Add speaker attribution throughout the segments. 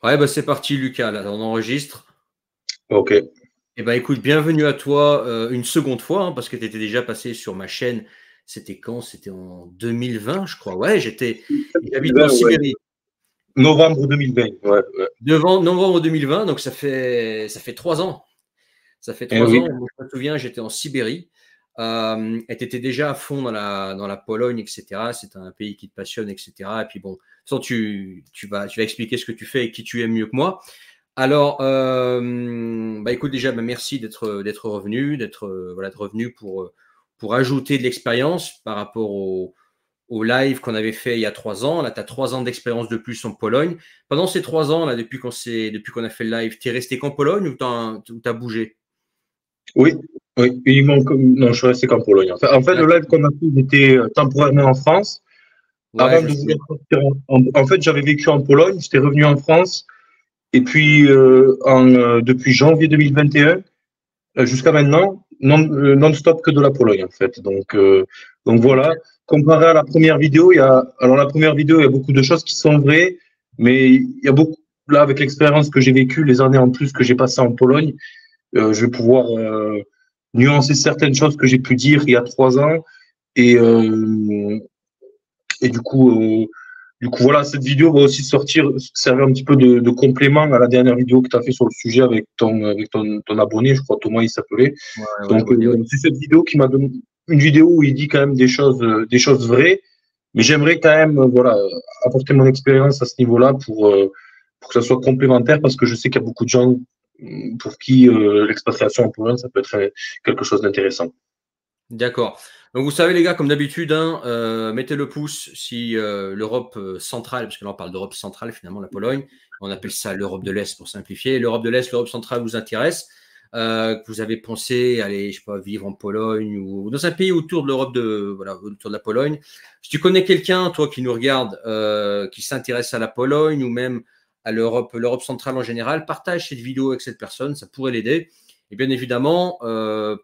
Speaker 1: Ouais, bah c'est parti, Lucas. Là, on enregistre.
Speaker 2: Ok.
Speaker 1: Eh ben, écoute, bienvenue à toi une seconde fois, hein, parce que tu étais déjà passé sur ma chaîne. C'était quand? C'était en 2020, je crois. Ouais, j'habite en
Speaker 2: 2020, ouais.
Speaker 1: Sibérie.
Speaker 2: Novembre 2020, ouais, ouais.
Speaker 1: Devant novembre 2020, donc ça fait 3 ans. Ça fait
Speaker 2: Eh
Speaker 1: 3 ans.
Speaker 2: oui.
Speaker 1: Moi, je me souviens, j'étais en Sibérie. Et tu étais déjà à fond dans la Pologne, etc. C'est un pays qui te passionne, etc. Et puis bon, de toute façon, tu vas expliquer ce que tu fais et qui tu aimes mieux que moi. Alors, bah écoute, déjà, bah merci d'être revenu, voilà, de revenu pour ajouter de l'expérience par rapport au live qu'on avait fait il y a 3 ans. Là, tu as 3 ans d'expérience de plus en Pologne. Pendant ces 3 ans, là, depuis qu'on a fait le live, tu es resté qu'en Pologne ou t'as bougé?
Speaker 2: Oui, oui. Non, je suis resté qu'en Pologne. En fait, le live
Speaker 1: D'accord.
Speaker 2: qu'on a fait, il était temporairement en France.
Speaker 1: Ouais,
Speaker 2: Avant
Speaker 1: je
Speaker 2: de
Speaker 1: sais.
Speaker 2: vouloir partir en fait, j'avais vécu en Pologne, j'étais revenu en France. Et puis, depuis janvier 2021 jusqu'à maintenant, non-stop que de la Pologne, en fait. Donc
Speaker 1: Ok.
Speaker 2: voilà. Comparé à la première vidéo, alors la première vidéo, il y a beaucoup de choses qui sont vraies, mais il y a beaucoup, là, avec l'expérience que j'ai vécue, les années en plus que j'ai passées en Pologne, je vais pouvoir nuancer certaines choses que j'ai pu dire il y a 3 ans. Et, euh, et du coup, voilà, cette vidéo va aussi servir un petit peu de complément à la dernière vidéo que tu as fait sur le sujet avec ton abonné, je crois Thomas il s'appelait.
Speaker 1: Ouais, ouais,
Speaker 2: Donc
Speaker 1: abonné, ouais.
Speaker 2: c'est cette vidéo qui m'a donné une vidéo où il dit quand même des choses vraies, mais j'aimerais quand même voilà apporter mon expérience à ce niveau-là pour que ça soit complémentaire parce que je sais qu'il y a beaucoup de gens pour qui l'expatriation en Pologne ça peut être quelque chose d'intéressant.
Speaker 1: D'accord. Donc vous savez les gars, comme d'habitude, hein, mettez le pouce si l'Europe centrale, parce que là on parle d'Europe centrale finalement, la Pologne, on appelle ça l'Europe de l'Est pour simplifier. L'Europe de l'Est, l'Europe centrale vous intéresse, que vous avez pensé aller, je sais pas, vivre en Pologne ou dans un pays autour de l'Europe voilà, autour de la Pologne. Si tu connais quelqu'un, toi qui nous regarde, qui s'intéresse à la Pologne ou même à l'Europe centrale en général, partage cette vidéo avec cette personne, ça pourrait l'aider. Et bien évidemment,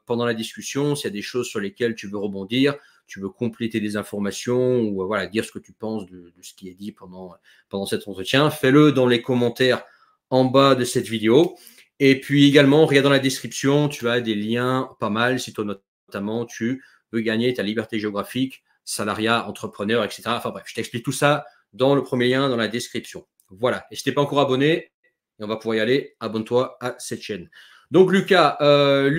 Speaker 1: pendant la discussion, s'il y a des choses sur lesquelles tu veux rebondir, tu veux compléter des informations ou voilà, dire ce que tu penses de ce qui est dit pendant cet entretien, fais-le dans les commentaires en bas de cette vidéo. Et puis également, regarde dans la description, tu as des liens pas mal si toi notamment tu veux gagner ta liberté géographique, salariat, entrepreneur, etc. Enfin bref, je t'explique tout ça dans le premier lien dans la description. Voilà. Et si tu n'es pas encore abonné, et on va pouvoir y aller, abonne-toi à cette chaîne. Donc Lucas, la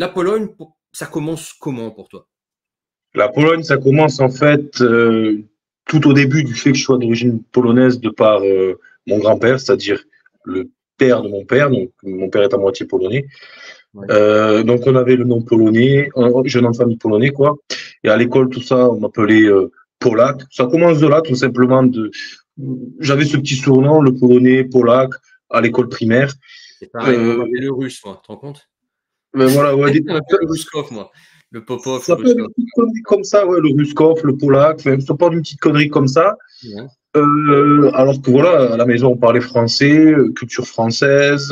Speaker 1: Pologne, ça commence comment pour toi?
Speaker 2: La Pologne, ça commence en fait tout au début du fait que je sois d'origine polonaise de par mon grand-père, c'est-à-dire le père de mon père. Donc, mon père est à moitié polonais.
Speaker 1: Ouais.
Speaker 2: Donc, on avait le nom polonais, j'ai un nom de famille polonais, quoi. Et à l'école, tout ça, on m'appelait Polak. Ça commence de là, tout simplement. J'avais ce petit surnom, le polonais, Polak, à l'école primaire.
Speaker 1: C'est pareil, moi on
Speaker 2: Euh,
Speaker 1: m'appelait le russe, moi, tu te rends compte?
Speaker 2: ben voilà, ouais,
Speaker 1: On m'appelait le Ruskov, moi. Le Popov, le
Speaker 2: ça peut être une
Speaker 1: Ruskov.
Speaker 2: petite connerie comme ça, ouais, le Ruskov, le Polak, enfin, ça part d'une petite connerie comme ça.
Speaker 1: Ouais.
Speaker 2: Alors que voilà, à la maison, on parlait français, culture française.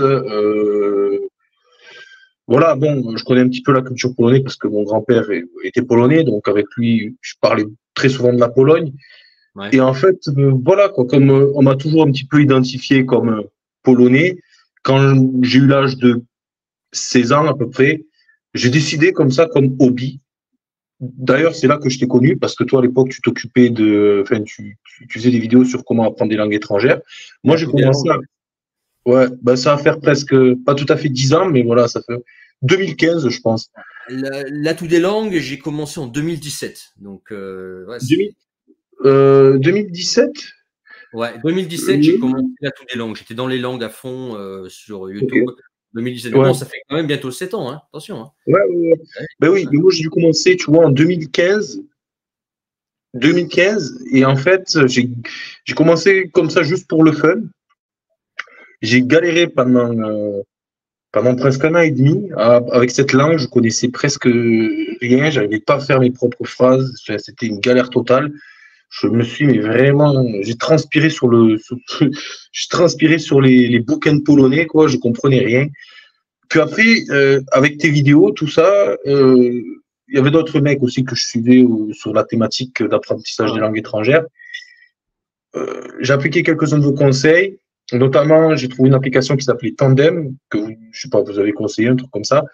Speaker 2: Voilà, bon, je connais un petit peu la culture polonaise parce que mon grand-père était polonais, donc avec lui, je parlais très souvent de la Pologne.
Speaker 1: Ouais.
Speaker 2: Et en fait, voilà, quoi, comme on m'a toujours un petit peu identifié comme polonais, quand j'ai eu l'âge de 16 ans à peu près, j'ai décidé comme ça, comme hobby. D'ailleurs, c'est là que je t'ai connu parce que toi, à l'époque, tu t'occupais enfin, tu faisais des vidéos sur comment apprendre des langues étrangères. Moi, j'ai
Speaker 1: L'atout des
Speaker 2: commencé
Speaker 1: langues.
Speaker 2: ouais, bah, ça va faire presque, pas tout à fait 10 ans, mais voilà, ça fait 2015, je pense.
Speaker 1: L'atout des langues, j'ai commencé en 2017. Donc, ouais,
Speaker 2: 2000, 2017?
Speaker 1: 2017, j'ai commencé l'atout des langues. J'étais dans les langues à fond sur
Speaker 2: Ok.
Speaker 1: YouTube. 2017. Mais bon,
Speaker 2: Ouais.
Speaker 1: ça fait quand même bientôt 7 ans, hein. Attention, hein.
Speaker 2: Ouais, ouais, ouais.
Speaker 1: Ouais,
Speaker 2: Ben oui, mais moi, j'ai dû commencer, tu vois, en 2015, et en fait, j'ai commencé comme ça juste pour le fun. J'ai galéré pendant presque un an et demi avec cette langue. Je connaissais presque rien. J'arrivais pas à faire mes propres phrases. Enfin, c'était une galère totale. Je me suis, mais vraiment, j'ai transpiré sur les bouquins polonais, quoi. Je comprenais rien. Puis après, avec tes vidéos, tout ça, il y avait d'autres mecs aussi que je suivais sur la thématique d'apprentissage des
Speaker 1: ouais.
Speaker 2: langues étrangères. J'ai appliqué quelques-uns de vos conseils Notamment, j'ai trouvé une application qui s'appelait Tandem, que je sais pas, vous avez conseillé, un truc comme ça.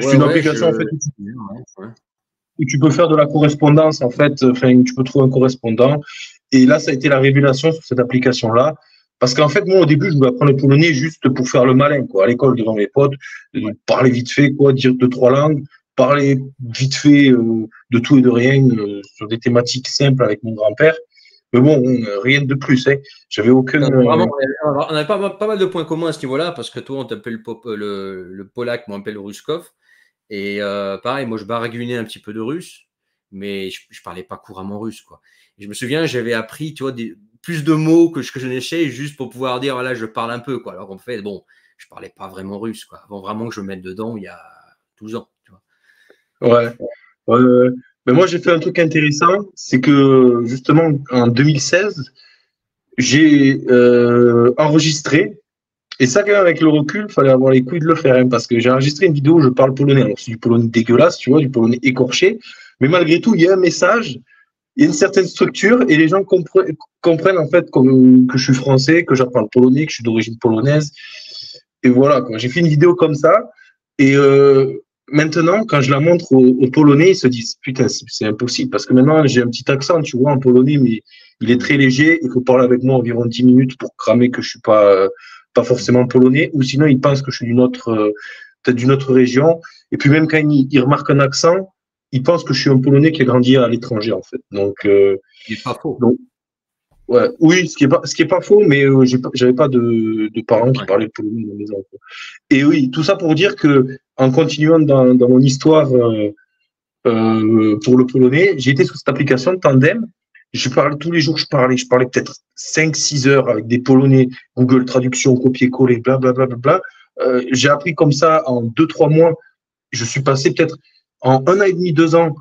Speaker 2: C'est
Speaker 1: Ouais,
Speaker 2: une
Speaker 1: ouais,
Speaker 2: application, en fait,
Speaker 1: ouais, ouais.
Speaker 2: où tu peux faire de la correspondance, en fait. Enfin, tu peux trouver un correspondant. Et là, ça a été la révélation sur cette application-là. Parce qu'en fait, moi, au début, je voulais apprendre le polonais juste pour faire le malin, quoi. À l'école, devant mes potes, parler vite fait, quoi, dire deux, trois langues, parler vite fait de tout et de rien sur des thématiques simples avec mon grand-père. Mais bon, rien de plus, hein. J'avais aucun.
Speaker 1: Non, vraiment, on avait pas mal de points communs à ce niveau-là, parce que toi, on t'appelle le polac, moi, on m'appelle le ruskov. Et pareil, moi, je baragouinais un petit peu de russe, mais je parlais pas couramment russe, quoi. Et je me souviens, j'avais appris, tu vois, plus de mots que je n'essayais juste pour pouvoir dire, voilà, je parle un peu, quoi. Alors qu'en fait, bon, je parlais pas vraiment russe, quoi. Avant vraiment que je me mette dedans, il y a 12 ans, tu vois.
Speaker 2: Ouais. Mais moi, j'ai fait un truc intéressant, c'est que justement, en 2016, j'ai enregistré. Et ça, quand même, avec le recul, il fallait avoir les couilles de le faire, hein, parce que j'ai enregistré une vidéo où je parle polonais. Alors, c'est du polonais dégueulasse, tu vois, du polonais écorché. Mais malgré tout, il y a un message, il y a une certaine structure, et les gens comprennent en fait que je suis français, que j'apprends le polonais, que je suis d'origine polonaise. Et voilà, quoi. J'ai fait une vidéo comme ça. Et maintenant, quand je la montre aux Polonais, ils se disent, putain, c'est impossible. Parce que maintenant, j'ai un petit accent, tu vois, en polonais, mais il est très léger. Il faut parler avec moi environ 10 minutes pour cramer que je suis pas forcément polonais. Ou sinon, ils pensent que je suis peut-être d'une autre région. Et puis même quand ils remarquent un accent, ils pensent que je suis un Polonais qui a grandi à l'étranger, en fait.
Speaker 1: Il n'est pas faux.
Speaker 2: Donc ouais, oui, ce qui est pas faux, mais j'avais pas de parents qui
Speaker 1: Ouais.
Speaker 2: parlaient le polonais dans la maison, quoi. Et oui, tout ça pour dire que en continuant dans mon histoire pour le polonais, j'ai été sur cette application de Tandem. Je parlais tous les jours, je parlais peut-être 5-6 heures avec des Polonais, Google Traduction, copier-coller, blablabla. Bla, bla, bla. J'ai appris comme ça en 2-3 mois. Je suis passé peut-être en 1 an et demi, 2 ans,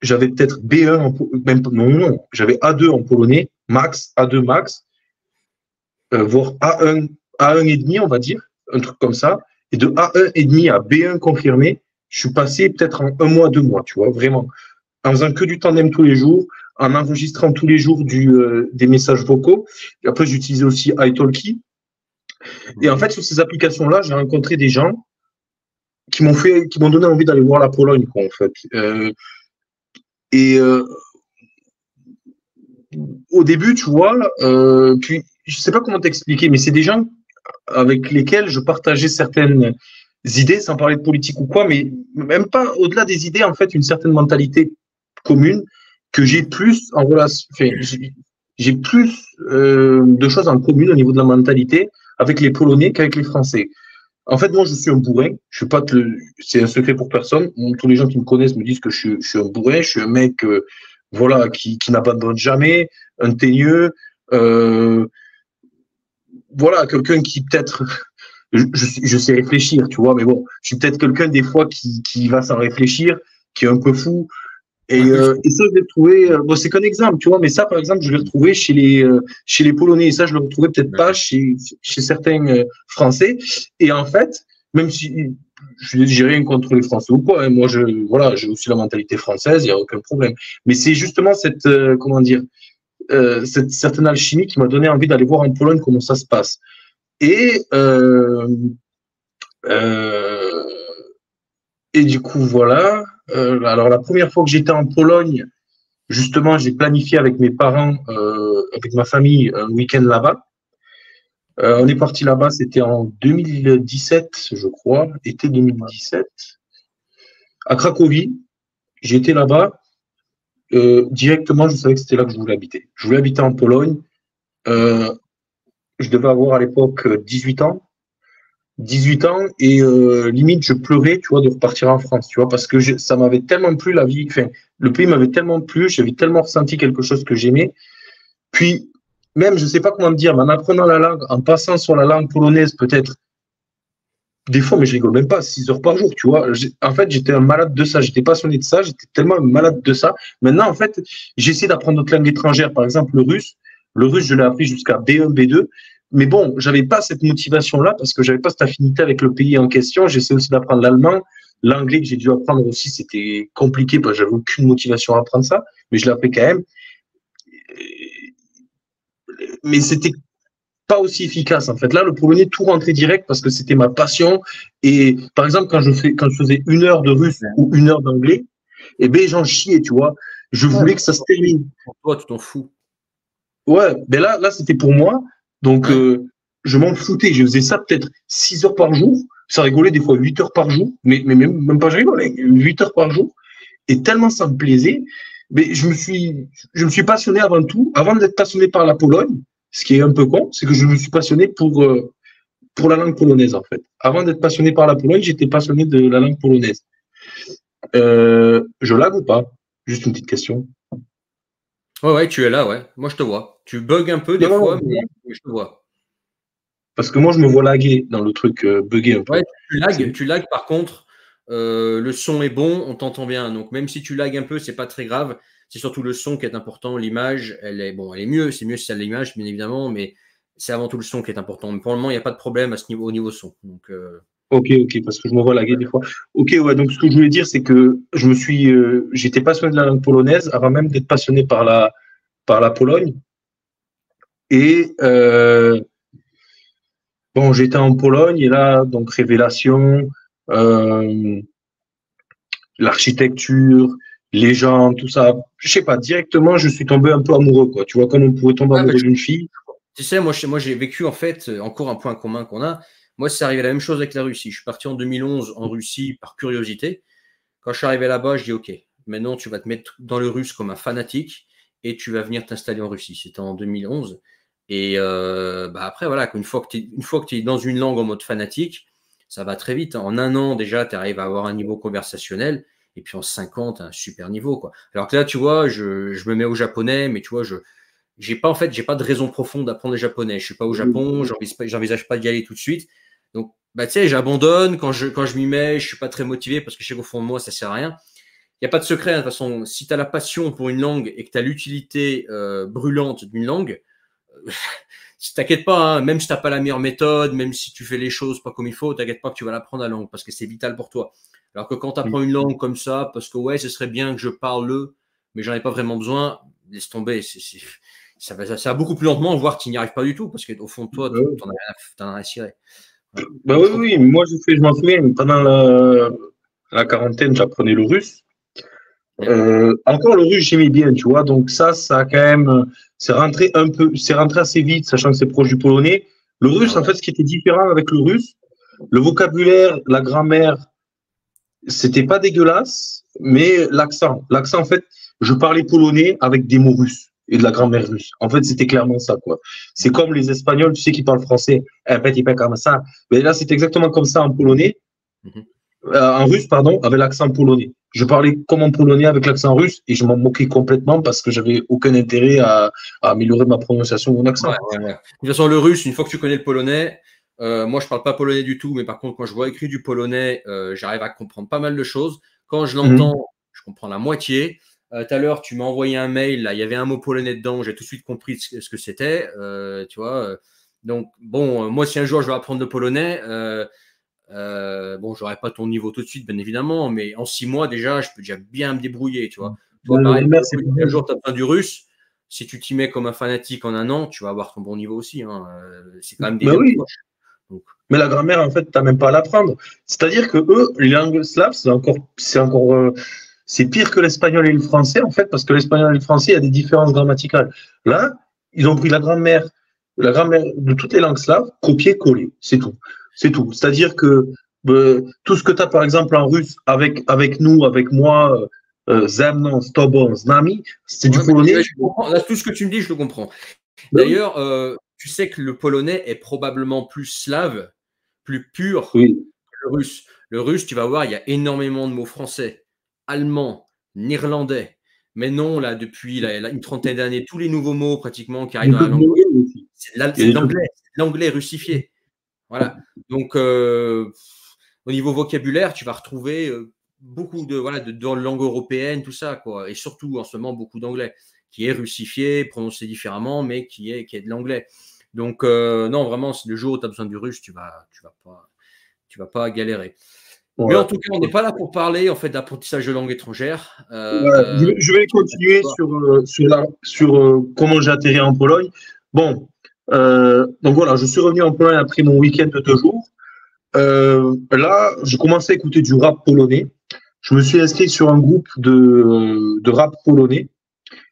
Speaker 2: j'avais peut-être B1 même non, j'avais A2 en polonais, max, A2 max, voire A1 et demi, on va dire, un truc comme ça. Et de A1 et demi à B1 confirmé, je suis passé peut-être en 1 mois, 2 mois, tu vois, vraiment. En faisant que du tandem tous les jours, en enregistrant tous les jours des messages vocaux. Et après, j'utilisais aussi italki. Et en fait, sur ces applications-là, j'ai rencontré des gens qui m'ont donné envie d'aller voir la Pologne, quoi, en fait. Et au début, tu vois, puis je sais pas comment t'expliquer, mais c'est des gens avec lesquels je partageais certaines idées, sans parler de politique ou quoi, mais même pas au-delà des idées, en fait, une certaine mentalité commune que j'ai plus en relation, enfin, j'ai plus de choses en commune au niveau de la mentalité avec les Polonais qu'avec les Français. En fait, moi, je suis un bourrin. Je suis pas, c'est un secret pour personne. Tous les gens qui me connaissent me disent que je suis un bourrin. Je suis un mec, voilà, qui n'abandonne jamais, un teigneux, voilà, quelqu'un qui peut-être, je sais réfléchir, tu vois, mais bon, je suis peut-être quelqu'un des fois qui va sans réfléchir, qui est un peu fou. Et ça, je l'ai trouvé, bon, c'est qu'un exemple, tu vois, mais ça, par exemple, je l'ai retrouvé chez les Polonais, et ça, je le retrouvais peut-être pas chez certains Français. Et en fait, même si j'ai rien contre les Français ou quoi, hein, moi, voilà, j'ai aussi la mentalité française, il n'y a aucun problème. Mais c'est justement cette, comment dire, cette certaine alchimie qui m'a donné envie d'aller voir en Pologne comment ça se passe. Et, euh, et du coup, voilà. Alors, la première fois que j'étais en Pologne, justement, j'ai planifié avec mes parents, avec ma famille, un week-end là-bas. On est parti là-bas, c'était en 2017, je crois, été 2017, à Cracovie. J'étais là-bas. Directement, je savais que c'était là que je voulais habiter. Je voulais habiter en Pologne. Je devais avoir à l'époque 18 ans. 18 ans et limite je pleurais, tu vois, de repartir en France, tu vois, parce que ça m'avait tellement plu la vie, enfin, le pays m'avait tellement plu, j'avais tellement ressenti quelque chose que j'aimais. Puis, même, je sais pas comment me dire, mais en apprenant la langue, en passant sur la langue polonaise, peut-être, des fois, mais je rigole même pas, 6 heures par jour, tu vois. En fait, j'étais un malade de ça, j'étais passionné de ça, j'étais tellement un malade de ça. Maintenant, en fait, j'essaie d'apprendre d'autres langues étrangères, par exemple le russe. Le russe, je l'ai appris jusqu'à B1, B2. Mais bon, j'avais pas cette motivation-là parce que j'avais pas cette affinité avec le pays en question. J'essaie aussi d'apprendre l'allemand. L'anglais que j'ai dû apprendre aussi, c'était compliqué parce que j'avais aucune motivation à apprendre ça, mais je l'ai appris quand même. Mais c'était pas aussi efficace en fait. Là, le polonais, tout rentrait direct parce que c'était ma passion. Et par exemple, quand je faisais 1 heure de russe ou 1 heure d'anglais, eh ben j'en chiais, tu vois. Je voulais que ça se termine.
Speaker 1: Pour toi, tu t'en fous.
Speaker 2: Ouais, mais là c'était pour moi. Donc,
Speaker 1: Ouais.
Speaker 2: je m'en foutais. Je faisais ça peut-être 6 heures par jour. Ça rigolait des fois 8 heures par jour. Mais même pas, je rigolais. 8 heures par jour. Et tellement ça me plaisait, mais je me suis passionné avant tout. Avant d'être passionné par la Pologne, ce qui est un peu con, c'est que je me suis passionné pour la langue polonaise, en fait. Avant d'être passionné par la Pologne, j'étais passionné de la langue polonaise. Je lag ou pas? Juste une petite question.
Speaker 1: Ouais, tu es là, ouais. Moi, je te vois. Tu bugs un peu des
Speaker 2: Non,
Speaker 1: fois,
Speaker 2: non,
Speaker 1: mais je te vois.
Speaker 2: parce que moi, je me vois laguer dans le truc, bugger un peu.
Speaker 1: Ouais, tu lags, par contre, le son est bon, on t'entend bien. Donc, même si tu lags un peu, c'est pas très grave. C'est surtout le son qui est important. L'image, elle est mieux. C'est mieux si c'est l'image, bien évidemment, mais c'est avant tout le son qui est important. Mais pour le moment, il n'y a pas de problème au niveau son. Donc,
Speaker 2: Ok, parce que je me vois laguer des fois. Ok, ouais, donc ce que je voulais dire, c'est que j'étais passionné de la langue polonaise avant même d'être passionné par la Pologne. Et bon, j'étais en Pologne et là, donc révélation, euh, l'architecture, les gens, tout ça. Je sais pas, directement, je suis tombé un peu amoureux, quoi. Tu vois, comme on pourrait tomber
Speaker 1: ouais,
Speaker 2: amoureux d'une fille.
Speaker 1: tu sais, moi j'ai vécu, en fait, encore un point commun qu'on a. Moi, c'est arrivé la même chose avec la Russie. Je suis parti en 2011 en Russie par curiosité. Quand je suis arrivé là-bas, je dis OK, maintenant tu vas te mettre dans le russe comme un fanatique et tu vas venir t'installer en Russie. C'était en 2011. Et après, voilà, une fois que tu es dans une langue en mode fanatique, ça va très vite. En 1 an, déjà, tu arrives à avoir un niveau conversationnel. Et puis en 5 ans, tu as un super niveau, quoi. Alors que là, tu vois, je me mets au japonais, mais tu vois, j'ai pas de raison profonde d'apprendre le japonais. Je suis pas au Japon, j'envisage pas d'y aller tout de suite. Donc, tu sais, j'abandonne quand je m'y mets, je suis pas très motivé parce que je sais qu'au fond de moi, ça sert à rien. Il n'y a pas de secret, hein, de toute façon. Si tu as la passion pour une langue et que tu as l'utilité brûlante d'une langue, t'inquiète pas, hein, même si tu n'as pas la meilleure méthode, même si tu fais les choses pas comme il faut, t'inquiète pas que tu vas l'apprendre la langue parce que c'est vital pour toi. Alors que quand tu apprends une langue comme ça, parce que ouais, ce serait bien que je parle le, mais j'en ai pas vraiment besoin, laisse tomber. Ça va beaucoup plus lentement, voire tu n'y arrives pas du tout parce qu'au fond de toi, t'en as rien à cirer. Voilà.
Speaker 2: Bah
Speaker 1: Donc,
Speaker 2: oui,
Speaker 1: je
Speaker 2: oui,
Speaker 1: comprends.
Speaker 2: moi, je m'en souviens, pendant la quarantaine, j'apprenais le russe.
Speaker 1: Bien.
Speaker 2: Encore le russe, j'aimais bien, tu vois. Donc ça a quand même, c'est rentré assez vite, sachant que c'est proche du polonais. Le russe,
Speaker 1: Ah
Speaker 2: en
Speaker 1: ouais.
Speaker 2: fait, ce qui était différent avec le russe, le vocabulaire, la grammaire, c'était pas dégueulasse, mais l'accent, en fait, je parlais polonais avec des mots russes et de la grammaire russe. En fait, c'était clairement ça, quoi. C'est comme les Espagnols, tu sais, qui parlent français. En fait, ils parlent comme ça. Mais là, c'est exactement comme ça en polonais.
Speaker 1: Mhm.
Speaker 2: En russe, pardon, avec l'accent polonais. Je parlais comme en polonais avec l'accent russe et je m'en moquais complètement parce que j'avais aucun intérêt à améliorer ma prononciation ou mon accent.
Speaker 1: Ouais. De toute façon, le russe, une fois que tu connais le polonais, moi je parle pas polonais du tout, mais par contre, quand je vois écrit du polonais, j'arrive à comprendre pas mal de choses. Quand je
Speaker 2: Mhm.
Speaker 1: l'entends, je comprends la moitié. Tout à l'heure, tu m'as envoyé un mail, là, il y avait un mot polonais dedans, j'ai tout de suite compris ce que c'était, tu vois. Donc, bon, moi, si un jour je vais apprendre le polonais, bon, j'aurai pas ton niveau tout de suite, bien évidemment, mais en 6 mois, déjà, je peux déjà bien me débrouiller, tu vois. Toi,
Speaker 2: Là, la
Speaker 1: pareil, pour
Speaker 2: grammaire,
Speaker 1: le
Speaker 2: c'est
Speaker 1: russe, si un jour tu as besoin du russe, si tu t'y mets comme un fanatique en 1 an, tu vas avoir ton bon niveau aussi, hein. C'est quand même des
Speaker 2: ben
Speaker 1: niveaux
Speaker 2: oui,
Speaker 1: proches. Donc,
Speaker 2: mais la grammaire, en fait, t'as même pas à l'apprendre. C'est-à-dire que eux, les langues slaves, c'est pire que l'espagnol et le français, en fait, parce que l'espagnol et le français, il y a des différences grammaticales. Là, ils ont pris la grammaire de toutes les langues slaves, copier-coller, c'est tout. C'est tout. C'est-à-dire que tout ce que tu as, par exemple, en russe, avec nous, avec moi, zemno, stobon, znami, c'est du
Speaker 1: ouais, mais
Speaker 2: polonais.
Speaker 1: je comprends. Là, tout ce que tu me dis, je le comprends.
Speaker 2: Ben oui.
Speaker 1: D'ailleurs, tu sais que le polonais est probablement plus slave, plus pur
Speaker 2: Oui.
Speaker 1: que le russe. Le russe, tu vas voir, il y a énormément de mots français, allemand, néerlandais. Mais non, là, depuis une trentaine d'années, tous les nouveaux mots pratiquement qui
Speaker 2: Il
Speaker 1: arrivent
Speaker 2: y a
Speaker 1: dans
Speaker 2: des
Speaker 1: la
Speaker 2: trucs
Speaker 1: langue russe,
Speaker 2: mongols aussi. Il y a des trucs.
Speaker 1: c'est de l'anglais russifié. Voilà. Donc, au niveau vocabulaire, tu vas retrouver beaucoup de langue européenne, tout ça, quoi. Et surtout, en ce moment, beaucoup d'anglais, qui est russifié, prononcé différemment, mais qui est de l'anglais. Donc, non, vraiment, si le jour où tu as besoin du russe, tu vas pas galérer. Mais en
Speaker 2: Ouais.
Speaker 1: tout cas, on n'est pas là pour parler, en fait, d'apprentissage de langue étrangère.
Speaker 2: Ouais, je vais continuer sur comment j'ai atterri en Pologne. Bon, Donc voilà, je suis revenu en Pologne après mon week-end de 2 jours. Là, j'ai commencé à écouter du rap polonais. Je me suis inscrit sur un groupe de rap polonais.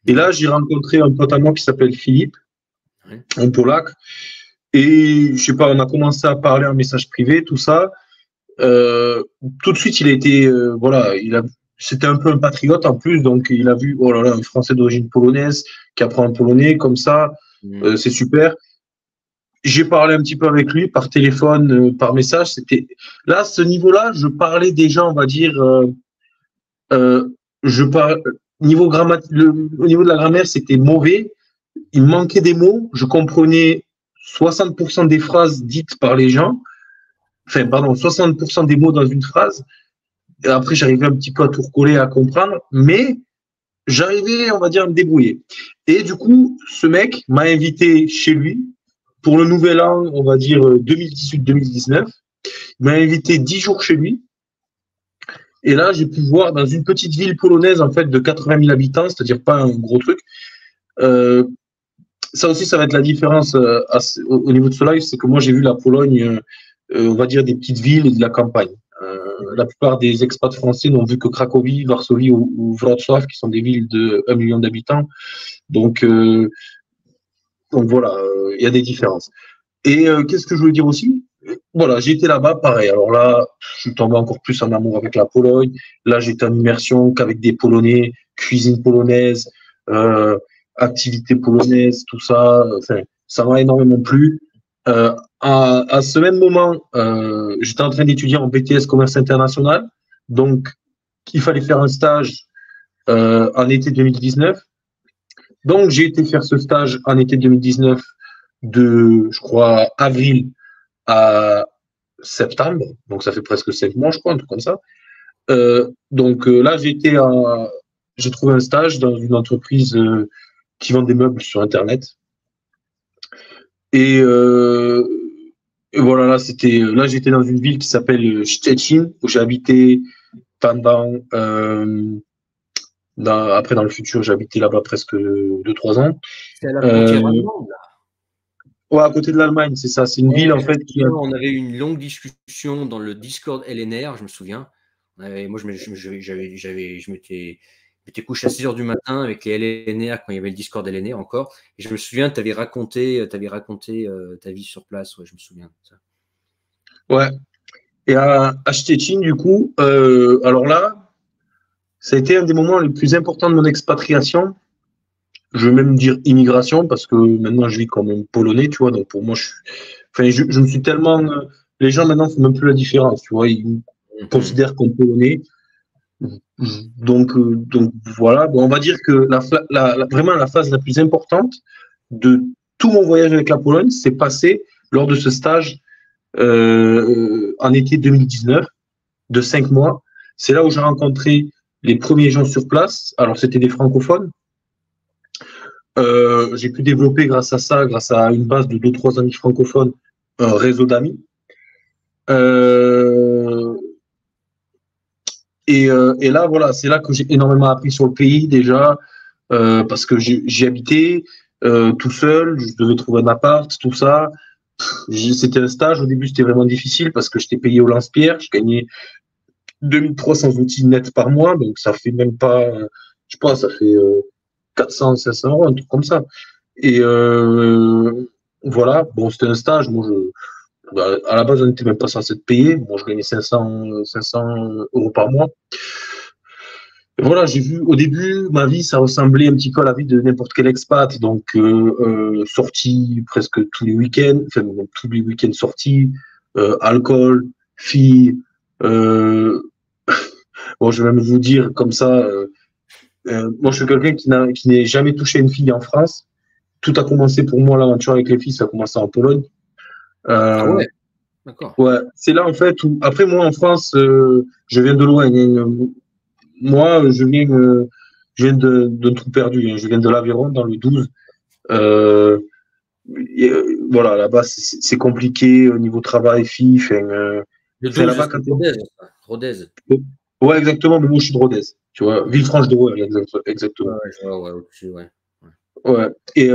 Speaker 2: Et là, j'ai rencontré un pote à moi qui s'appelle Philippe,
Speaker 1: Ouais.
Speaker 2: un Polac. Et je sais pas, on a commencé à parler en message privé, tout ça. Tout de suite, il a été, voilà, c'était un peu un patriote en plus, donc il a vu, oh là là, un Français d'origine polonaise qui apprend le polonais comme ça, c'est super. J'ai parlé un petit peu avec lui par téléphone, par message. C'était là, à ce niveau-là, je parlais déjà, on va dire, je parle au niveau de la grammaire, c'était mauvais. Il me manquait des mots. Je comprenais 60% des phrases dites par les gens. Enfin, pardon, 60% des mots dans une phrase. Et après, j'arrivais un petit peu à tout recoller, à comprendre, mais j'arrivais, on va dire, à me débrouiller. Et du coup, ce mec m'a invité chez lui pour le nouvel an, on va dire 2018-2019. Il m'a invité 10 jours chez lui. Et là, j'ai pu voir dans une petite ville polonaise, en fait, de 80 000 habitants, c'est-à-dire pas un gros truc. Ça aussi, ça va être la différence au niveau de ce live, c'est que moi, j'ai vu la Pologne, on va dire, des petites villes et de la campagne. La plupart des expats français n'ont vu que Cracovie, Varsovie ou Wrocław, qui sont des villes de 1 million d'habitants. Donc voilà, il y a des différences. Et qu'est-ce que je veux dire aussi? Voilà, j'ai été là-bas, pareil. Alors là, je suis tombé encore plus en amour avec la Pologne. Là, j'étais en immersion qu'avec des Polonais, cuisine polonaise, activités polonaises, tout ça. Enfin, ça m'a énormément plu. À ce même moment, j'étais en train d'étudier en BTS commerce international. Donc, il fallait faire un stage en été 2019. Donc, j'ai été faire ce stage en été 2019 de, je crois, avril à septembre. Donc, ça fait presque 5 mois, je crois, un truc comme ça. Là, j'ai trouvé un stage dans une entreprise qui vend des meubles sur Internet. Et voilà, là, j'étais dans une ville qui s'appelle Szczecin, où j'ai habité pendant, après, dans le futur, j'ai habité là-bas presque 2-3 ans.
Speaker 1: C'est à la frontière allemande, là.
Speaker 2: Ouais, à côté de l'Allemagne, c'est ça. C'est une ville, en fait, qui a...
Speaker 1: On avait eu une longue discussion dans le Discord LNR, je me souviens. Moi, je m'étais couché à 6 h du matin avec les LNR quand il y avait le Discord LNR encore. Et je me souviens, tu avais raconté ta vie sur place. Ouais, je me souviens de ça.
Speaker 2: Ouais. Et à Szczecin, du coup, alors là, ça a été un des moments les plus importants de mon expatriation. Je vais même dire immigration, parce que maintenant je vis comme un Polonais, tu vois. Donc pour moi, je me suis tellement. Les gens maintenant ne font même plus la différence, tu vois. Ils me considèrent comme Polonais. Donc voilà. Bon, on va dire que vraiment la phase la plus importante de tout mon voyage avec la Pologne s'est passée lors de ce stage en été 2019 de 5 mois. C'est là où j'ai rencontré les premiers gens sur place. Alors, c'était des francophones. J'ai pu développer grâce à ça, grâce à une base de 2-3 amis francophones, un réseau d'amis. Et là, voilà, c'est là que j'ai énormément appris sur le pays déjà, parce que j'y habitais tout seul, je devais trouver un appart, tout ça. C'était un stage, au début c'était vraiment difficile parce que j'étais payé au lance-pierre, je gagnais 2300 outils net par mois, donc ça fait même pas, je sais pas, ça fait 400, 500 euros, un truc comme ça. Et voilà, bon, c'était un stage, moi à la base on n'était même pas censé te payer, bon, je gagnais 500 euros par mois. Et voilà, j'ai vu au début, ma vie, ça ressemblait un petit peu à la vie de n'importe quel expat, donc sortie presque tous les week-ends, enfin tous les week-ends sortis, alcool, filles. Bon, je vais même vous dire comme ça, moi je suis quelqu'un qui n'est jamais touché une fille en France. Tout a commencé pour moi, l'aventure avec les filles, ça a commencé en Pologne.
Speaker 1: Ah ouais, d'accord.
Speaker 2: Ouais, c'est là en fait où, après moi en France, je viens de loin. Moi, je viens d'un trou perdu. Je viens de l'Aveyron, dans le 12. Voilà, là-bas, c'est compliqué au niveau travail, filles.
Speaker 1: Le 12,
Speaker 2: là-bas,
Speaker 1: Rodez.
Speaker 2: Ouais, exactement, mais moi, je suis de Rodez. Tu vois, Villefranche de Rouergue, exactement.
Speaker 1: Ouais, au-dessus, ouais.
Speaker 2: Ouais. Et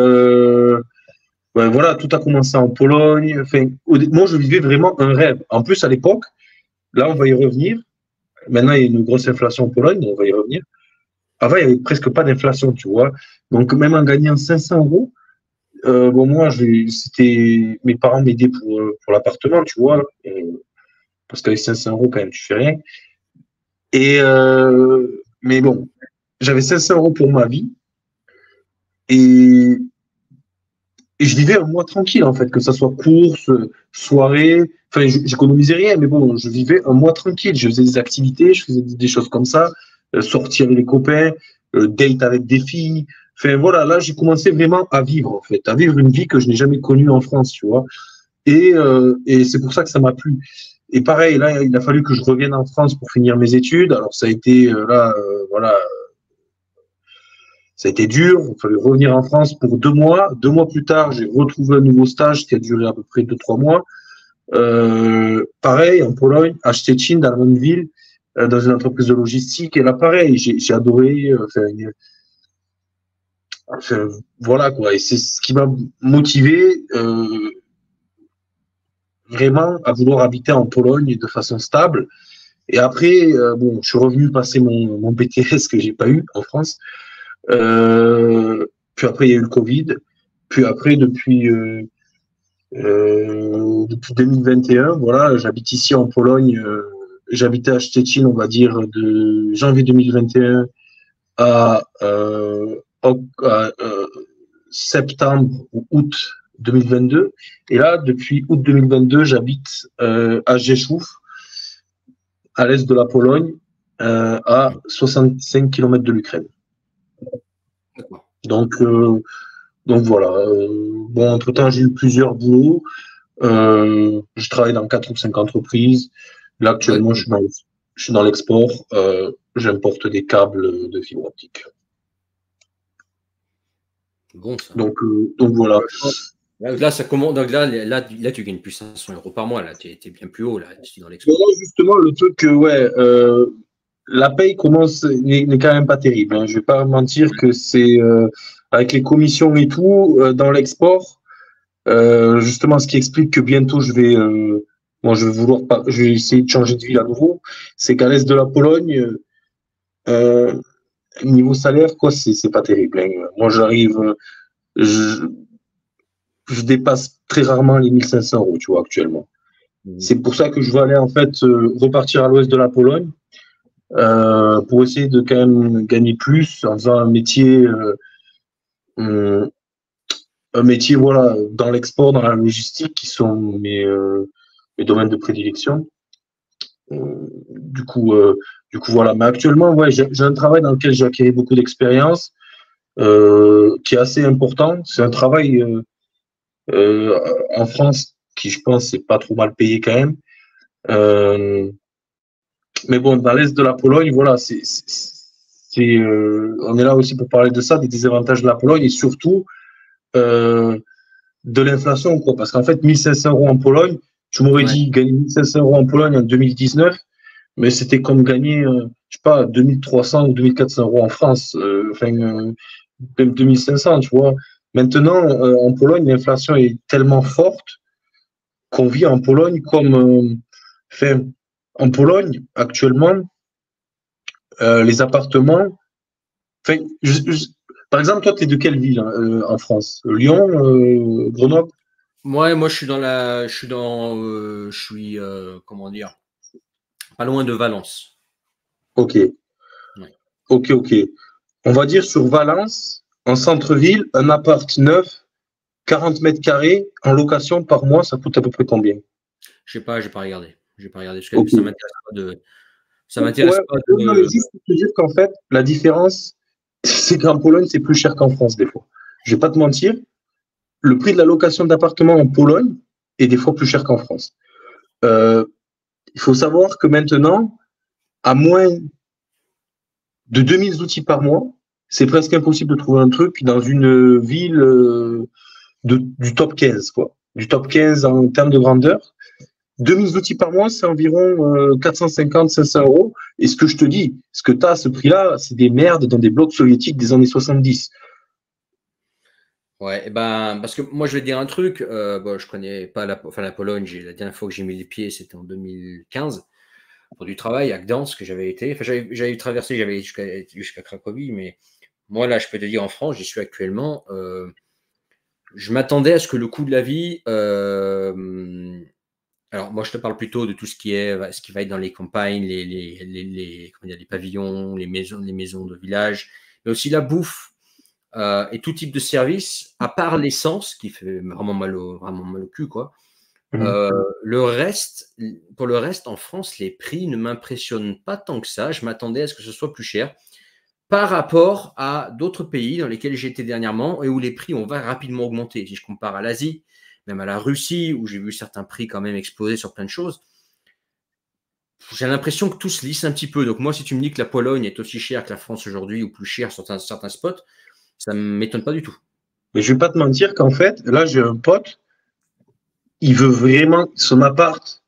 Speaker 2: ouais, voilà, tout a commencé en Pologne. Enfin, moi, je vivais vraiment un rêve. En plus, à l'époque, là, on va y revenir. Maintenant, il y a une grosse inflation en Pologne, on va y revenir. Avant, il n'y avait presque pas d'inflation, tu vois. Donc, même en gagnant 500 euros, bon, moi, c'était mes parents m'aidaient pour l'appartement, tu vois. Parce qu'avec 500 euros, quand même, tu fais rien. Mais bon, j'avais 500 euros pour ma vie. Et, et je vivais un mois tranquille, en fait, que ça soit course, soirée. Enfin, j'économisais rien, mais bon, je vivais un mois tranquille. Je faisais des activités, je faisais des choses comme ça, sortir avec les copains, date avec des filles. Enfin, voilà, là, j'ai commencé vraiment à vivre, en fait, à vivre une vie que je n'ai jamais connue en France, tu vois. Et c'est pour ça que ça m'a plu. Et pareil, là, il a fallu que je revienne en France pour finir mes études. Alors, ça a été, voilà, ça a été dur. Il fallait revenir en France pour 2 mois. 2 mois plus tard, j'ai retrouvé un nouveau stage qui a duré à peu près 2, 3 mois. Pareil, en Pologne, à Szczecin, dans la même ville, dans une entreprise de logistique. Et là, pareil, j'ai adoré. Enfin, voilà, quoi. Et c'est ce qui m'a motivé vraiment à vouloir habiter en Pologne de façon stable. Et après, bon, je suis revenu passer mon BTS que j'ai pas eu en France. Puis après, il y a eu le Covid. Puis après, depuis 2021, voilà, j'habite ici en Pologne. J'habitais à Szczecin, on va dire, de janvier 2021 à, septembre ou août 2022. Et là, depuis août 2022, j'habite à Rzeszów, à l'est de la Pologne, à 65 km de l'Ukraine. Donc voilà. Bon, entre-temps, j'ai eu plusieurs boulots. Je travaille dans 4 ou 5 entreprises. Là, actuellement, je suis dans l'export. J'importe des câbles de fibre optique.
Speaker 1: Bon, ça.
Speaker 2: Donc voilà.
Speaker 1: Là, ça commence. Donc là, tu gagnes plus 500 euros par mois. Là, tu es bien plus haut. Là, tu es dans l'export.
Speaker 2: Justement, le truc que, ouais, la paye n'est quand même pas terrible. Hein. Je vais pas mentir que c'est avec les commissions et tout dans l'export. Justement, ce qui explique que bientôt je vais essayer de changer de ville à nouveau. C'est qu'à l'est de la Pologne, niveau salaire, quoi, c'est pas terrible. Hein. Moi, je dépasse très rarement les 1500 euros, tu vois, actuellement. C'est pour ça que je veux aller en fait repartir à l'ouest de la Pologne pour essayer de quand même gagner plus en faisant un métier voilà dans l'export, dans la logistique qui sont mes domaines de prédilection. Du coup voilà. Mais actuellement, ouais, j'ai un travail dans lequel j'ai acquis beaucoup d'expérience qui est assez important. C'est un travail en France qui, je pense, c'est pas trop mal payé quand même. Mais bon, dans l'est de la Pologne, voilà, on est là aussi pour parler de ça, des désavantages de la Pologne et surtout de l'inflation, quoi. Parce qu'en fait, 1500 euros en Pologne, tu m'aurais dit gagner 1500 euros en Pologne en 2019, mais c'était comme gagner, je sais pas, 2300 ou 2400 euros en France, même 2500, tu vois. Maintenant, en Pologne, l'inflation est tellement forte qu'on vit en Pologne comme, en Pologne, actuellement, les appartements. Par exemple, toi, tu es de quelle ville en France? Lyon, Grenoble?
Speaker 1: Moi, je suis comment dire, pas loin de Valence.
Speaker 2: Ok. Ouais. Ok. On va dire sur Valence, en centre-ville, un appart neuf, 40 mètres carrés, en location par mois, ça coûte à peu près combien?
Speaker 1: Je sais pas, j'ai pas regardé. Parce que ça m'intéresse pas de. Ça m'intéresse pas
Speaker 2: de. Non, mais juste pour te dire qu'en fait, la différence, c'est qu'en Pologne, c'est plus cher qu'en France, des fois. Je vais pas te mentir. Le prix de la location d'appartement en Pologne est des fois plus cher qu'en France. Il faut savoir que maintenant, à moins de 2000 outils par mois, c'est presque impossible de trouver un truc dans une ville du top 15, quoi. Du top 15 en termes de grandeur. 2000 outils par mois, c'est environ 450, 500 euros. Et ce que je te dis, ce que tu as à ce prix-là, c'est des merdes dans des blocs soviétiques des années 70.
Speaker 1: Ouais, eh ben, parce que moi, je vais te dire un truc. Bon, je connais pas la Pologne. La dernière fois que j'ai mis les pieds, c'était en 2015 pour du travail à Gdansk que j'avais été. Enfin, j'avais traversé, j'avais jusqu'à Cracovie, mais moi, là, je peux te dire en France, j'y suis actuellement. Je m'attendais à ce que le coût de la vie. Alors, moi, je te parle plutôt de tout ce qui va être dans les campagnes, comment dire, les pavillons, les maisons de village, mais aussi la bouffe et tout type de service, à part l'essence, qui fait vraiment mal au cul, quoi. Le reste, pour le reste, en France, les prix ne m'impressionnent pas tant que ça. Je m'attendais à ce que ce soit plus cher par rapport à d'autres pays dans lesquels j'étais dernièrement et où les prix ont rapidement augmenté. Si je compare à l'Asie, même à la Russie, où j'ai vu certains prix quand même exploser sur plein de choses, j'ai l'impression que tout se lisse un petit peu. Donc moi, si tu me dis que la Pologne est aussi chère que la France aujourd'hui ou plus chère sur certains spots, ça ne m'étonne pas du tout.
Speaker 2: Mais je vais pas te mentir qu'en fait, là, j'ai un pote, il veut vraiment son appart.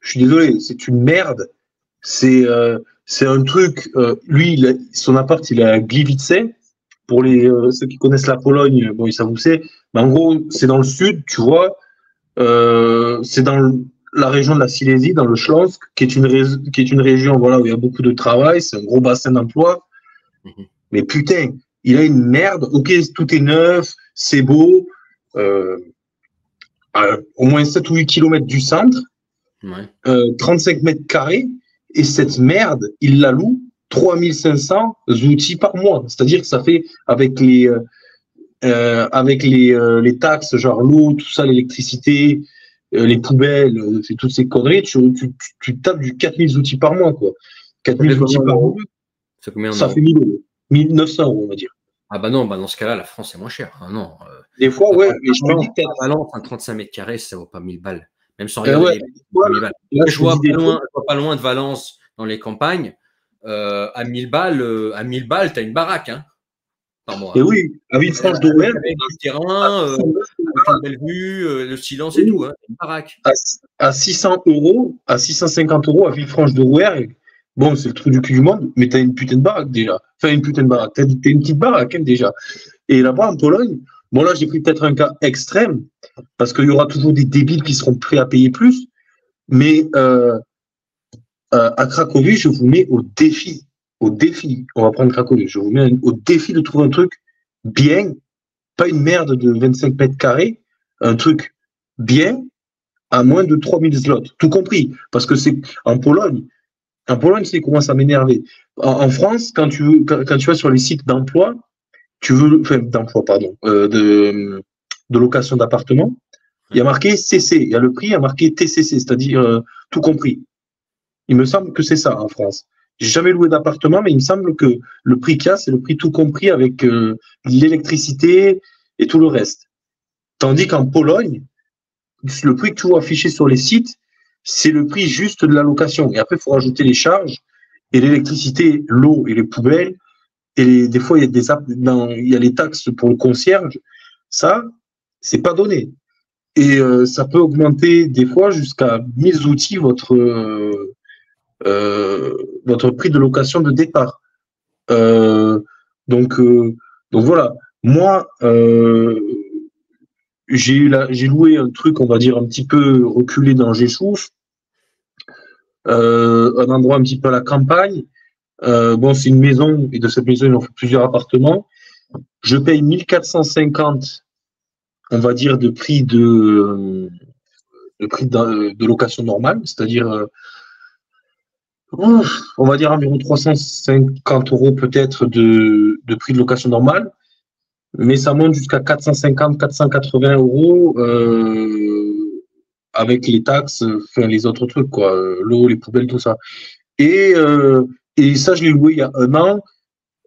Speaker 2: Je suis désolé, c'est une merde. C'est un truc. Lui, son appart, il est à Gliwice. Pour ceux qui connaissent la Pologne, bon, ils savent où c'est. Mais en gros, c'est dans le sud, tu vois. C'est dans la région de la Silésie, dans le Śląsk, qui est une région, voilà, où il y a beaucoup de travail. C'est un gros bassin d'emploi. Mais putain, il a une merde. Ok, tout est neuf, c'est beau. Au moins 7 ou 8 kilomètres du centre.
Speaker 1: Ouais.
Speaker 2: 35 mètres carrés, et cette merde, il la loue 3500 outils par mois. C'est-à-dire que ça fait, avec les taxes, genre l'eau, tout ça, l'électricité, les poubelles, c'est toutes ces conneries, tu tapes du 4000 outils par mois, quoi. 4000 outils par mois,
Speaker 1: c'est combien
Speaker 2: ça fait 1000 euros. 1900 euros, on va dire.
Speaker 1: Ah bah non, bah dans ce cas-là, la France est moins chère. Ah non.
Speaker 2: Des fois, ouais, mais je me dis que
Speaker 1: Valence, 35 mètres carrés, ça vaut pas 1000 balles. Même sans regarder
Speaker 2: ouais,
Speaker 1: les balles. Je vois pas loin de Valence, dans les campagnes. À 1000 balles, t'as une baraque, hein, par mois.
Speaker 2: Et oui, à Villefranche-d'Auvergne.
Speaker 1: Avec du terrain, avec une belle vue, le silence et tout, hein, une baraque.
Speaker 2: À 600 euros, à 650 euros à Villefranche-de-Rouergue, bon, c'est le trou du cul du monde, mais t'as une putain de baraque déjà. Enfin, une putain de baraque. T'as une petite baraque hein, déjà. Et là-bas, en Pologne, bon, là, j'ai pris peut-être un cas extrême, parce qu'il y aura toujours des débiles qui seront prêts à payer plus, mais à Cracovie, je vous mets au défi. Au défi. On va prendre Cracovie. Je vous mets au défi de trouver un truc bien, pas une merde de 25 mètres carrés, un truc bien, à moins de 3000 zlot, tout compris. Parce que c'est en Pologne, c'est comment ça m'énerver. En France, quand tu vas sur les sites d'emploi, de location d'appartement, il y a marqué CC, il y a le prix, il y a marqué TCC, c'est-à-dire tout compris. Il me semble que c'est ça en France. J'ai jamais loué d'appartement, mais il me semble que le prix qu'il y a, c'est le prix tout compris avec l'électricité et tout le reste. Tandis qu'en Pologne, le prix que tu vois affiché sur les sites, c'est le prix juste de la location. Et après, il faut rajouter les charges et l'électricité, l'eau et les poubelles. Et des fois, il y a les taxes pour le concierge. Ça, c'est pas donné. Et ça peut augmenter des fois jusqu'à 1000 outils votre prix de location de départ. Donc voilà. Moi, j'ai loué un truc, on va dire, un petit peu reculé dans Géchouf, un endroit un petit peu à la campagne. Bon, c'est une maison, et de cette maison, ils ont fait plusieurs appartements. Je paye 1450, on va dire, de prix de location normale, c'est-à-dire, on va dire environ 350 euros peut-être de prix de location normale, mais ça monte jusqu'à 450, 480 euros avec les taxes, enfin les autres trucs, quoi, l'eau, les poubelles, tout ça. Et ça, je l'ai loué il y a un an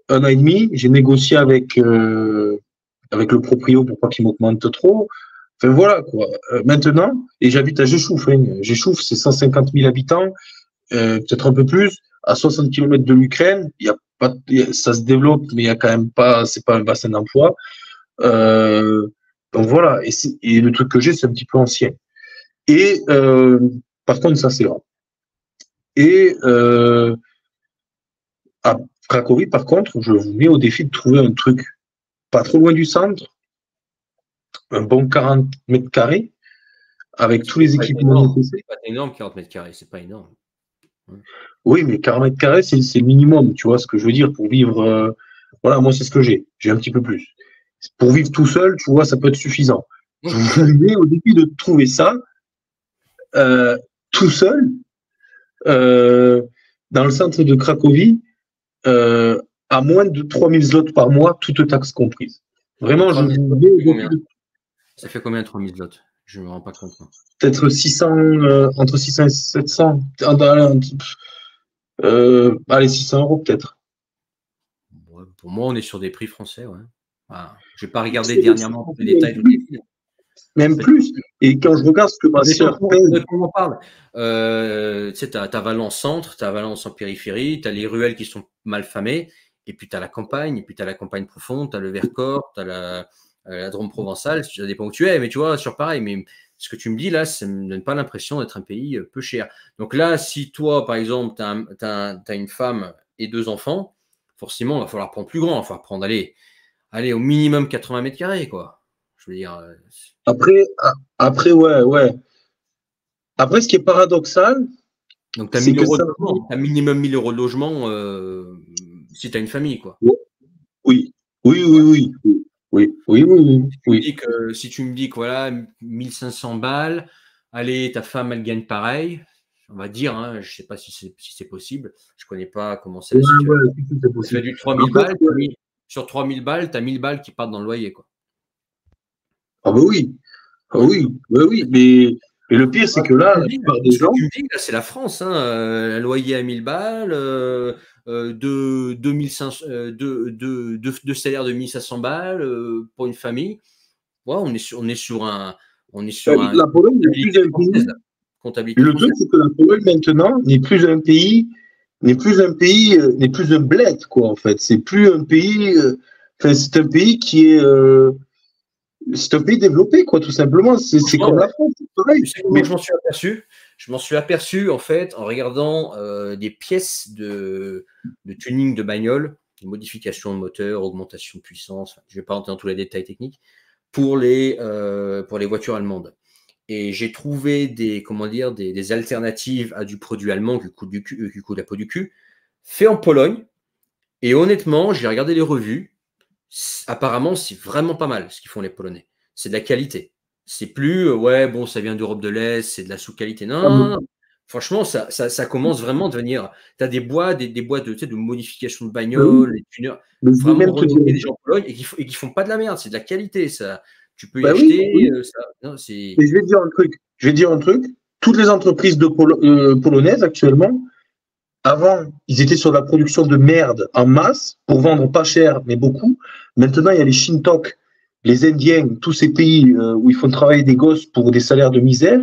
Speaker 2: et demi. J'ai négocié avec le proprio pour pas qu'il m'augmente trop. Enfin voilà quoi. Maintenant, et j'habite à Géchouf. Hein. Géchouf, c'est 150 000 habitants, peut-être un peu plus, à 60 km de l'Ukraine. Ça se développe, mais il y a quand même pas, c'est pas un bassin d'emploi. Donc voilà. Et le truc que j'ai, c'est un petit peu ancien. Et par contre, ça c'est rare. Et à Cracovie, par contre, je vous mets au défi de trouver un truc pas trop loin du centre, un bon 40 mètres carrés avec tous les équipements nécessaires.
Speaker 1: C'est pas énorme, 40 mètres carrés, c'est pas énorme.
Speaker 2: Oui, mais 40 mètres carrés, c'est le minimum, tu vois ce que je veux dire, pour vivre. Voilà, moi, c'est ce que j'ai. J'ai un petit peu plus. Pour vivre tout seul, tu vois, ça peut être suffisant. Mais au début de trouver ça, tout seul, dans le centre de Cracovie, à moins de 3000 zlotys par mois, toutes taxes comprises. Vraiment, je vous
Speaker 1: Ça fait combien 3000 zlotys? Je ne me rends pas compte.
Speaker 2: Peut-être 600, entre 600 et 700. Allez, 600 € peut-être.
Speaker 1: Ouais, pour moi, on est sur des prix français. Ouais. Voilà. Je n'ai pas regardé dernièrement les détails de les films.
Speaker 2: Même plus. Et quand je regarde ce que ma sœur paye.
Speaker 1: On en parle. Tu sais, tu as Valence centre, tu as Valence en périphérie, tu as les ruelles qui sont mal famées, et puis tu as la campagne, et puis tu as la campagne profonde, tu as le Vercors, tu as la Drôme provençale, ça dépend où tu es, mais tu vois, sur pareil. Mais ce que tu me dis là, ça ne me donne pas l'impression d'être un pays peu cher. Donc là, si toi, par exemple, tu as une femme et 2 enfants, forcément, il va falloir prendre plus grand. Il va falloir prendre, allez, au minimum 80 mètres carrés, quoi. Je veux dire.
Speaker 2: Après, ouais. Après, ce qui est paradoxal.
Speaker 1: Donc, tu as 1000 € de logement. Tu as minimum 1000 € de logement si tu as une famille, quoi.
Speaker 2: Oui.
Speaker 1: Si tu me dis que voilà, 1500 balles, allez, ta femme, elle gagne pareil, on va dire, hein, je ne sais pas si c'est possible, je ne connais pas comment c'est la situation. Tu fais du 3000 balles, sur 3000 balles, tu as 1000 balles qui partent dans le loyer, quoi.
Speaker 2: Ah bah oui, mais le pire, c'est que là, la plupart des gens…
Speaker 1: Ce que tu me dis, là, c'est la France, hein, un loyer à 1000 balles, deux salaires de 1500 balles pour une famille. Ouais, on est sur un.
Speaker 2: La Pologne n'est plus un pays. Le truc, c'est que la Pologne, maintenant, n'est plus un bled, quoi, en fait. C'est plus un pays. C'est un pays qui est. C'est un pays développé, quoi, tout simplement. C'est comme la France, c'est pareil.
Speaker 1: Mais je m'en suis aperçu. Je m'en suis aperçu, en fait, en regardant des pièces de tuning de bagnole, des modifications de moteur, augmentation de puissance. Enfin, je ne vais pas rentrer dans tous les détails techniques pour les voitures allemandes. Et j'ai trouvé des alternatives à du produit allemand qui coûte la peau du cul, fait en Pologne. Et honnêtement, j'ai regardé les revues. Apparemment, c'est vraiment pas mal ce qu'ils font les Polonais. C'est de la qualité. C'est plus, ça vient d'Europe de l'Est, c'est de la sous-qualité. Non. Franchement, ça commence vraiment à devenir… Tu as des boîtes de modification de bagnole, des tuners, vraiment renommés des gens en Pologne et qui font pas de la merde. C'est de la qualité, ça. Tu peux y acheter.
Speaker 2: Oui. Et je vais te dire un truc. Toutes les entreprises polonaises actuellement, avant, ils étaient sur la production de merde en masse pour vendre pas cher, mais beaucoup. Maintenant, il y a les Shintok, les Indiens, tous ces pays où ils font travailler des gosses pour des salaires de misère.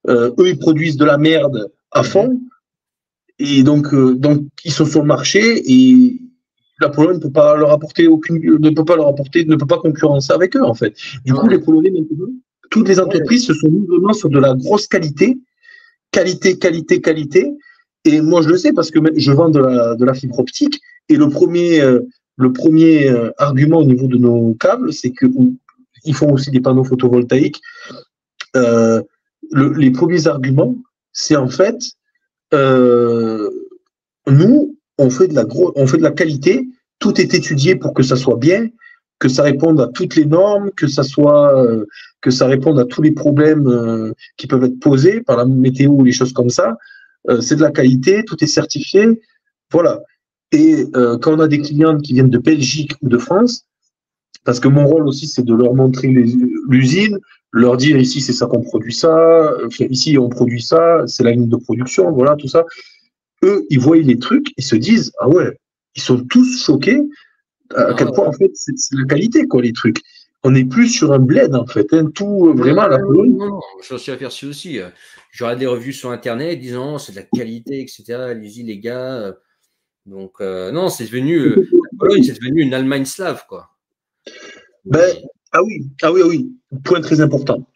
Speaker 2: Eux, ils produisent de la merde à fond. Et donc ils sont sur le marché et la Pologne ne peut pas leur apporter ne peut pas concurrencer avec eux, en fait. Du coup, les Polonais, maintenant, toutes les entreprises se sont mises vraiment sur de la grosse qualité. Et moi, je le sais parce que je vends de la fibre optique. Et le premier argument au niveau de nos câbles, c'est qu'ils font aussi des panneaux photovoltaïques. Les premiers arguments, c'est en fait, nous, on fait de la qualité. Tout est étudié pour que ça soit bien, que ça réponde à toutes les normes, que ça réponde à tous les problèmes qui peuvent être posés par la météo ou les choses comme ça. C'est de la qualité, tout est certifié, voilà. Et quand on a des clients qui viennent de Belgique ou de France, parce que mon rôle aussi, c'est de leur montrer l'usine, leur dire ici c'est ça qu'on produit ça, ici on produit ça, c'est la ligne de production, voilà, tout ça. Eux, ils voient les trucs, ils se disent ah ouais, ils sont tous choqués à quel point en fait c'est la qualité, quoi, les trucs. On n'est plus sur un bled, en fait, hein, tout vraiment à la Pologne.
Speaker 1: Non, je m'en suis aperçu aussi. J'aurais des revues sur Internet disant c'est de la qualité, etc. Allez-y, les gars. Donc, non, c'est devenu. La Pologne, c'est devenu une Allemagne slave, quoi.
Speaker 2: Ah oui. Point très important.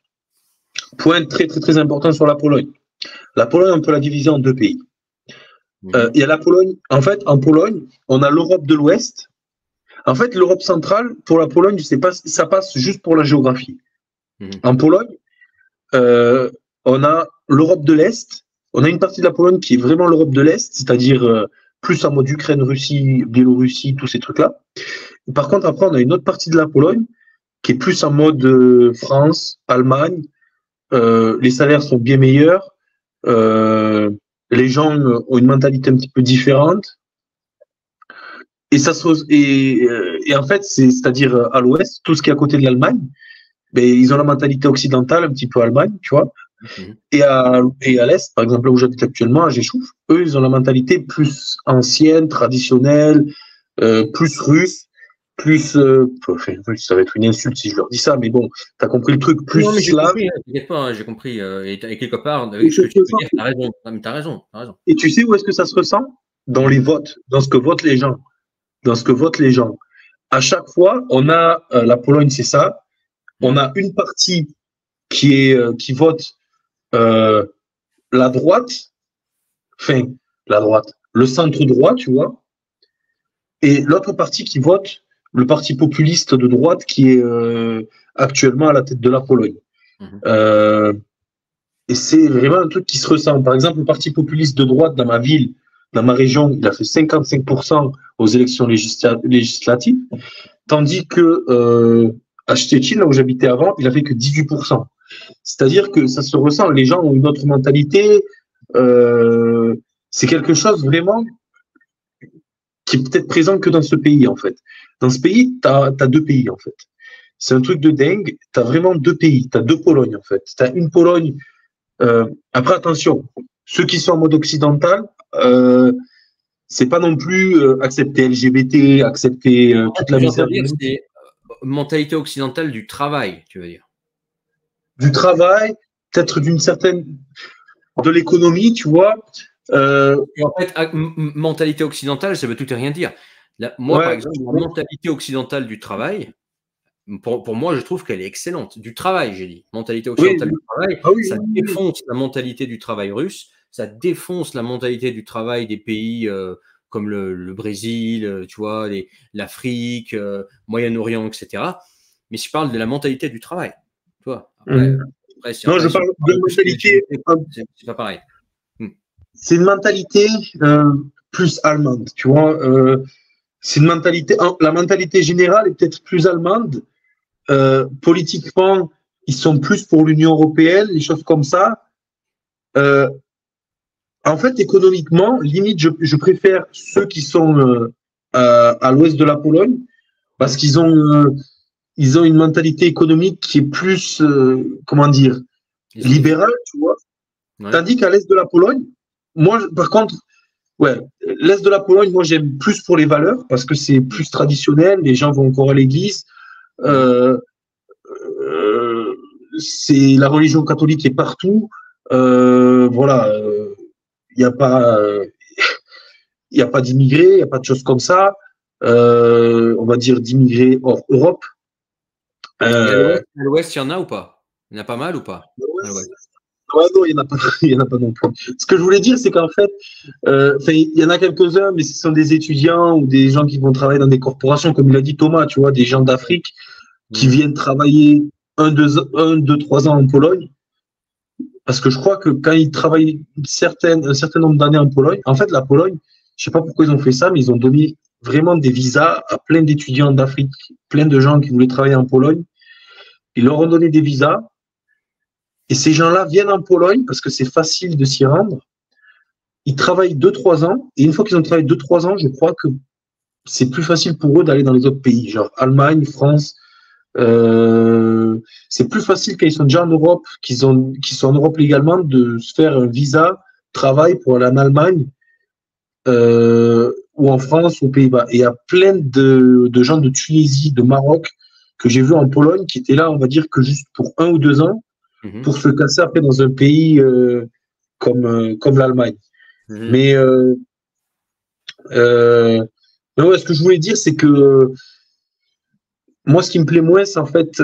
Speaker 2: Point très, très, très important sur la Pologne. La Pologne, on peut la diviser en deux pays. Il y a la Pologne. En fait, en Pologne, on a l'Europe de l'Ouest. En fait, l'Europe centrale, pour la Pologne, ça passe juste pour la géographie. En Pologne, on a l'Europe de l'Est. On a une partie de la Pologne qui est vraiment l'Europe de l'Est, c'est-à-dire plus en mode Ukraine, Russie, Biélorussie, tous ces trucs-là. Par contre, après, on a une autre partie de la Pologne qui est plus en mode France, Allemagne. Les salaires sont bien meilleurs. Les gens ont une mentalité un petit peu différente. Et en fait, c'est-à-dire à l'ouest, tout ce qui est à côté de l'Allemagne, ben, ils ont la mentalité occidentale, un petit peu Allemagne, tu vois. Et à l'est, par exemple, là où j'habite actuellement, à Geschouf, eux, ils ont la mentalité plus ancienne, traditionnelle, plus russe, plus. Enfin, ça va être une insulte si je leur dis ça, mais bon, t'as compris le truc, plus
Speaker 1: non, mais
Speaker 2: slave.
Speaker 1: T'inquiète pas, hein, j'ai compris. Et quelque part, avec ce que tu veux dire, t'as raison. T'as raison.
Speaker 2: Et tu sais où est-ce que ça se ressent? Dans les votes, dans ce que votent les gens. Dans ce que votent les gens. À chaque fois, on a la Pologne, c'est ça. On a une partie qui vote la droite, enfin la droite, le centre droit, tu vois, et l'autre partie qui vote le parti populiste de droite qui est actuellement à la tête de la Pologne. Et c'est vraiment un truc qui se ressent. Par exemple, le parti populiste de droite dans ma ville, dans ma région, il a fait 55% aux élections législatives, tandis que à Szczecin, là où j'habitais avant, il a fait que 18%. C'est-à-dire que ça se ressent. Les gens ont une autre mentalité. C'est quelque chose vraiment qui est peut-être présent que dans ce pays, en fait. Dans ce pays, tu as deux pays, en fait. C'est un truc de dingue. Tu as vraiment deux pays. Tu as deux Polognes, en fait. Tu as une Pologne. Après, attention, ceux qui sont en mode occidental, c'est pas non plus accepter LGBT, accepter toute la misère.
Speaker 1: C'est mentalité occidentale du travail, tu veux dire.
Speaker 2: Du travail, peut-être d'une certaine. De l'économie, tu vois.
Speaker 1: En fait, mentalité occidentale, ça veut tout et rien dire. Moi, par exemple, la mentalité occidentale du travail, pour moi, je trouve qu'elle est excellente. Du travail, j'ai dit. Mentalité occidentale du travail, ça défonce la mentalité du travail russe, ça défonce la mentalité du travail des pays comme le Brésil, tu vois, l'Afrique, Moyen-Orient, etc. Mais je parle de la mentalité du travail. Tu vois. Après,
Speaker 2: non, je parle de mentalité.
Speaker 1: C'est pas pareil.
Speaker 2: C'est une mentalité plus allemande, tu vois. C'est une mentalité. La mentalité générale est peut-être plus allemande. Politiquement, ils sont plus pour l'Union européenne, les choses comme ça. En fait, économiquement, limite, je préfère ceux qui sont à l'ouest de la Pologne parce qu'ils ont une mentalité économique qui est plus, comment dire, libérale, tu vois. Tandis qu'à l'est de la Pologne, moi, par contre, l'est de la Pologne, moi, j'aime plus pour les valeurs parce que c'est plus traditionnel, les gens vont encore à l'église. C'est la religion catholique est partout. Voilà, il n'y a pas d'immigrés, il n'y a pas de choses comme ça. On va dire d'immigrés hors Europe.
Speaker 1: À l'ouest, il y en a ou pas? Il y en a pas mal ou pas?
Speaker 2: Ouais, non, il n'y en a pas non plus. Ce que je voulais dire, c'est qu'en fait, il y en a quelques-uns, mais ce sont des étudiants ou des gens qui vont travailler dans des corporations, comme il a dit Thomas, tu vois, des gens d'Afrique qui viennent travailler 1, 2, 3 ans en Pologne. Parce que je crois que quand ils travaillent un certain nombre d'années en Pologne, en fait, la Pologne, je sais pas pourquoi ils ont fait ça, mais ils ont donné vraiment des visas à plein d'étudiants d'Afrique, plein de gens qui voulaient travailler en Pologne. Ils leur ont donné des visas. Et ces gens-là viennent en Pologne parce que c'est facile de s'y rendre. Ils travaillent 2-3 ans. Et une fois qu'ils ont travaillé 2-3 ans, je crois que c'est plus facile pour eux d'aller dans les autres pays, genre Allemagne, France. C'est plus facile quand ils sont déjà en Europe, qu'ils sont en Europe légalement, de se faire un visa travail pour aller en Allemagne ou en France ou aux Pays-Bas. Et il y a plein de gens de Tunisie, de Maroc que j'ai vu en Pologne qui étaient là, on va dire que juste pour 1 ou 2 ans, pour se casser après dans un pays comme l'Allemagne. Mais ouais, ce que je voulais dire, c'est que moi, ce qui me plaît moins, c'est en fait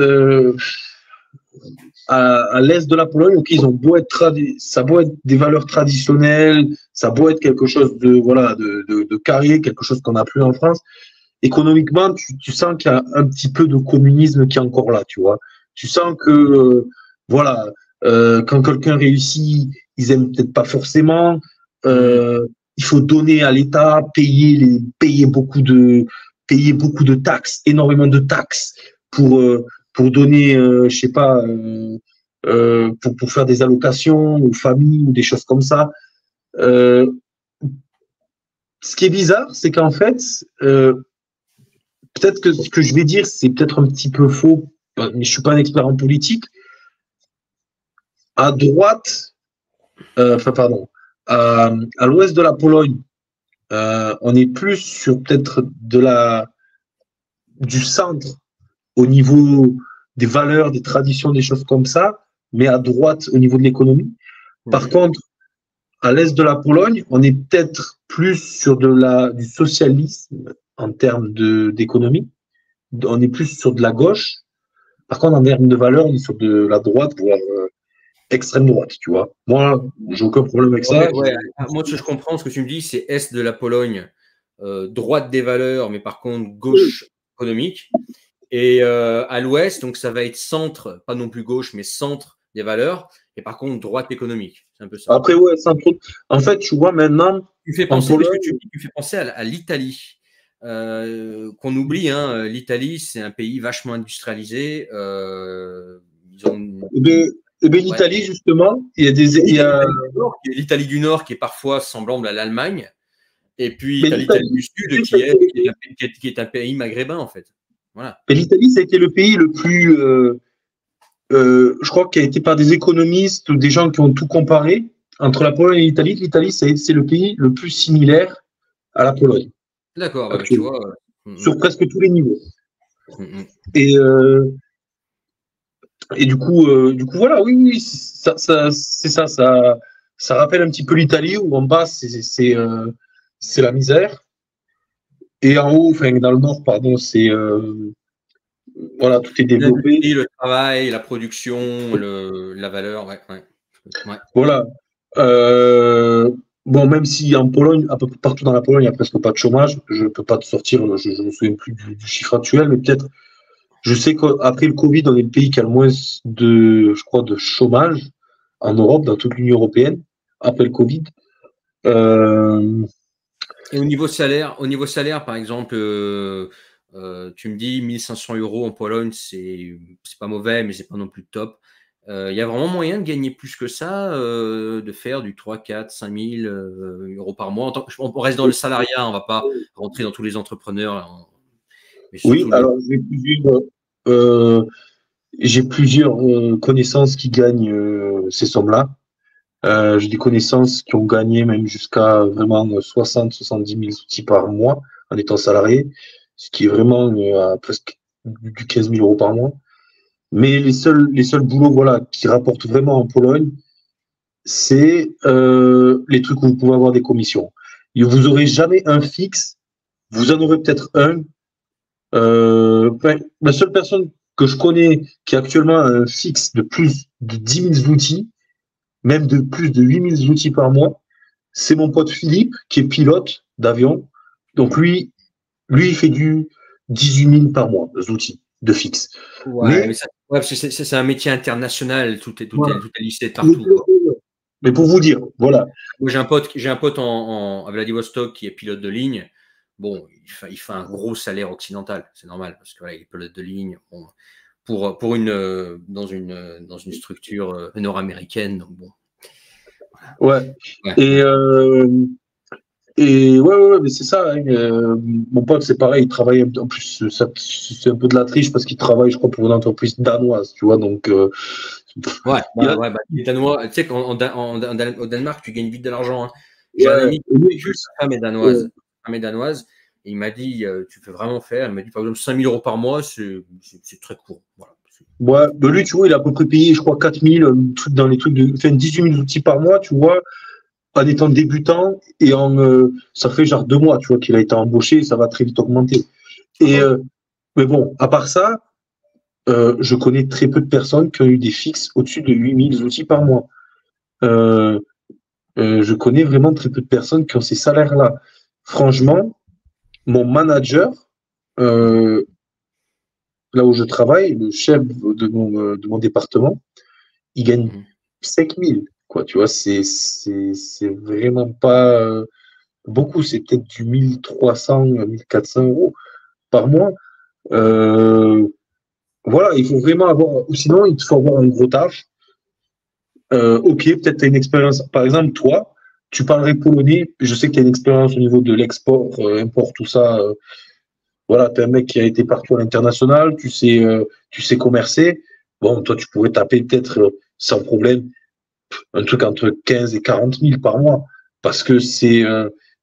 Speaker 2: à l'est de la Pologne, ok, ils ont beau être ça a beau être des valeurs traditionnelles, ça a beau être quelque chose de carré, quelque chose qu'on n'a plus en France. Économiquement, tu sens qu'il y a un petit peu de communisme qui est encore là, tu vois. Tu sens que, voilà, quand quelqu'un réussit, ils aiment peut-être pas forcément. Il faut donner à l'État, payer beaucoup de taxes, énormément de taxes pour donner, je sais pas, pour faire des allocations aux familles ou des choses comme ça. Ce qui est bizarre, c'est qu'en fait, peut-être que ce que je vais dire, c'est peut-être un petit peu faux, mais je suis pas un expert en politique. À droite, pardon, à l'ouest de la Pologne, on est plus sur peut-être du centre au niveau des valeurs, des traditions, des choses comme ça, mais à droite au niveau de l'économie. Par contre, à l'est de la Pologne, on est peut-être plus sur du socialisme en termes d'économie. On est plus sur de la gauche. Par contre, en termes de valeurs, on est sur de la droite, voire extrême droite, tu vois. Moi, j'ai aucun problème avec ça.
Speaker 1: Moi, ce que je comprends, ce que tu me dis, c'est est de la Pologne, droite des valeurs, mais par contre gauche économique. Et à l'ouest, donc ça va être centre, pas non plus gauche, mais centre des valeurs, et par contre droite économique. C'est un peu ça.
Speaker 2: Après, ouais, c'est un truc. En fait, tu vois, maintenant.
Speaker 1: Tu fais penser, tu fais penser à l'Italie, qu'on oublie. Hein, l'Italie, c'est un pays vachement industrialisé. Ils ont.
Speaker 2: L'Italie, justement, il y a
Speaker 1: l'Italie du Nord qui est parfois semblable à l'Allemagne, et puis l'Italie du Sud qui est un pays maghrébin, en fait. Voilà.
Speaker 2: Et l'Italie, ça a été le pays le plus, je crois, qui a été par des économistes ou des gens qui ont tout comparé entre la Pologne et l'Italie. L'Italie, c'est le pays le plus similaire à la Pologne.
Speaker 1: D'accord, bah, tu vois.
Speaker 2: Sur presque tous les niveaux. Et du coup, voilà, oui, c'est ça, ça rappelle un petit peu l'Italie où en bas, c'est la misère. Et en haut, enfin, dans le nord, pardon, c'est voilà, tout est développé.
Speaker 1: Le travail, la production, la valeur, ouais.
Speaker 2: Voilà. Bon, même si en Pologne, un peu partout dans la Pologne, il n'y a presque pas de chômage, je ne peux pas te sortir, je ne me souviens plus du chiffre actuel, mais peut-être, je sais qu'après le Covid, on est le pays qui a le moins je crois, de chômage en Europe, dans toute l'Union européenne, après le Covid.
Speaker 1: Et au niveau salaire, par exemple, tu me dis 1500 € en Pologne, c'est pas mauvais, mais c'est pas non plus top. Il y a vraiment moyen de gagner plus que ça, de faire du 3, 4, 5 000 € par mois. On reste dans le salariat, on ne va pas rentrer dans tous les entrepreneurs.
Speaker 2: Oui, alors j'ai plusieurs connaissances qui gagnent ces sommes-là. J'ai des connaissances qui ont gagné même jusqu'à vraiment 60-70 000 outils par mois en étant salarié, ce qui est vraiment à presque du 15 000 € par mois. Mais les seuls boulots voilà, qui rapportent vraiment en Pologne, c'est les trucs où vous pouvez avoir des commissions. Et vous n'aurez jamais un fixe, vous en aurez peut-être un. La seule personne que je connais qui a actuellement un fixe de plus de 10 000 outils, même de plus de 8 000 outils par mois, c'est mon pote Philippe, qui est pilote d'avion. Donc lui, il fait du 18 000 par mois, outils de fixe.
Speaker 1: Ouais, mais c'est un métier international, tout est listé partout.
Speaker 2: Mais pour vous dire, voilà.
Speaker 1: Moi, j'ai un pote à Vladivostok qui est pilote de ligne. Bon, il fait un gros salaire occidental, c'est normal, parce que voilà, il est pilote de ligne. Bon, dans une structure nord-américaine, donc bon.
Speaker 2: Ouais. Et ouais, mais c'est ça. Hein, mon pote, c'est pareil, il travaille en plus, c'est un peu de la triche parce qu'il travaille, je crois, pour une entreprise danoise, tu vois. Donc,
Speaker 1: les Danois, tu sais qu'au Danemark, tu gagnes vite de l'argent. Hein. J'ai un ami qui sa femme est danoise. Et il m'a dit, tu peux vraiment faire. Il m'a dit, par exemple, 5 000 € par mois, c'est très court. Voilà.
Speaker 2: Ouais, ben lui, tu vois, il a à peu près payé, je crois, 4 000 dans les trucs enfin, 18 000 outils par mois, tu vois, en étant débutant. Et ça fait genre 2 mois, tu vois, qu'il a été embauché, ça va très vite augmenter. Et, mais bon, à part ça, je connais très peu de personnes qui ont eu des fixes au-dessus de 8 000 outils par mois. Je connais vraiment très peu de personnes qui ont ces salaires-là. Franchement, mon manager, là où je travaille, le chef de mon département, il gagne 5 000, quoi. Tu vois, c'est vraiment pas beaucoup. C'est peut-être du 1300, 1400 euros par mois. Voilà, il faut vraiment avoir, ou sinon, il faut avoir un gros taf. Ok, peut-être tu as une expérience. Par exemple, toi, tu parlerais polonais. Je sais que tu as une expérience au niveau de l'export, import, tout ça. Voilà, tu es un mec qui a été partout à l'international. Tu sais commercer. Bon, toi, tu pourrais taper peut-être sans problème un truc entre 15 et 40 000 par mois parce que c'est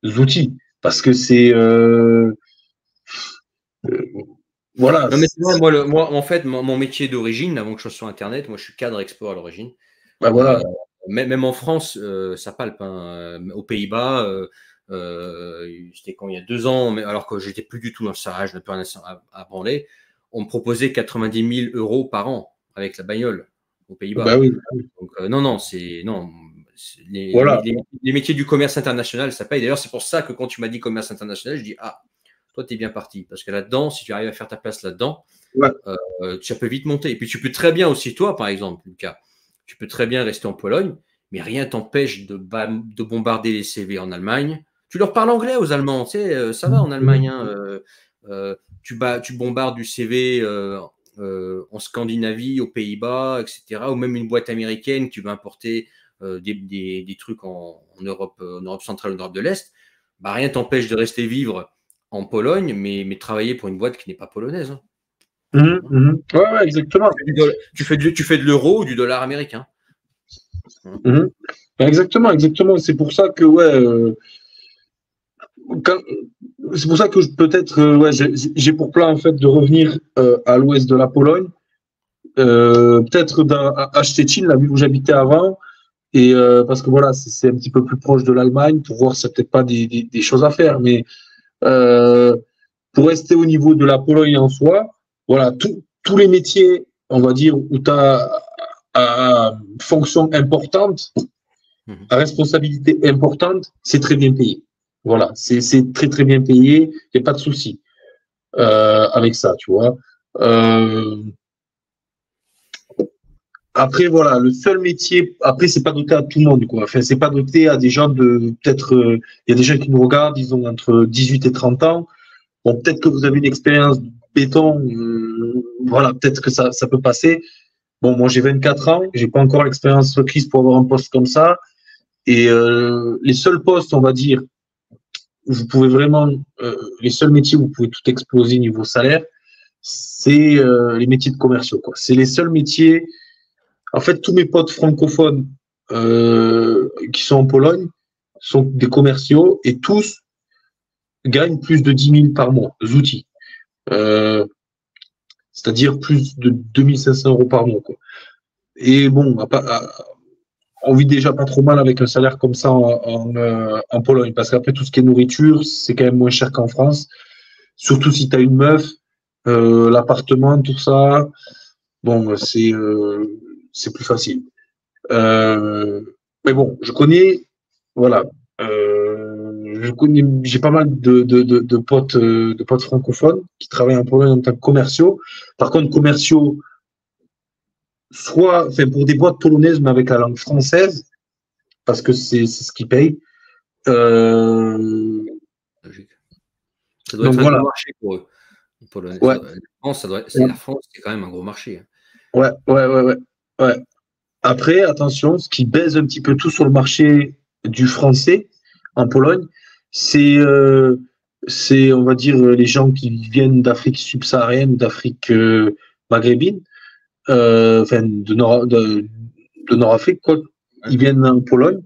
Speaker 2: des outils. Parce que c'est. Voilà.
Speaker 1: Non, mais c'est vrai, moi, en fait, mon métier d'origine, avant que je sois sur Internet, moi, je suis cadre export à l'origine.
Speaker 2: Bah, voilà.
Speaker 1: Même en France, ça palpe. Hein. Aux Pays-Bas, c'était quand il y a 2 ans, mais alors que j'étais plus du tout dans ça, je n'avais plus rien à branler. On me proposait 90 000 euros par an avec la bagnole aux Pays-Bas.
Speaker 2: Bah oui.
Speaker 1: Donc, non,
Speaker 2: Voilà.
Speaker 1: les métiers du commerce international, ça paye. D'ailleurs, c'est pour ça que quand tu m'as dit commerce international, je dis toi, tu es bien parti. Parce que là-dedans, si tu arrives à faire ta place là-dedans,
Speaker 2: Ouais.
Speaker 1: ça peut vite monter. Et puis, tu peux très bien aussi, toi, par exemple, Lucas, tu peux très bien rester en Pologne, mais rien t'empêche de bombarder les CV en Allemagne. Tu leur parles anglais aux Allemands, tu sais, ça va en Allemagne. Hein, tu bombardes du CV en Scandinavie, aux Pays-Bas, etc. Ou même une boîte américaine qui veut importer des trucs en Europe centrale, en Europe de l'Est. Bah, rien t'empêche de rester vivre en Pologne, mais travailler pour une boîte qui n'est pas polonaise. Hein.
Speaker 2: Ouais, exactement.
Speaker 1: Tu fais de l'euro ou du dollar américain.
Speaker 2: Exactement. C'est pour ça que, c'est pour ça que peut-être, j'ai pour plan en fait de revenir à l'ouest de la Pologne, peut-être à Szczecin, la ville où j'habitais avant, et parce que voilà, c'est un petit peu plus proche de l'Allemagne, pour voir s'il n'y a peut-être pas des choses à faire, mais pour rester au niveau de la Pologne en soi, voilà, tous les métiers, on va dire, où tu as à fonction importante, à responsabilité importante, c'est très bien payé. Voilà, c'est très très bien payé, il n'y a pas de souci avec ça, tu vois. Après, voilà, le seul métier, après, c'est pas doté à tout le monde, quoi. Enfin, c'est pas doté à des gens de, peut-être, il y a des gens qui nous regardent, ils ont entre 18 et 30 ans. Bon, peut-être que vous avez une expérience béton, voilà, peut-être que ça peut passer. Bon, moi, j'ai 24 ans, j'ai pas encore l'expérience requise pour avoir un poste comme ça. Et les seuls postes, on va dire, où vous pouvez vraiment, les seuls métiers où vous pouvez tout exploser niveau salaire, c'est les métiers de commerciaux, quoi. C'est les seuls métiers. En fait, tous mes potes francophones qui sont en Pologne sont des commerciaux et tous gagnent plus de 10 000 par mois, outils. C'est-à-dire plus de 2 500 euros par mois, quoi. Et bon, on vit déjà pas trop mal avec un salaire comme ça en Pologne, parce qu'après, tout ce qui est nourriture, c'est quand même moins cher qu'en France. Surtout si tu as une meuf, l'appartement, tout ça, bon, c'est plus facile. Mais bon, je connais, voilà, j'ai pas mal de potes francophones qui travaillent en Pologne en tant que commerciaux. Par contre, commerciaux, enfin, pour des boîtes polonaises, mais avec la langue française, parce que c'est ce qui paye.
Speaker 1: Logique. Ça doit être un gros marché pour eux, les Polonais.
Speaker 2: Ouais.
Speaker 1: La France, c'est quand même un gros marché.
Speaker 2: Ouais. Après, attention, ce qui baise un petit peu tout sur le marché du français en Pologne, c'est, on va dire, les gens qui viennent d'Afrique subsaharienne ou d'Afrique maghrébine, enfin de Nord-Afrique, quoi. Ils viennent en Pologne.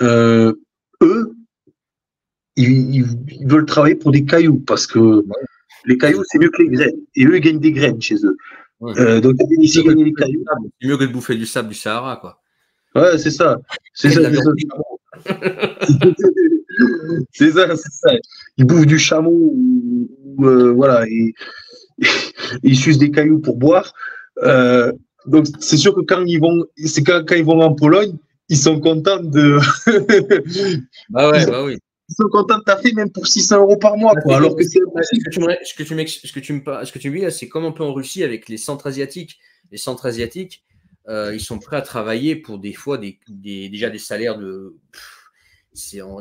Speaker 2: Eux, ils veulent travailler pour des cailloux parce que les cailloux, c'est mieux que les graines. Et eux, ils gagnent des graines chez eux. Ouais. Donc, ils viennent ici gagner les cailloux.
Speaker 1: C'est mieux que de bouffer du sable du Sahara, quoi.
Speaker 2: Ouais, c'est ça. C'est ça. C'est ça. Ils bouffent du chameau, voilà, et ils sucent des cailloux pour boire. Donc, c'est sûr que quand ils vont en Pologne, ils sont contents de.
Speaker 1: Bah oui.
Speaker 2: ils sont contents de taffer même pour 600 € par mois, quoi. Alors que c'est
Speaker 1: ce que tu me dis là, c'est comme un peu en Russie avec les centres asiatiques. Les centres asiatiques, ils sont prêts à travailler pour des fois déjà des salaires de.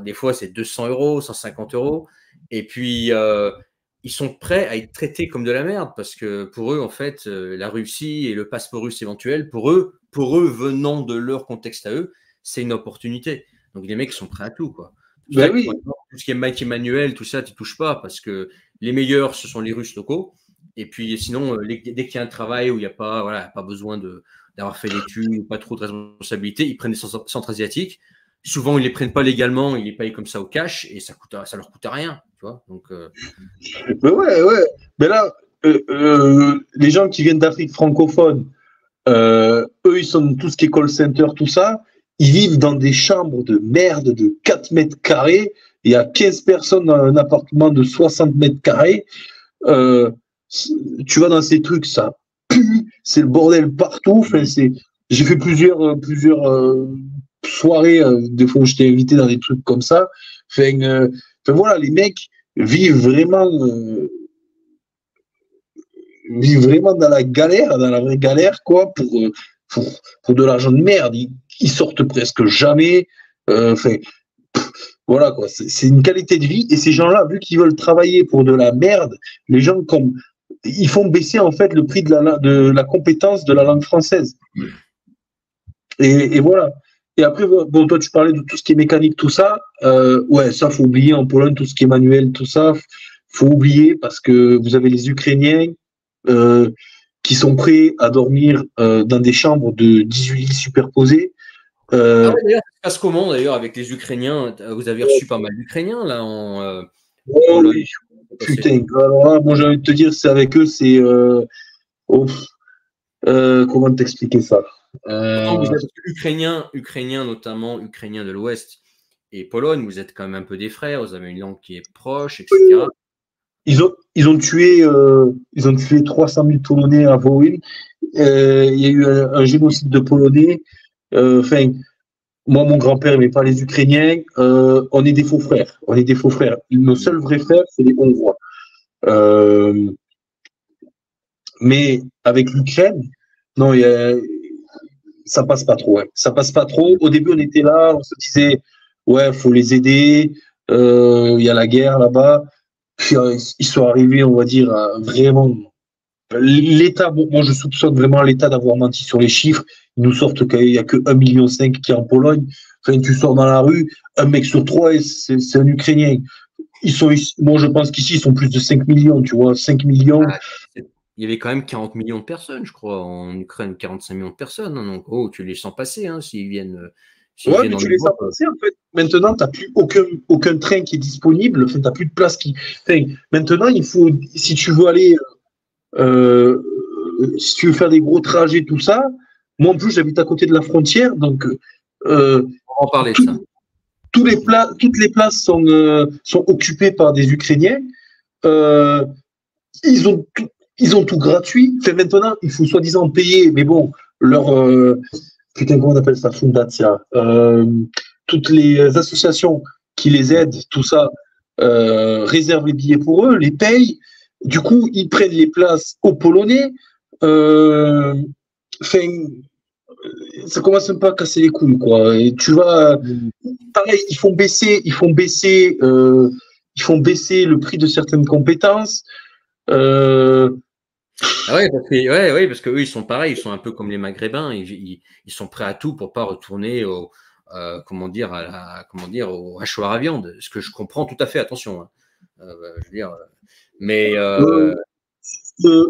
Speaker 1: Des fois, c'est 200 €, 150 €. Et puis, ils sont prêts à être traités comme de la merde parce que pour eux, en fait, la Russie et le passeport russe éventuel, pour eux, venant de leur contexte à eux, c'est une opportunité. Donc, les mecs sont prêts à tout, quoi.
Speaker 2: Ben oui.
Speaker 1: Tout ce qui est Mike Emmanuel, tout ça, tu touches pas parce que les meilleurs, ce sont les Russes locaux. Et puis, sinon, dès qu'il y a un travail où il n'y a pas, voilà, pas besoin d'avoir fait d'études, pas trop de responsabilités, ils prennent des centres asiatiques. Souvent, ils les prennent pas légalement, ils les payent comme ça au cash et ça leur coûte rien, tu vois. Donc,
Speaker 2: Mais ouais. Mais là, les gens qui viennent d'Afrique francophone, eux, ils sont dans tout ce qui est call center, tout ça. Ils vivent dans des chambres de merde de 4 mètres carrés. Il y a 15 personnes dans un appartement de 60 mètres carrés. Tu vas dans ces trucs, ça pue, c'est le bordel partout. Enfin, j'ai fait plusieurs soirées, des fois où j'étais invité dans des trucs comme ça. Enfin, voilà, les mecs vivent vraiment dans la galère, dans la vraie galère, quoi, pour de l'argent de merde. Ils sortent presque jamais. Voilà, quoi. C'est une qualité de vie. Et ces gens-là, vu qu'ils veulent travailler pour de la merde, les gens ils font baisser en fait le prix de la compétence de la langue française. Et voilà. Et après, bon, toi, tu parlais de tout ce qui est mécanique, tout ça. Ouais, ça, faut oublier en Pologne, tout ce qui est manuel, tout ça, faut oublier parce que vous avez les Ukrainiens qui sont prêts à dormir dans des chambres de 18 lits superposés.
Speaker 1: D'ailleurs, ça se passe comment d'ailleurs avec les Ukrainiens? Vous avez reçu pas mal d'Ukrainiens là en Pologne.
Speaker 2: Oui. Putain, alors là, moi j'ai envie de te dire, c'est avec eux, c'est. Comment t'expliquer ça?
Speaker 1: Vous êtes Ukrainiens notamment, Ukrainiens de l'Ouest et Pologne, vous êtes quand même un peu des frères, vous avez une langue qui est proche, etc.
Speaker 2: Ils ont tué 300 000 Polonais à Wołyń. Il y a eu un génocide de Polonais. Moi, mon grand-père n'aimait pas les Ukrainiens. On est des faux frères. Nos seuls vrais frères, c'est les Hongrois. Mais avec l'Ukraine, non, ça passe pas trop. Ouais. Ça passe pas trop. Au début, on était là, on se disait, ouais, faut les aider. Il y a la guerre là-bas. Puis ils sont arrivés, on va dire, vraiment. L'État, moi je soupçonne vraiment l'État d'avoir menti sur les chiffres. Ils nous sortent qu'il n'y a que 1,5 million qui est en Pologne. Enfin, tu sors dans la rue, un mec sur trois, c'est un Ukrainien. Moi je pense qu'ici, ils sont plus de 5 millions, tu vois, 5 millions.
Speaker 1: Il y avait quand même 40 millions de personnes, je crois, en Ukraine, 45 millions de personnes. Hein, donc, tu les sens passer s'ils viennent.
Speaker 2: Ouais, mais tu les sens passer, en fait. Maintenant, tu n'as plus aucun train qui est disponible. Enfin, tu n'as plus de place qui. Enfin, maintenant, il faut, si tu veux aller. Si tu veux faire des gros trajets, tout ça, moi en plus j'habite à côté de la frontière, donc
Speaker 1: on va en parler de ça.
Speaker 2: Toutes les places sont occupées par des Ukrainiens. Ils ont tout gratuit. Enfin, maintenant, il faut soi-disant payer, mais bon, leur putain, comment on appelle ça, Fundacja, toutes les associations qui les aident, tout ça, réservent les billets pour eux, les payent. Du coup, ils prennent les places aux Polonais. Ça commence un peu à casser les couilles, quoi. Et tu vas, pareil, ils font baisser le prix de certaines compétences.
Speaker 1: Oui, parce que eux, ils sont pareils, ils sont un peu comme les Maghrébins, ils sont prêts à tout pour pas retourner au hachoir à viande, ce que je comprends tout à fait. Attention, hein. Je veux dire. Mais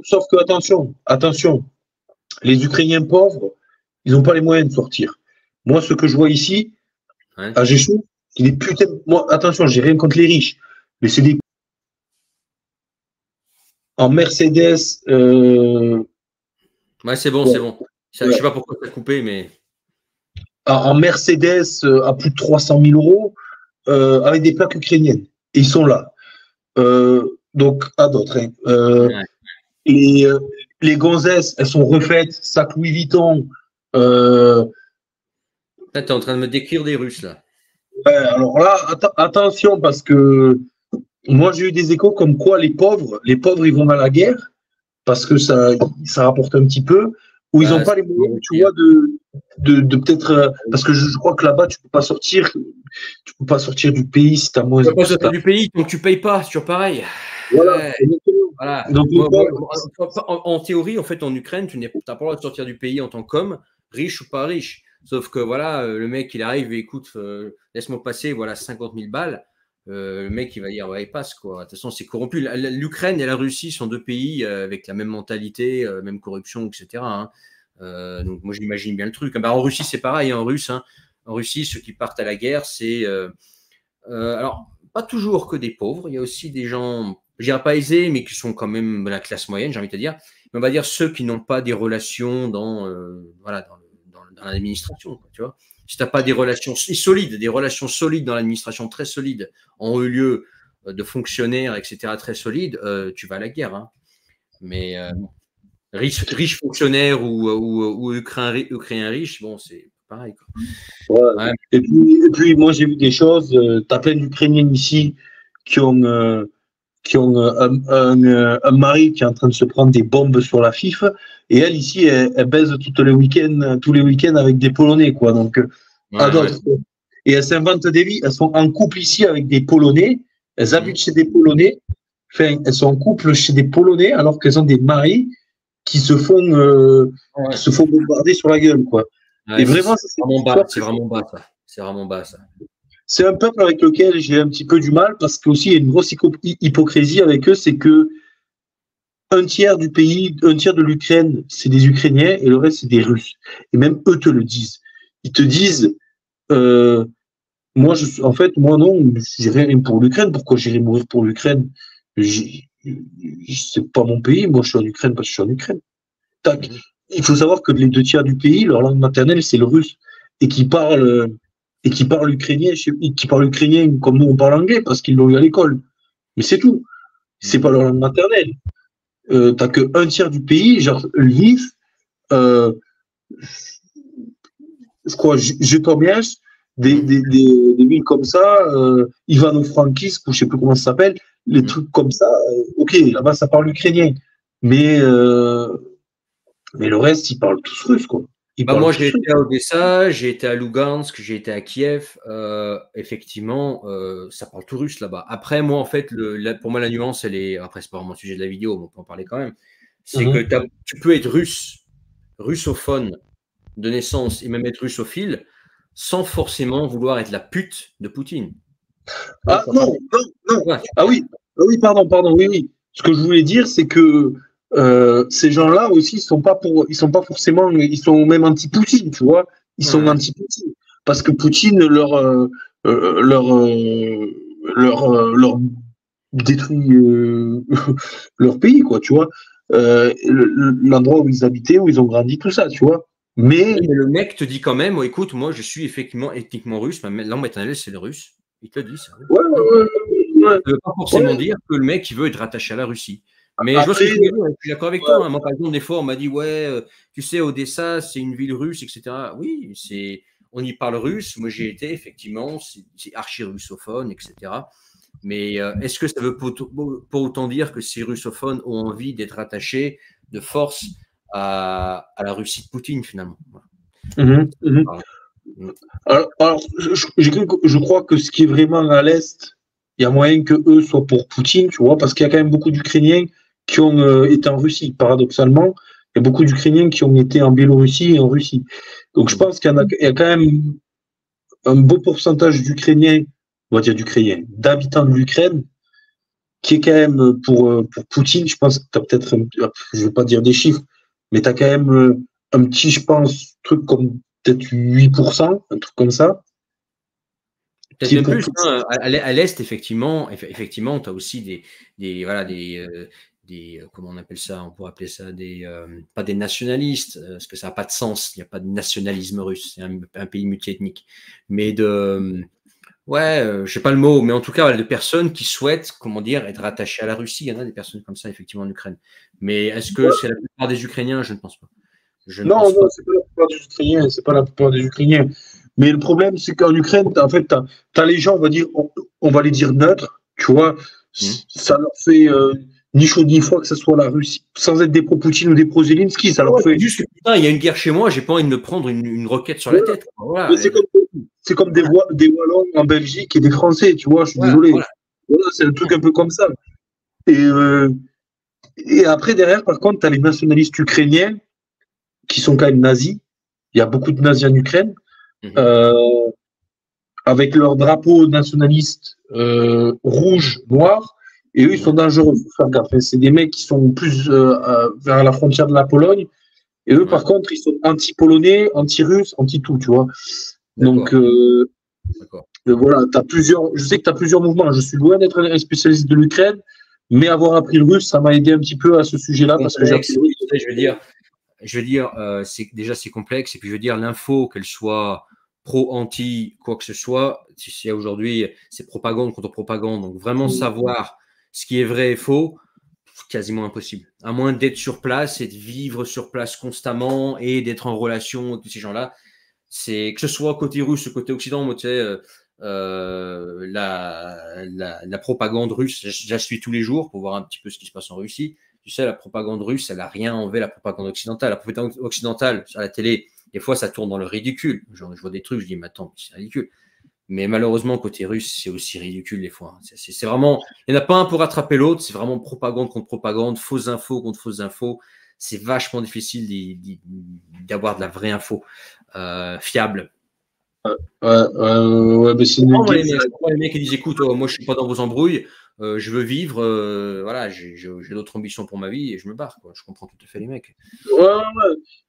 Speaker 2: sauf que attention, les Ukrainiens pauvres, ils n'ont pas les moyens de sortir. Moi, ce que je vois ici, à Jéchou, il est putain. Moi, attention, j'ai rien contre les riches, mais c'est des en Mercedes.
Speaker 1: Ouais, c'est bon, c'est bon. Je sais pas pourquoi tu as coupé, mais
Speaker 2: en Mercedes à plus de 300 000 euros avec des plaques ukrainiennes. Et ils sont là. Donc, à d'autres. Hein. Les gonzesses, elles sont refaites, sac Louis Vuitton.
Speaker 1: Tu es en train de me décrire des Russes, là.
Speaker 2: Ouais, alors là, attention, parce que moi, j'ai eu des échos comme quoi les pauvres, ils vont à la guerre parce que ça rapporte un petit peu, ou ils n'ont
Speaker 1: Bah,
Speaker 2: pas
Speaker 1: c'est
Speaker 2: les
Speaker 1: pas
Speaker 2: moyens, tu
Speaker 1: dire.
Speaker 2: vois, de peut-être, parce que je crois que là-bas, tu peux pas sortir du pays si t'as moins,
Speaker 1: Tu vas pas
Speaker 2: si
Speaker 1: sortir
Speaker 2: t'as-
Speaker 1: du pays tant que tu payes pas, c'est toujours pareil.
Speaker 2: voilà,
Speaker 1: Ouais,
Speaker 2: exactement.
Speaker 1: voilà.
Speaker 2: Donc les pauvres,
Speaker 1: En théorie, en fait, en Ukraine, tu n'as pas le droit de sortir du pays en tant qu'homme, riche ou pas riche. Sauf que voilà, le mec, il arrive et écoute, laisse-moi passer, voilà, 50 000 balles. Le mec, il va dire, ouais, il passe, quoi. De toute façon, c'est corrompu. L'Ukraine et la Russie sont deux pays avec la même mentalité, même corruption, etc., hein. Donc, moi, j'imagine bien le truc. Bah, en Russie, c'est pareil, hein, en russe, hein. En Russie, ceux qui partent à la guerre, c'est. Alors, pas toujours que des pauvres. Il y a aussi des gens, je dirais pas aisés, mais qui sont quand même de la classe moyenne, j'ai envie de te dire. Mais on va dire ceux qui n'ont pas des relations voilà, dans l'administration, quoi, tu vois. Si tu n'as pas des relations solides dans l'administration très solides, en haut lieu de fonctionnaires, etc., très solides, tu vas à la guerre, hein. Mais riche fonctionnaire ou Ukrainien riche, bon, c'est pareil, quoi.
Speaker 2: ouais.
Speaker 1: Ouais.
Speaker 2: Et puis, moi, j'ai vu des choses, tu as plein d'Ukrainiens ici qui ont, un mari qui est en train de se prendre des bombes sur la FIF, et elle, ici, elle baise tous les week-ends avec des Polonais, quoi. Donc, à
Speaker 1: Ouais, ouais.
Speaker 2: d'autres. Et elles s'inventent des vies. Elles sont en couple ici avec des Polonais. Elles
Speaker 1: Mhm.
Speaker 2: habitent chez des Polonais. Enfin, elles sont en couple chez des Polonais alors qu'elles ont des maris qui se font, euh,
Speaker 1: Ouais.
Speaker 2: qui se font bombarder sur la gueule, quoi. Et
Speaker 1: Ouais,
Speaker 2: vraiment, ça, c'est une histoire
Speaker 1: c'est vraiment bas ça. C'est vraiment bas ça.
Speaker 2: c'est un peuple avec lequel j'ai un petit peu du mal parce qu'aussi il y a une grosse hypocrisie avec eux, c'est que un tiers du pays, un tiers de l'Ukraine, c'est des Ukrainiens et le reste, c'est des Russes. Et même eux te le disent. Ils te disent, euh, en fait, moi non, j'irai rien pour l'Ukraine. Pourquoi j'irai mourir pour l'Ukraine? C'est pas mon pays. Moi, je suis en Ukraine parce que je suis en Ukraine. Tac.
Speaker 1: Mhm.
Speaker 2: Il faut savoir que les deux tiers du pays, leur langue maternelle, c'est le russe. Et qui parlent ukrainien, qui parlent ukrainien comme nous on parle anglais parce qu'ils l'ont eu à l'école. Mais c'est tout. C'est pas leur langue maternelle. T'as que un tiers du pays, genre Lviv, euh, je crois, Jytomyr,
Speaker 1: Mhm.
Speaker 2: des villes comme ça, Ivano-Frankivsk, ou je sais plus comment ça s'appelle, les
Speaker 1: Mhm.
Speaker 2: trucs comme ça, ok, là-bas ça parle ukrainien. Mais, euh, mais le reste, ils parlent tous russe, quoi. Ils
Speaker 1: Bah
Speaker 2: parlent
Speaker 1: moi
Speaker 2: tous
Speaker 1: j'ai
Speaker 2: russe.
Speaker 1: été à Odessa, j'ai été à Lugansk, j'ai été à Kiev. Effectivement, ça parle tout russe là-bas. Après moi en fait, pour moi la nuance elle est. Après c'est pas vraiment le sujet de la vidéo, mais on peut en parler quand même. C'est que
Speaker 2: Mhm.
Speaker 1: tu peux être russophone de naissance et même être russophile sans forcément vouloir être la pute de Poutine. Tu vois de
Speaker 2: Ah
Speaker 1: quoi
Speaker 2: non,
Speaker 1: parler?
Speaker 2: non, non.
Speaker 1: Ouais.
Speaker 2: Ah oui, pardon, oui, oui. Ce que je voulais dire, c'est que ces gens-là aussi, ils sont pas forcément, ils sont même anti-Poutine, tu vois. Ils
Speaker 1: Ouais,
Speaker 2: sont
Speaker 1: ouais.
Speaker 2: anti-Poutine parce que Poutine euh, leur, euh, leur détruit leur pays, quoi, tu vois. L'endroit où ils habitaient, où ils ont grandi, tout ça, tu vois. Mais
Speaker 1: Oui, mais le mec te dit quand même, oh, écoute, moi je suis effectivement ethniquement russe, ma langue maternelle c'est le russe. Il te le dit ça. Oui.
Speaker 2: ouais,
Speaker 1: Hum.
Speaker 2: ouais, ouais,
Speaker 1: Ça ne veut pas forcément
Speaker 2: ouais.
Speaker 1: dire que le mec il veut être rattaché à la Russie. Mais je vois ce que
Speaker 2: Après,
Speaker 1: tu veux dire, je suis d'accord avec toi, hein. Moi, par exemple, des fois, on m'a dit, ouais, tu sais, Odessa, c'est une ville russe, etc. Oui, on y parle russe. Moi, j'y été, effectivement, c'est archi-russophone, etc. Mais est-ce que ça veut pour autant dire que ces russophones ont envie d'être attachés de force à la Russie de Poutine, finalement? Voilà.
Speaker 2: mhm, mhm.
Speaker 1: Pardon. Mm.
Speaker 2: Alors, je crois que ce qui est vraiment à l'Est, il y a moyen que eux soient pour Poutine, tu vois, parce qu'il y a quand même beaucoup d'Ukrainiens qui ont été en Russie, paradoxalement. Il y a beaucoup d'Ukrainiens qui ont été en Biélorussie et en Russie. Donc, je
Speaker 1: Mm.
Speaker 2: pense il y a quand même un beau pourcentage d'Ukrainiens, on va dire d'Ukrainiens, d'habitants de l'Ukraine, qui est quand même pour Poutine. Je pense que tu as peut-être, je ne vais pas dire des chiffres, mais tu as quand même un petit, je pense, truc comme peut-être 8%, un truc comme ça,
Speaker 1: Peut-être
Speaker 2: qui est
Speaker 1: même
Speaker 2: pour
Speaker 1: plus,
Speaker 2: Poutine.
Speaker 1: hein. À l'Est, effectivement, tu as aussi voilà, comment on appelle ça? On pourrait appeler ça pas des nationalistes, parce que ça n'a pas de sens. Il n'y a pas de nationalisme russe. C'est un pays multiethnique. Mais ouais, je sais pas le mot, mais en tout cas, voilà, de personnes qui souhaitent, comment dire, être attachées à la Russie. Il y en a des personnes comme ça, effectivement, en Ukraine. Mais est-ce que c'est la plupart des Ukrainiens? Je ne pense pas. Je ne
Speaker 2: Non,
Speaker 1: pense
Speaker 2: non,
Speaker 1: pas.
Speaker 2: c'est pas la plupart des Ukrainiens, c'est pas la plupart des Ukrainiens. Mais le problème, c'est qu'en Ukraine, en fait, t'as les gens, on va les dire neutres, tu vois, ça leur fait ni chaud ni froid que ce soit la Russie, sans être des pro-Poutine ou des pro-Zelensky, ça leur fait.
Speaker 1: Juste que putain, il y a une guerre chez moi, j'ai pas envie de me prendre une roquette sur la tête. Voilà.
Speaker 2: C'est comme des Wallons en Belgique et des Français, tu vois, je suis désolé. Voilà, c'est un truc un peu comme ça. Et après, derrière, par contre, tu as les nationalistes ukrainiens qui sont quand même nazis. Il y a beaucoup de nazis en Ukraine. Avec leur drapeau nationaliste rouge, noir. Et eux, ils sont dangereux. Faut faire gaffe. C'est des mecs qui sont plus vers la frontière de la Pologne. Et eux, par contre, ils sont anti-polonais, anti-russes, anti-tout, tu vois. Donc, voilà, je sais que tu as plusieurs mouvements. Je suis loin d'être un spécialiste de l'Ukraine, mais avoir appris le russe, ça m'a aidé un petit peu à ce sujet-là. Parce que j'ai appris le russe.
Speaker 1: Je veux dire, c'est complexe. Et puis, je veux dire, l'info, qu'elle soit pro, anti, quoi que ce soit, si aujourd'hui, c'est propagande contre propagande. Donc, vraiment savoir ce qui est vrai et faux, quasiment impossible. À moins d'être sur place et de vivre sur place constamment et d'être en relation avec ces gens-là. C'est que ce soit côté russe ou côté occident, moi, tu sais, la propagande russe, je la suis tous les jours pour voir un petit peu ce qui se passe en Russie. Tu sais, la propagande russe, elle n'a rien enlevé la propagande occidentale. La propagande occidentale, sur la télé, des fois, ça tourne dans le ridicule. Genre, je vois des trucs, je dis, mais attends, c'est ridicule. Mais malheureusement, côté russe, c'est aussi ridicule des fois. C'est vraiment, il n'y en a pas un pour rattraper l'autre. C'est vraiment propagande contre propagande, fausses infos contre fausses infos. C'est vachement difficile d'avoir de la vraie info fiable.
Speaker 2: Mais c'est
Speaker 1: les mecs qui disent, écoute, moi je suis pas dans vos embrouilles, je veux vivre, voilà, j'ai d'autres ambitions pour ma vie et je me barre, quoi. Je comprends tout à fait les mecs.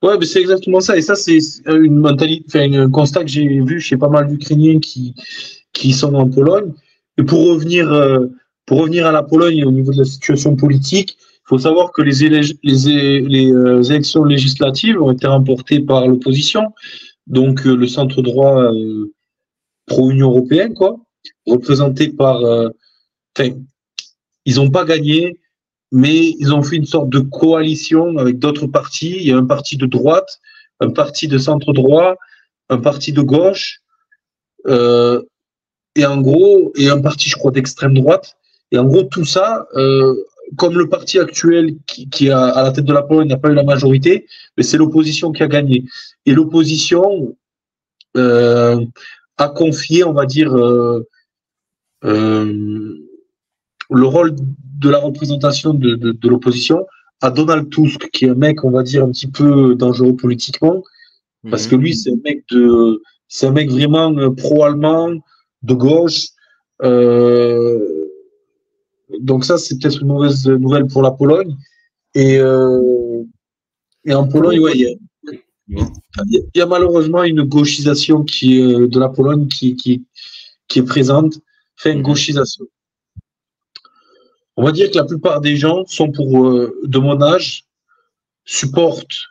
Speaker 2: Ouais, mais c'est exactement ça. Et ça, c'est une mentalité, un constat que j'ai vu chez pas mal d'Ukrainiens qui sont en Pologne. Et pour revenir à la Pologne au niveau de la situation politique, il faut savoir que les élections législatives ont été remportées par l'opposition, donc le centre droit pro-Union européenne, quoi, représenté par. Ils n'ont pas gagné, mais ils ont fait une sorte de coalition avec d'autres partis. Il y a un parti de droite, un parti de centre droit, un parti de gauche, et en gros, et un parti, je crois, d'extrême droite. Et en gros, tout ça, comme le parti actuel qui est à la tête de la Pologne n'a pas eu la majorité, mais c'est l'opposition qui a gagné. Et l'opposition a confié, on va dire, le rôle de la représentation de l'opposition à Donald Tusk, qui est un mec, on va dire, un petit peu dangereux politiquement, parce que lui, c'est un mec vraiment pro-allemand, de gauche. Donc ça, c'est peut-être une mauvaise nouvelle pour la Pologne. Et en Pologne, ouais, il y a malheureusement une gauchisation de la Pologne qui est présente. Fait une gauchisation. On va dire que la plupart des gens sont de mon âge, supportent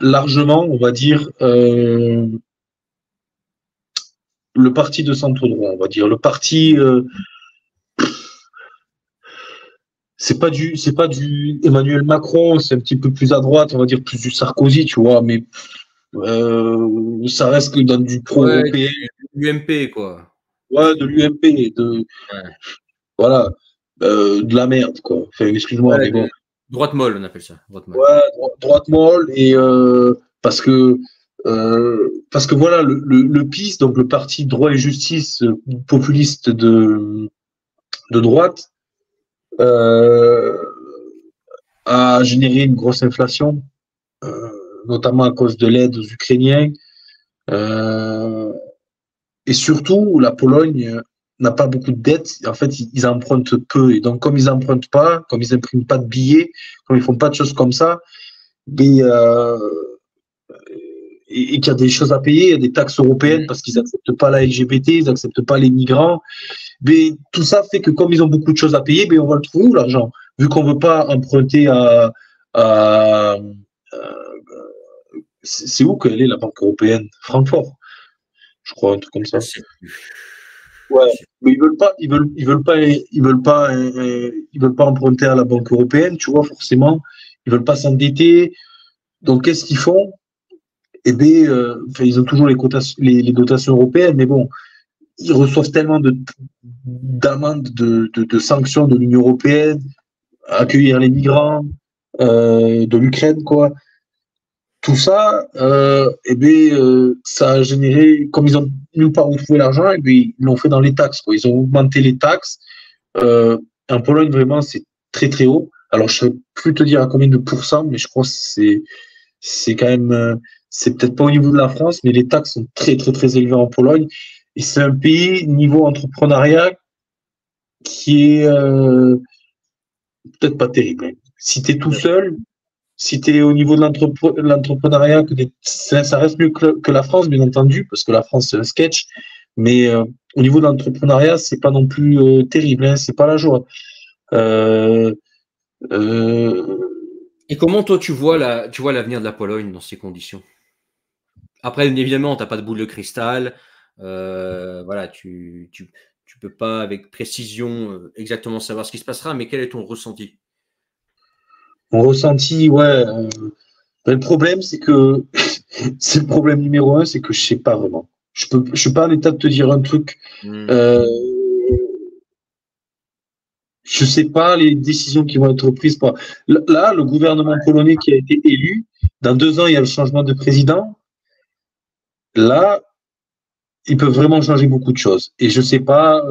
Speaker 2: largement, on va dire, le parti de centre droit, on va dire. Le parti, c'est pas du Emmanuel Macron, c'est un petit peu plus à droite, on va dire plus du Sarkozy, tu vois, mais ça reste que dans du pro-européen.
Speaker 1: l'UMP, quoi.
Speaker 2: Ouais, de l'UMP, voilà, de la merde, quoi. Enfin, excuse-moi, mais bon.
Speaker 1: Droite molle, on appelle ça. Droite molle.
Speaker 2: Ouais, droite molle, et parce que voilà, le PiS, donc le parti droit et justice populiste de droite, a généré une grosse inflation, notamment à cause de l'aide aux Ukrainiens. Et surtout, la Pologne n'a pas beaucoup de dettes. En fait, ils empruntent peu. Et donc, comme ils n'empruntent pas, comme ils n'impriment pas de billets, comme ils font pas de choses comme ça, et qu'il y a des choses à payer, il y a des taxes européennes parce qu'ils n'acceptent pas la LGBT, ils n'acceptent pas les migrants. Mais tout ça fait que comme ils ont beaucoup de choses à payer, on va le trouver où l'argent? Vu qu'on ne veut pas emprunter c'est où qu'elle est la Banque européenne? Francfort, je crois, un truc comme ça. Ouais, mais ils veulent pas emprunter à la Banque européenne, tu vois, forcément. Ils veulent pas s'endetter. Donc, qu'est-ce qu'ils font? eh bien, ils ont toujours les dotations européennes, mais bon, ils reçoivent tellement d'amendes, de sanctions de l'Union européenne, accueillir les migrants de l'Ukraine, quoi. Tout ça, ça a généré, comme ils ont nulle part où trouver l'argent, et bien, ils l'ont fait dans les taxes, quoi. Ils ont augmenté les taxes. En Pologne, vraiment, c'est très, très haut. Alors, je ne sais plus te dire à combien de pourcents, mais je crois que c'est quand même, c'est peut-être pas au niveau de la France, mais les taxes sont très, très, très élevées en Pologne. Et c'est un pays, niveau entrepreneuriat, qui est peut-être pas terrible. Si tu es tout seul, si tu es au niveau de l'entrepreneuriat, ça reste mieux que la France, bien entendu, parce que la France, c'est un sketch. Mais au niveau de l'entrepreneuriat, c'est pas non plus terrible, hein, c'est pas la joie.
Speaker 1: Et comment toi tu vois l'avenir de la Pologne dans ces conditions? Après, évidemment, tu n'as pas de boule de cristal. Voilà, tu peux pas avec précision exactement savoir ce qui se passera, mais quel est ton ressenti?
Speaker 2: Mon ressenti, ouais. Le problème, c'est que c'est le problème numéro un, c'est que je sais pas vraiment. Je suis pas en état de te dire un truc. Je sais pas les décisions qui vont être prises par. Là, le gouvernement polonais qui a été élu, dans 2 ans, il y a le changement de président. Là, ils peuvent vraiment changer beaucoup de choses. Et je sais pas.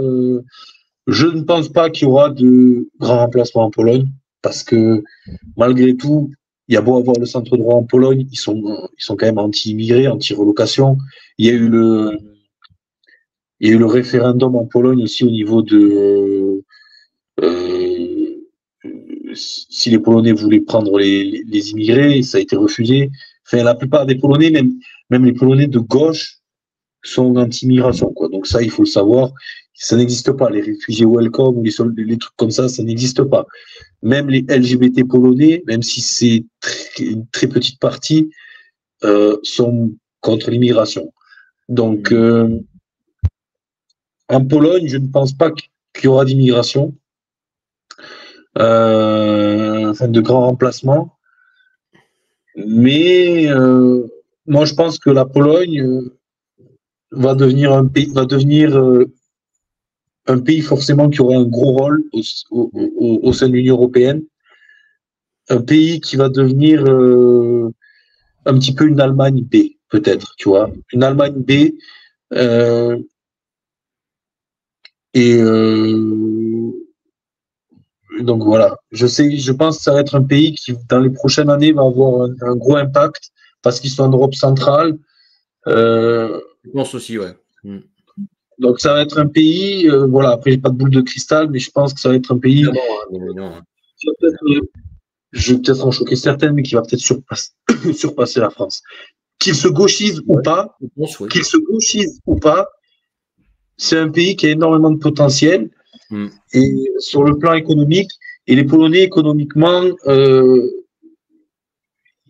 Speaker 2: Je ne pense pas qu'il y aura de grands remplacements en Pologne, parce que malgré tout, il y a beau avoir le centre droit en Pologne, ils sont quand même anti-immigrés, anti-relocation. Il y a eu le référendum en Pologne aussi au niveau de si les Polonais voulaient prendre les immigrés, ça a été refusé. Enfin, la plupart des Polonais, même les Polonais de gauche, sont anti-immigration, quoi. Donc ça, il faut le savoir. Ça n'existe pas. Les réfugiés welcome ou les trucs comme ça n'existe pas. Même les LGBT polonais, même si c'est une très petite partie, sont contre l'immigration. Donc, en Pologne, je ne pense pas qu'il y aura d'immigration, de grands remplacements. Mais moi, je pense que la Pologne va devenir un pays forcément qui aura un gros rôle au sein de l'Union européenne. Un pays qui va devenir un petit peu une Allemagne B, peut-être, tu vois. Une Allemagne B. Donc voilà, je pense que ça va être un pays qui, dans les prochaines années, va avoir un gros impact parce qu'ils sont en Europe centrale.
Speaker 1: Je pense aussi, ouais.
Speaker 2: Donc ça va être un pays, voilà, après j'ai pas de boule de cristal, mais je pense que ça va être un pays je vais peut-être en choquer certaines, mais qui va peut-être surpasser la France. Qu'il se gauchise ou pas, c'est un pays qui a énormément de potentiel. Et sur le plan économique, et les Polonais économiquement,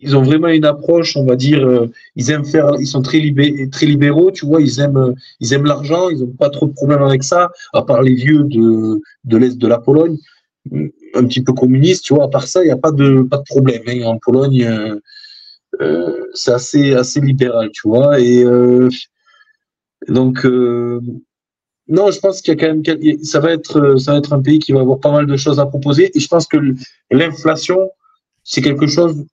Speaker 2: ils ont vraiment une approche, on va dire, ils sont très libéraux, tu vois, ils aiment l'argent, ils n'ont pas trop de problèmes avec ça, à part les vieux de l'Est de la Pologne, un petit peu communistes, tu vois, à part ça, il n'y a pas de problème, hein. En Pologne, c'est assez libéral, tu vois, et donc, non, je pense qu'il y a quand même, ça va être un pays qui va avoir pas mal de choses à proposer, et je pense que l'inflation, c'est quelque chose,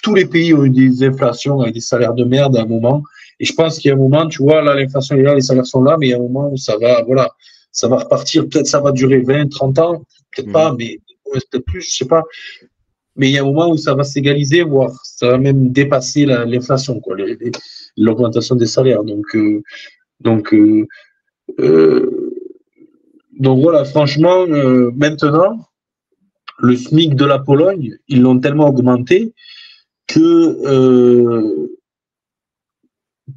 Speaker 2: tous les pays ont eu des inflations avec des salaires de merde à un moment. Et je pense qu'il y a un moment, tu vois, là, l'inflation est là, les salaires sont là, mais il y a un moment où ça va repartir. Peut-être ça va durer 20, 30 ans, peut-être pas, mais peut-être plus, je sais pas. Mais il y a un moment où ça va s'égaliser, voire ça va même dépasser l'inflation, quoi, l'augmentation des salaires. Donc voilà, franchement, maintenant, le SMIC de la Pologne, ils l'ont tellement augmenté que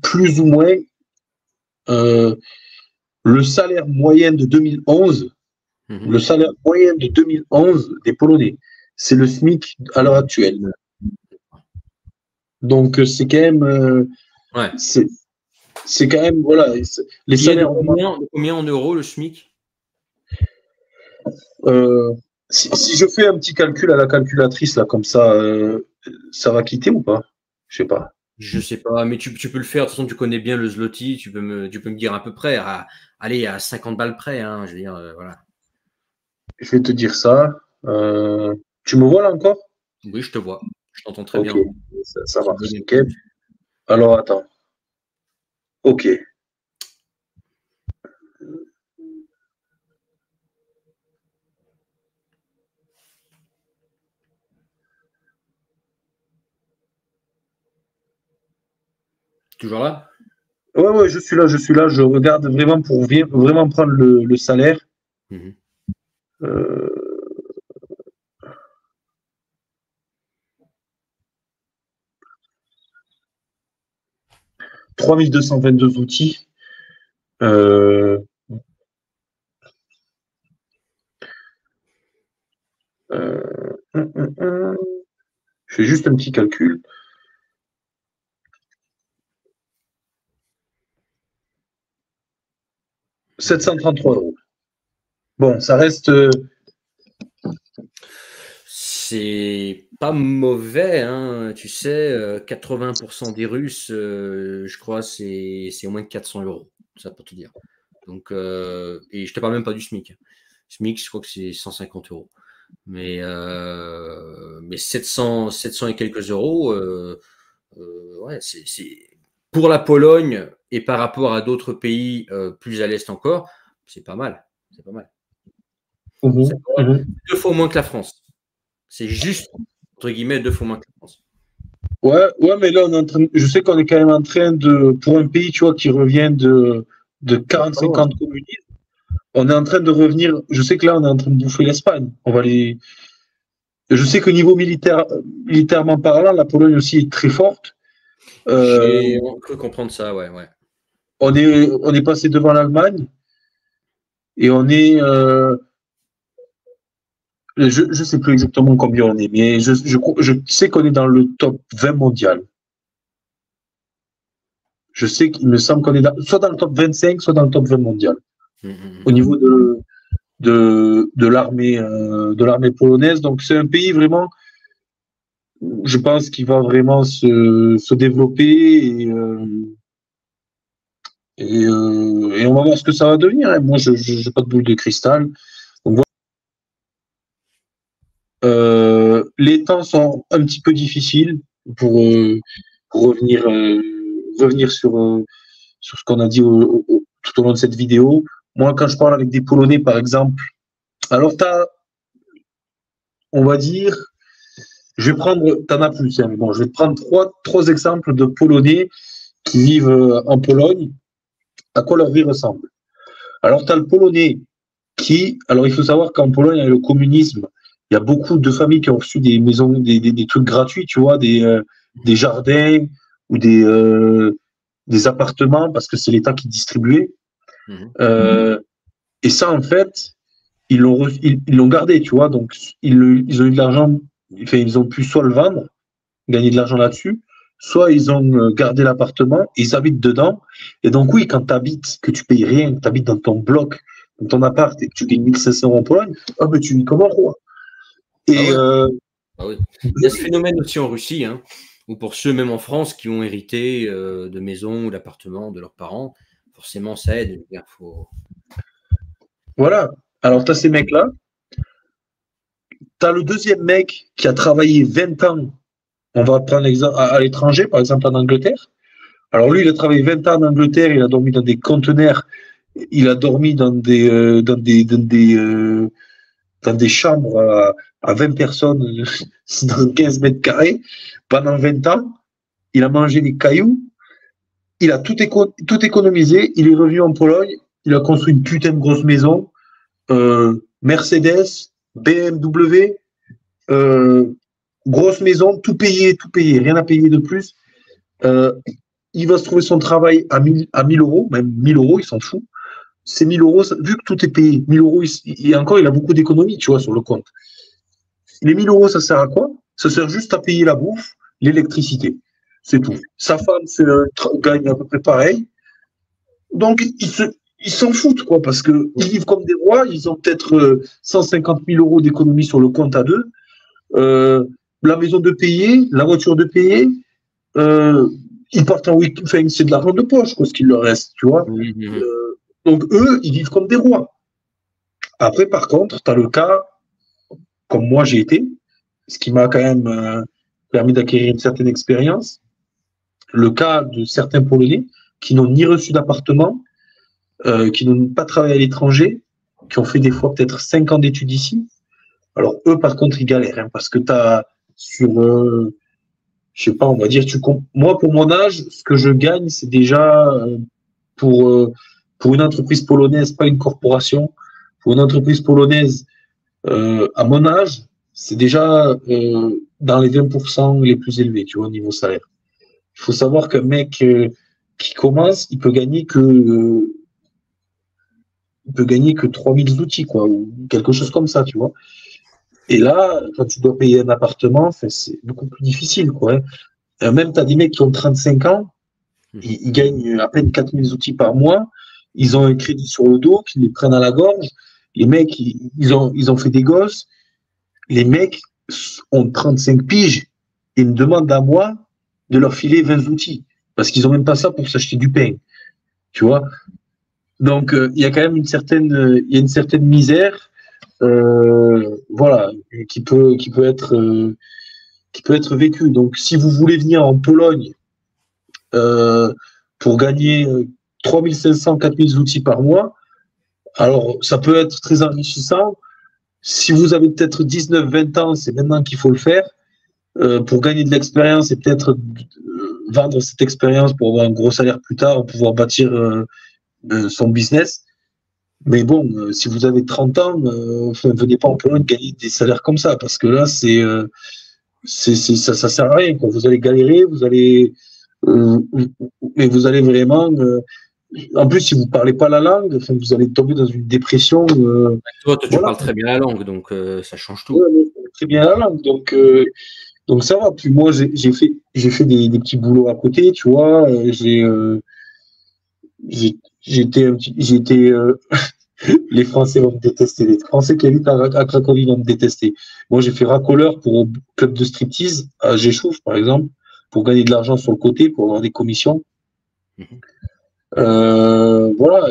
Speaker 2: plus ou moins le salaire moyen de 2011, le salaire moyen de 2011 des Polonais, c'est le SMIC à l'heure actuelle. Donc c'est quand même, c'est quand même, voilà, les salaires.
Speaker 1: De combien en euros le SMIC?
Speaker 2: Si je fais un petit calcul à la calculatrice là comme ça va quitter ou pas? Je sais pas.
Speaker 1: Je sais pas, mais tu peux le faire. De toute façon, tu connais bien le zloty. Tu peux me dire à peu près. Allez, à 50 balles près. Hein, je veux dire, voilà.
Speaker 2: Je vais te dire ça. Tu me vois là encore?
Speaker 1: Oui, je te vois. Je t'entends très
Speaker 2: Ok,
Speaker 1: bien.
Speaker 2: ça
Speaker 1: C'est une
Speaker 2: marche,
Speaker 1: bonne
Speaker 2: nickel.
Speaker 1: écoute.
Speaker 2: Alors attends. Ok.
Speaker 1: Toujours là?
Speaker 2: Ouais, je suis là, je suis là. Je regarde vraiment pour vraiment prendre le salaire.
Speaker 1: Mhm.
Speaker 2: Euh, 3222 outils. Euh, euh, hum, hum, hum. Je fais juste un petit calcul. 733 €. Bon, ça reste.
Speaker 1: C'est pas mauvais, hein. Tu sais, 80% des Russes, je crois, c'est au moins 400 euros. Ça pour te dire. Donc, et je te parle même pas du SMIC. SMIC, je crois que c'est 150 euros. Mais 700 et quelques euros, ouais, pour la Pologne et par rapport à d'autres pays plus à l'est encore, c'est pas mal. C'est pas mal. C'est
Speaker 2: Mhm, mhm.
Speaker 1: 2 fois moins que la France. C'est juste, entre guillemets, 2 fois moins que la France.
Speaker 2: Ouais, mais là, on est en train, je sais qu'on est quand même en train de, pour un pays, tu vois, qui revient de
Speaker 1: Pas loin.
Speaker 2: 40-50 communisme, on est en train de revenir, je sais que là, on est en train de bouffer l'Espagne. Je sais que niveau militaire, militairement parlant, la Pologne aussi est très forte. Euh,
Speaker 1: J'ai cru comprendre ça, ouais, ouais.
Speaker 2: on est passé devant l'Allemagne et je sais plus exactement combien on est, mais je sais qu'on est dans le top 20 mondial. Je sais qu'il me semble qu'on est soit dans le top 25, soit dans le top 20 mondial. Au
Speaker 1: Mhm.
Speaker 2: niveau de l'armée polonaise. Donc c'est un pays vraiment, je pense, qui va vraiment se développer et on va voir ce que ça va devenir. Hein. Moi, je n'ai pas de boule de cristal. Donc, voilà. Les temps sont un petit peu difficiles pour, euh, pour revenir sur ce qu'on a dit tout au long de cette vidéo. Moi, quand je parle avec des Polonais, par exemple, alors on va dire, je vais prendre, t'en as plus, hein, mais bon, je vais te prendre trois exemples de Polonais qui vivent en Pologne, à quoi leur vie ressemble. Alors, tu as le Polonais alors il faut savoir qu'en Pologne, avec le communisme, il y a beaucoup de familles qui ont reçu des maisons, des trucs gratuits, tu vois, des jardins ou des appartements parce que c'est l'État qui distribuait.
Speaker 1: Mhm.
Speaker 2: Euh, et ça, en fait, ils l'ont gardé, tu vois, donc ils ont eu de l'argent, enfin, ils ont pu soit le vendre, gagner de l'argent là-dessus, soit ils ont gardé l'appartement, ils habitent dedans. Et donc, oui, quand tu habites, que tu payes rien, que tu habites dans ton bloc, dans ton appart et que tu gagnes 1500 € en Pologne, ah ben, tu vis comme un roi.
Speaker 1: Ah
Speaker 2: Et
Speaker 1: ouais, ah ouais. Il y a ce phénomène aussi en Russie, hein, ou pour ceux même en France qui ont hérité de maisons ou d'appartements de leurs parents, forcément ça aide.
Speaker 2: voilà. Alors, tu as ces mecs-là. Tu as le deuxième mec qui a travaillé 20 ans, on va prendre l'exemple à l'étranger, par exemple en Angleterre. Alors, lui, il a travaillé 20 ans en Angleterre, il a dormi dans des conteneurs, il a dormi dans des chambres à 20 personnes dans 15 mètres carrés pendant 20 ans. Il a mangé des cailloux. Il a tout économisé. Il est revenu en Pologne. Il a construit une putain de grosse maison. Mercedes, BMW, euh, grosse maison, tout payé, rien à payer de plus. Euh, il va se trouver son travail à 1000 €, même 1000 €, il s'en fout. Ces 1000 €, vu que tout est payé, 1000 €, et encore, il a beaucoup d'économies, tu vois, sur le compte. Les 1000 €, ça sert à quoi? Ça sert juste à payer la bouffe, l'électricité. C'est tout. Sa femme gagne à peu près pareil. Donc, ils s'en foutent, quoi, parce qu'ils vivent comme des rois. Ils ont peut-être 150 000 € d'économie sur le compte à deux. La maison de payer, la voiture de payer. ils partent en week-end, enfin, c'est de l'argent de poche, quoi, ce qu'il leur reste, tu vois. Donc, eux, ils vivent comme des rois. Après, par contre, tu as le cas, comme moi j'ai été, ce qui m'a quand même permis d'acquérir une certaine expérience, le cas de certains Polonais qui n'ont ni reçu d'appartement, qui n'ont pas travaillé à l'étranger, qui ont fait des fois peut-être 5 ans d'études ici. Alors, eux, par contre, ils galèrent, hein, parce que tu as sur, je sais pas, on va dire, moi, pour mon âge, ce que je gagne, c'est déjà pour une entreprise polonaise, pas une corporation, pour une entreprise polonaise, à mon âge, c'est déjà dans les 20% les plus élevés, tu vois, au niveau salaire. Il faut savoir qu'un mec qui commence, il peut gagner que 3000 zloty, quoi, ou quelque chose comme ça, tu vois. Et là, quand tu dois payer un appartement, c'est beaucoup plus difficile, quoi. Même tu as des mecs qui ont 35 ans, ils gagnent à peine 4000 zloty par mois, ils ont un crédit sur le dos, qu'ils les prennent à la gorge. Les mecs, ils ont fait des gosses. Les mecs ont 35 piges et me demandent à moi de leur filer 20 outils. Parce qu'ils n'ont même pas ça pour s'acheter du pain. Tu vois? Donc, il y a quand même une certaine misère, voilà, qui peut être vécue. Donc, si vous voulez venir en Pologne pour gagner 3500, 4000 outils par mois, alors ça peut être très enrichissant. Si vous avez peut-être 19, 20 ans, c'est maintenant qu'il faut le faire. Pour gagner de l'expérience et peut-être vendre cette expérience pour avoir un gros salaire plus tard, pour pouvoir bâtir son business. Mais bon, si vous avez 30 ans, venez pas en Pologne gagner des salaires comme ça, parce que là, ça sert à rien, quoi. Vous allez galérer, mais vous allez vraiment. En plus, si vous parlez pas la langue, vous allez tomber dans une dépression.
Speaker 1: Toi, tu parles très bien la langue, donc ça change tout.
Speaker 2: Ouais, très bien la langue, donc ça va. Puis moi, j'ai fait des petits boulots à côté, tu vois. Les Français vont me détester. Les Français qui habitent à Cracovie vont me détester. Moi, j'ai fait racoleur pour un club de striptease à Rzeszów, par exemple, pour gagner de l'argent sur le côté, pour avoir des commissions. Voilà.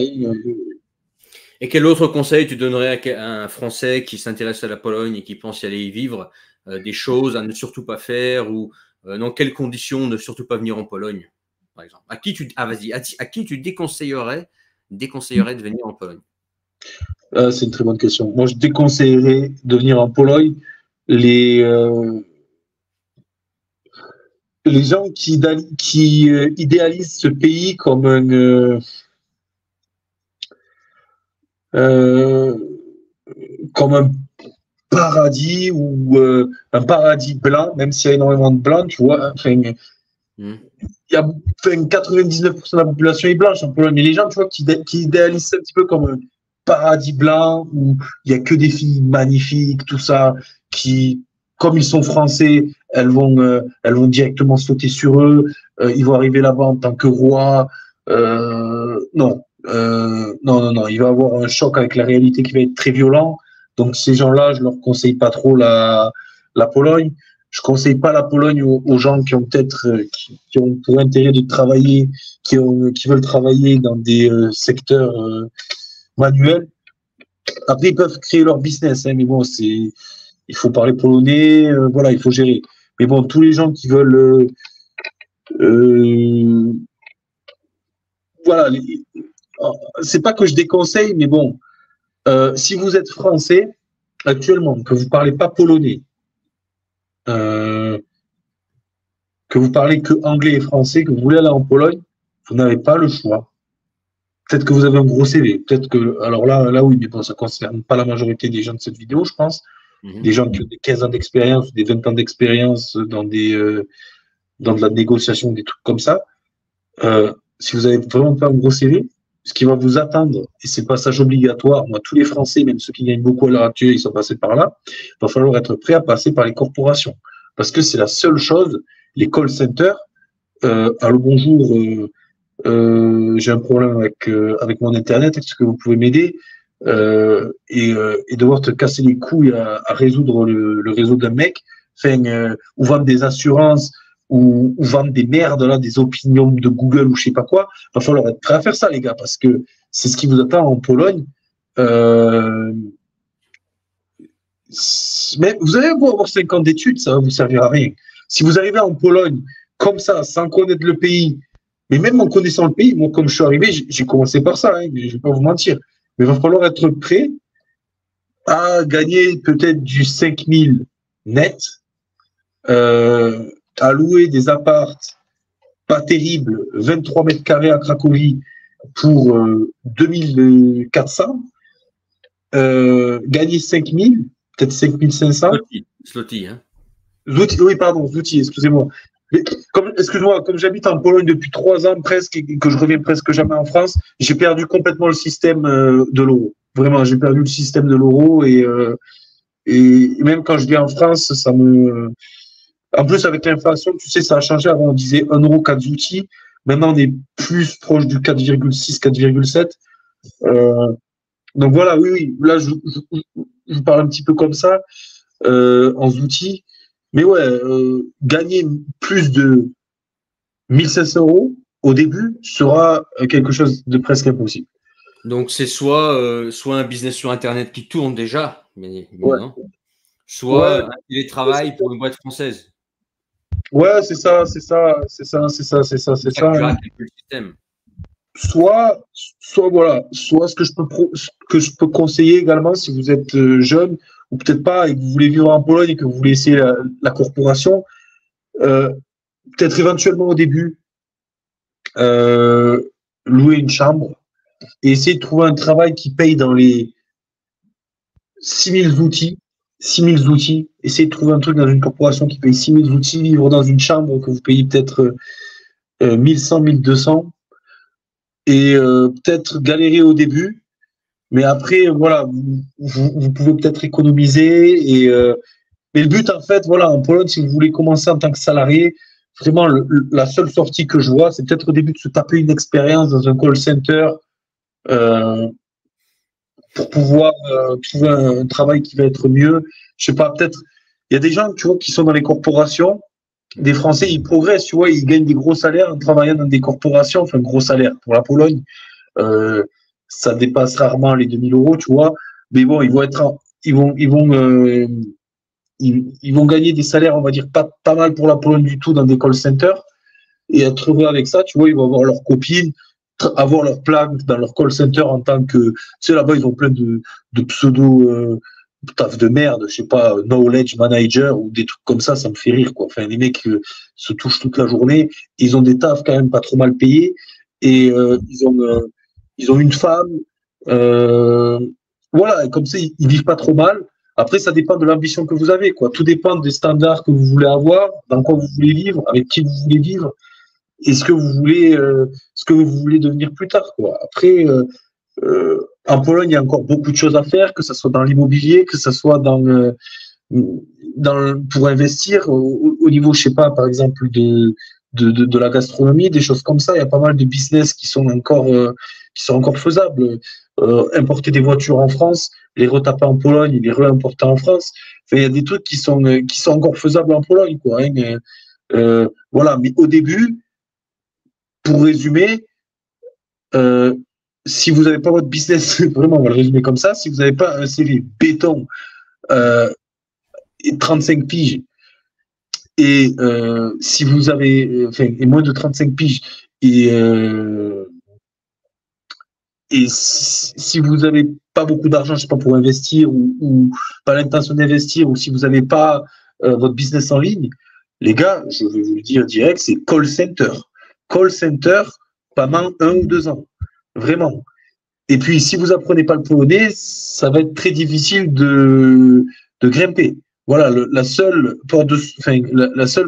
Speaker 1: Et quel autre conseil tu donnerais à un Français qui s'intéresse à la Pologne et qui pense y aller y vivre, des choses à ne surtout pas faire ou dans quelles conditions ne surtout pas venir en Pologne, par exemple? À qui tu déconseillerais de venir en Pologne?
Speaker 2: C'est une très bonne question. Moi, je déconseillerais de venir en Pologne les gens qui idéalisent ce pays comme un paradis ou un paradis blanc, même s'il y a énormément de blancs, tu vois. Enfin, il y a 99% de la population est blanche en Pologne, mais les gens, tu vois, qui idéalisent ça un petit peu comme un paradis blanc où il y a que des filles magnifiques, tout ça, qui, comme ils sont français, elles vont directement sauter sur eux. Ils vont arriver là-bas en tant que roi. Non. Non. Il va y avoir un choc avec la réalité qui va être très violent. Donc, ces gens-là, je leur conseille pas trop la Pologne. Je conseille pas la Pologne aux gens qui ont peut-être, qui ont pour intérêt de travailler, qui veulent travailler dans des secteurs manuels. Après, ils peuvent créer leur business, hein, mais bon, il faut parler polonais, voilà, il faut gérer. Mais bon, tous les gens qui veulent, voilà, c'est pas que je déconseille, mais bon, si vous êtes français actuellement, que vous parlez pas polonais, que vous parlez que anglais et français, que vous voulez aller en Pologne, vous n'avez pas le choix. Peut-être que vous avez un gros CV, peut-être que, alors là oui, mais bon, ça concerne pas la majorité des gens de cette vidéo, je pense. Des gens qui ont des 15 ans d'expérience, des 20 ans d'expérience dans de la négociation, des trucs comme ça. Si vous avez vraiment pas un gros CV, ce qui va vous attendre, et c'est passage obligatoire, moi, tous les Français, même ceux qui gagnent beaucoup à l'heure actuelle, ils sont passés par là, il va falloir être prêt à passer par les corporations. Parce que c'est la seule chose, les call centers, allô, bonjour, j'ai un problème avec mon Internet, est-ce que vous pouvez m'aider? Et devoir te casser les couilles à résoudre le réseau d'un mec, ou vendre des assurances, ou vendre des merdes, là, des opinions de Google ou je sais pas quoi, il va falloir être prêt à faire ça, les gars, parce que c'est ce qui vous attend en Pologne. Mais vous allez avoir 5 ans d'études, ça va vous servir à rien. Si vous arrivez en Pologne comme ça, sans connaître le pays, mais même en connaissant le pays, moi, comme je suis arrivé, j'ai commencé par ça, hein, je vais pas vous mentir. Mais il va falloir être prêt à gagner peut-être du 5000 net, à louer des appartes pas terribles, 23 mètres carrés à Cracovie pour 2400, gagner 5000, peut-être 5500.
Speaker 1: Zloty, hein.
Speaker 2: Oui, pardon, Zloty, excusez-moi. Excuse-moi, comme j'habite en Pologne depuis 3 ans presque et que je reviens presque jamais en France, j'ai perdu complètement le système de l'euro. Vraiment, j'ai perdu le système de l'euro et même quand je viens en France, ça me. En plus, avec l'inflation, tu sais, ça a changé. Avant, on disait 1 euro 4 zloty. Maintenant, on est plus proche du 4,6, 4,7. Donc voilà, oui. Là, je parle un petit peu comme ça, en zloty. Mais ouais, gagner plus de 1500 euros au début sera quelque chose de presque impossible.
Speaker 1: Donc, c'est soit un business sur Internet qui tourne déjà, mais
Speaker 2: Ouais.
Speaker 1: non. Soit un télétravail pour une boîte française.
Speaker 2: Ouais, c'est ça.
Speaker 1: Le système.
Speaker 2: Soit voilà, soit ce que je peux conseiller également si vous êtes jeune ou peut-être pas et que vous voulez vivre en Pologne et que vous voulez essayer la corporation, peut-être éventuellement au début louer une chambre et essayer de trouver un travail qui paye dans les 6000 outils. 6000 outils, essayez de trouver un truc dans une corporation qui paye 6000 outils, vivre dans une chambre que vous payez peut-être 1100, 1200 et peut-être galérer au début, mais après, voilà, vous pouvez peut-être économiser. Mais le but, en fait, voilà, en Pologne, si vous voulez commencer en tant que salarié, vraiment, la seule sortie que je vois, c'est peut-être au début de se taper une expérience dans un call center pour pouvoir trouver un travail qui va être mieux. Je sais pas, peut-être, il y a des gens, tu vois, qui sont dans les corporations, des Français, ils progressent, tu vois, ils gagnent des gros salaires en travaillant dans des corporations, enfin, gros salaire pour la Pologne. Ça dépasse rarement les 2000 euros, tu vois. Mais bon, ils vont gagner des salaires, on va dire, pas mal pour la Pologne du tout dans des call centers. Et être heureux avec ça, tu vois, ils vont avoir leurs copines, avoir leur plan dans leur call center en tant que, tu sais, là-bas, ils ont plein de pseudo, taf de merde, je sais pas, knowledge manager ou des trucs comme ça me fait rire, quoi. Enfin, les mecs se touchent toute la journée, ils ont des tafs quand même pas trop mal payés et ils ont une femme, voilà, et comme ça, ils vivent pas trop mal. Après, ça dépend de l'ambition que vous avez, quoi. Tout dépend des standards que vous voulez avoir, dans quoi vous voulez vivre, avec qui vous voulez vivre, et ce que vous voulez devenir plus tard, quoi. Après, en Pologne, il y a encore beaucoup de choses à faire, que ce soit dans l'immobilier, que ce soit pour investir au niveau, je sais pas, par exemple, de la gastronomie, des choses comme ça. Il y a pas mal de business qui sont encore faisables. Importer des voitures en France, les retaper en Pologne, les réimporter en France. Enfin, il y a des trucs qui sont encore faisables en Pologne, quoi. Hein. Voilà. Mais au début, pour résumer, si vous n'avez pas votre business, vraiment, on va le résumer comme ça, si vous n'avez pas un CV béton, 35 piges, et si vous avez, et moins de 35 piges, et si vous n'avez pas beaucoup d'argent, je sais pas, pour investir ou pas l'intention d'investir, ou si vous n'avez pas votre business en ligne, les gars, je vais vous le dire direct, c'est call center. Call center pendant 1 ou 2 ans. Vraiment. Et puis, si vous apprenez pas le polonais, ça va être très difficile de grimper. Voilà, la seule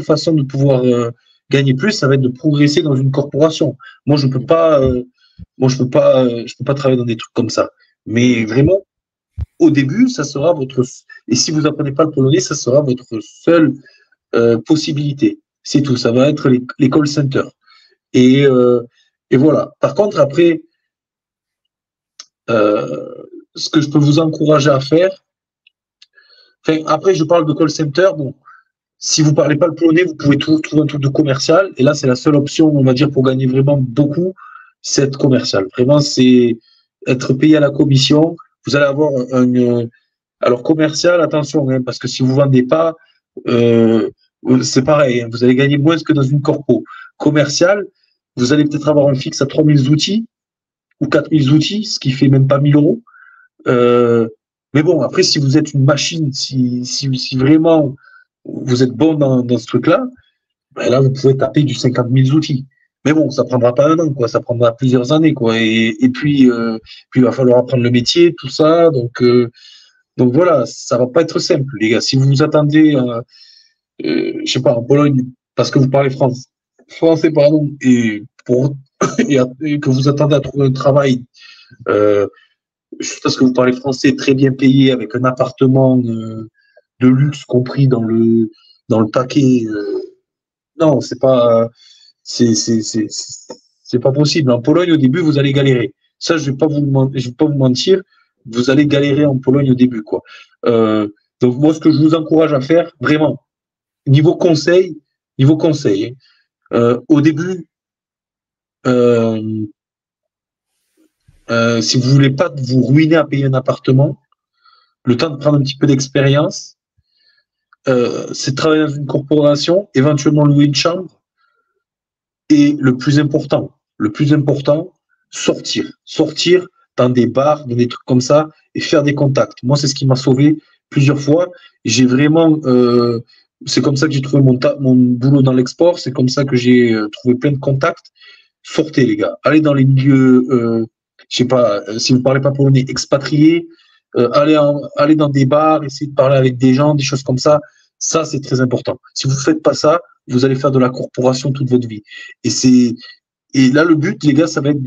Speaker 2: façon de pouvoir gagner plus, ça va être de progresser dans une corporation. Moi, je peux pas travailler dans des trucs comme ça. Mais vraiment, au début, ça sera et si vous apprenez pas le polonais, ça sera votre seule possibilité. C'est tout. Ça va être les call centers. Et voilà. Par contre, après, ce que je peux vous encourager à faire, après, je parle de call center. Bon, Si vous parlez pas le polonais, vous pouvez toujours trouver un truc de commercial. Et là, c'est la seule option, on va dire, pour gagner vraiment beaucoup, c'est être commercial. Vraiment, c'est être payé à la commission. Vous allez avoir alors commercial, attention, hein, parce que si vous vendez pas, euh, c'est pareil, hein, vous allez gagner moins que dans une corpo. Commercial, vous allez peut-être avoir un fixe à 3000 outils ou 4000 outils, ce qui fait même pas 1000 euros. Mais bon, après, si vous êtes une machine, si vraiment vous êtes bon dans ce truc-là, ben là, vous pouvez taper du 50 000 outils. Mais bon, ça prendra pas un an, quoi. Ça prendra plusieurs années, quoi. Et puis, il va falloir apprendre le métier, tout ça. Donc voilà, ça va pas être simple, les gars. Si vous vous attendez, je sais pas, en Pologne, parce que vous parlez français, pardon, et que vous attendez à trouver un travail, euh, juste parce que vous parlez français très bien payé, avec un appartement de luxe compris dans le paquet. Non, c'est pas possible. En Pologne, au début, vous allez galérer. Ça, je vais pas vous mentir. Vous allez galérer en Pologne au début, quoi. Euh, donc moi, ce que je vous encourage à faire, vraiment, niveau conseil, hein, au début, euh, si vous voulez pas vous ruiner à payer un appartement, le temps de prendre un petit peu d'expérience, c'est de travailler dans une corporation, éventuellement louer une chambre, et le plus important, sortir dans des bars, dans des trucs comme ça, et faire des contacts. Moi, c'est ce qui m'a sauvé plusieurs fois. J'ai vraiment, c'est comme ça que j'ai trouvé mon boulot dans l'export, c'est comme ça que j'ai trouvé plein de contacts. Sortez, les gars, allez dans les milieux, je sais pas, si vous parlez pas polonais, expatriés, allez dans des bars, essayez de parler avec des gens, des choses comme ça. Ça, c'est très important. Si vous faites pas ça, vous allez faire de la corporation toute votre vie. Et c'est, et là, le but, les gars, ça va être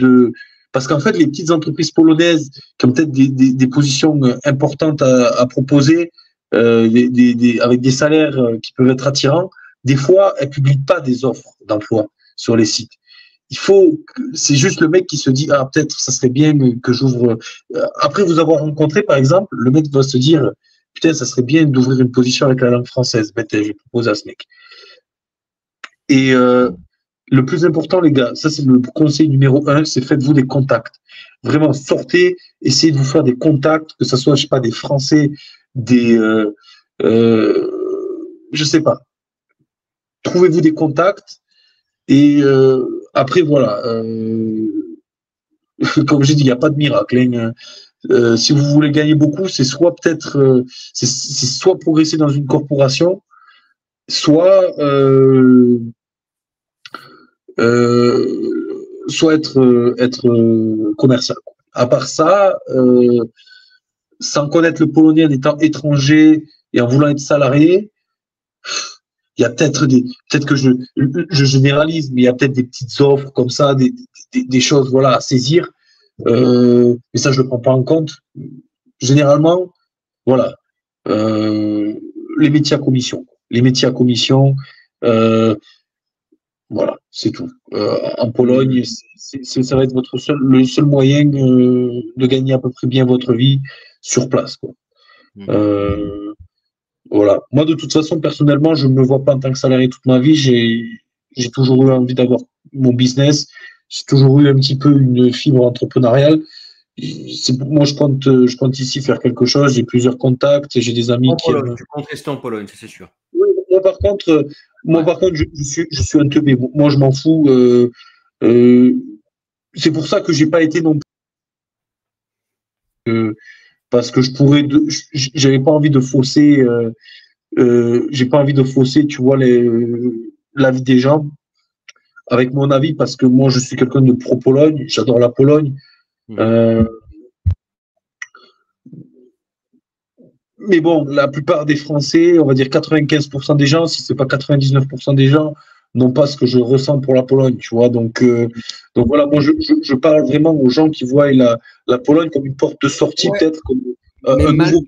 Speaker 2: parce qu'en fait, les petites entreprises polonaises qui ont peut-être des positions importantes à proposer, avec des salaires qui peuvent être attirants, des fois, elles publient pas des offres d'emploi sur les sites. C'est juste le mec qui se dit, ah, peut-être, ça serait bien que j'ouvre. Après vous avoir rencontré, par exemple, le mec va se dire, putain, ça serait bien d'ouvrir une position avec la langue française. Ben, je vais proposer à ce mec. Et le plus important, les gars, ça c'est le conseil numéro un, c'est faites-vous des contacts. Vraiment, sortez, essayez de vous faire des contacts, que ce soit, je sais pas, des Français, je sais pas. Trouvez-vous des contacts et après, voilà. Comme j'ai dit, il n'y a pas de miracle. Hein. Si vous voulez gagner beaucoup, c'est soit peut-être, c'est soit progresser dans une corporation, soit soit être commercial. À part ça, sans connaître le polonais en étant étranger et en voulant être salarié, il y a peut-être que je généralise, mais il y a peut-être des petites offres comme ça, des choses voilà à saisir. Mais ça, je le prends pas en compte. Généralement, voilà, les métiers à commission. Les métiers à commission, voilà, c'est tout. En Pologne, ça va être le seul moyen de gagner à peu près bien votre vie sur place, quoi. Voilà. Moi, de toute façon, personnellement, je ne me vois pas en tant que salarié toute ma vie. J'ai toujours eu envie d'avoir mon business. J'ai toujours eu un petit peu une fibre entrepreneuriale. Moi, je compte ici faire quelque chose. J'ai plusieurs contacts. J'ai des amis qui.
Speaker 1: Tu comptes rester en Pologne, c'est sûr.
Speaker 2: Oui, moi, par contre, je suis un teubé. Moi, je m'en fous. C'est pour ça que j'ai pas été non plus. Parce que j'avais pas envie de fausser. J'ai pas envie de fausser, tu vois, l'avis des gens avec mon avis, parce que moi, je suis quelqu'un de pro-Pologne. J'adore la Pologne. Mais bon, la plupart des Français, on va dire 95% des gens, si c'est pas 99% des gens, n'ont pas ce que je ressens pour la Pologne, tu vois. Donc voilà, moi je parle vraiment aux gens qui voient la Pologne comme une porte de sortie, peut-être comme un nouveau.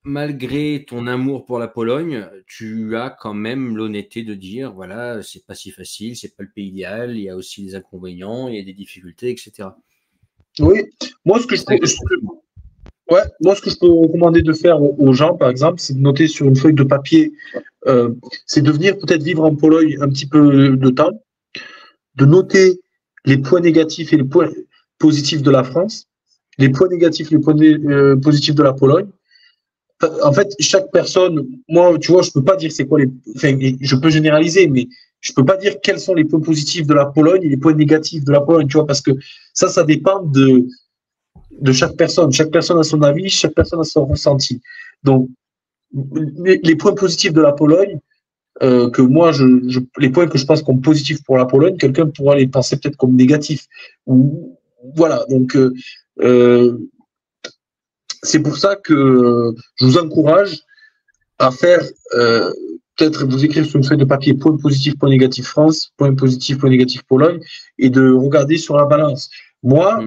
Speaker 1: Malgré ton amour pour la Pologne, tu as quand même l'honnêteté de dire, voilà, c'est pas si facile, c'est pas le pays idéal, il y a aussi des inconvénients, il y a des difficultés, etc.
Speaker 2: Oui, moi ce que Ouais, moi, ce que je peux recommander de faire aux gens, par exemple, c'est de noter sur une feuille de papier, c'est de venir peut-être vivre en Pologne un petit peu de temps, de noter les points négatifs et les points positifs de la France, les points négatifs et les points positifs de la Pologne. En fait, chaque personne, moi, tu vois, je peux pas dire c'est quoi les, enfin, je peux généraliser, mais je peux pas dire quels sont les points positifs de la Pologne et les points négatifs de la Pologne, tu vois, parce que ça dépend de chaque personne. Chaque personne a son avis, chaque personne a son ressenti. Donc, les points positifs de la Pologne, que moi, les points que je pense comme positifs pour la Pologne, quelqu'un pourra les penser peut-être comme négatifs. Ou, voilà. Donc, c'est pour ça que je vous encourage à faire, peut-être vous écrire sur une feuille de papier point positif, point négatif France, point positif, point négatif Pologne, et de regarder sur la balance. Moi,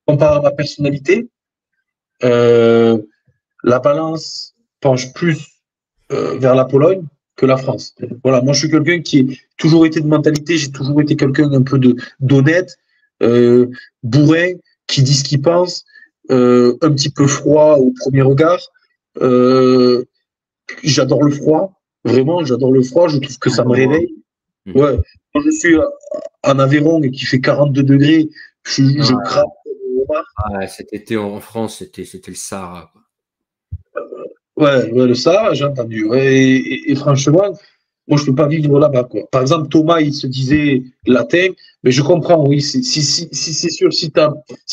Speaker 2: comparé à ma personnalité, la balance penche plus vers la Pologne que la France. Voilà, moi je suis quelqu'un qui a toujours été de mentalité, j'ai toujours été quelqu'un un peu d'honnête, bourrin, qui dit ce qu'il pense, un petit peu froid au premier regard. J'adore le froid, vraiment, j'adore le froid, je trouve que ça me réveille. Ouais, quand je suis en Aveyron et qu'il fait 42 degrés, je craque.
Speaker 1: Ah, cet été en France, c'était le Sahara, quoi.
Speaker 2: Ouais, le Sahara, j'ai entendu. Ouais, et franchement, moi, je peux pas vivre là-bas, quoi. Par exemple, Thomas, il se disait latin, mais je comprends, oui. Si c'est sûr, si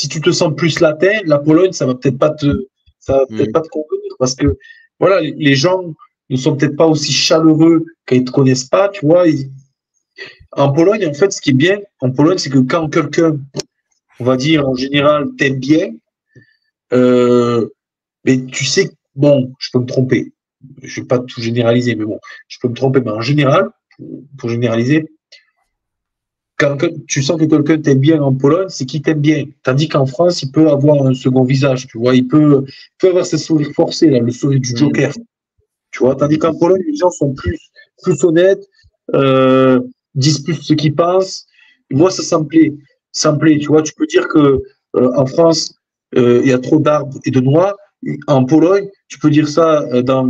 Speaker 2: tu te sens plus latin, la Pologne, ça va peut-être pas te convenir, parce que, voilà, les gens ne sont peut-être pas aussi chaleureux quand ils te connaissent pas, tu vois. En Pologne, en fait, ce qui est bien en Pologne, c'est que quand quelqu'un, on va dire, en général, t'aime bien, mais tu sais, bon, je peux me tromper. Je vais pas tout généraliser, mais bon, je peux me tromper. Mais en général, pour généraliser, quand tu sens que quelqu'un t'aime bien en Pologne, c'est qu'il t'aime bien. Tandis qu'en France, il peut avoir un second visage, tu vois. Il peut avoir ce sourire forcé, là, le sourire du Joker. Tu vois. Tandis qu'en Pologne, les gens sont plus honnêtes, disent plus ce qu'ils pensent. Et moi, ça me plaît. Ça me plaît, tu vois. Tu peux dire que en France, il y a trop d'arbres et de noix. En Pologne, tu peux dire ça dans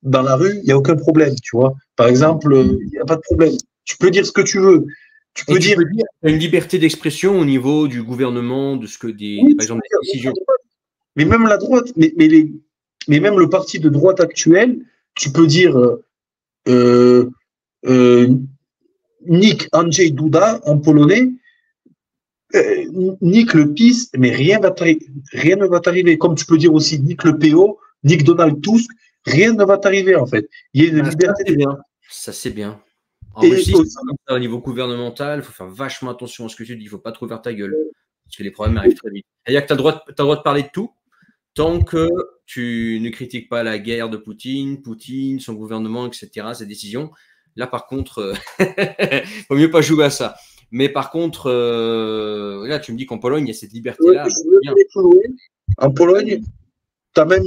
Speaker 2: la rue, il n'y a aucun problème, tu vois. Par exemple, il n'y a pas de problème. Tu peux dire ce que tu veux. Tu peux dire
Speaker 1: une liberté d'expression au niveau du gouvernement, de ce que par exemple, des décisions.
Speaker 2: Mais même la droite, mais même le parti de droite actuel, tu peux dire Nick Andrzej Duda en polonais, Nick le PiS, mais rien ne va t'arriver. Comme tu peux dire aussi Nick le PO, Nick Donald Tusk, rien ne va t'arriver en fait. Il y a une liberté.
Speaker 1: Ça c'est bien. Ça c'est bien. En Russie, au niveau gouvernemental, il faut faire vachement attention à ce que tu dis. Il ne faut pas trop faire ta gueule. Parce que les problèmes arrivent très vite. C'est-à-dire que tu as le droit de parler de tout tant que tu ne critiques pas la guerre de Poutine, son gouvernement, etc., ses décisions. Là, par contre, il vaut mieux pas jouer à ça. Mais par contre, là, tu me dis qu'en Pologne, il y a cette liberté-là.
Speaker 2: En Pologne, tu as même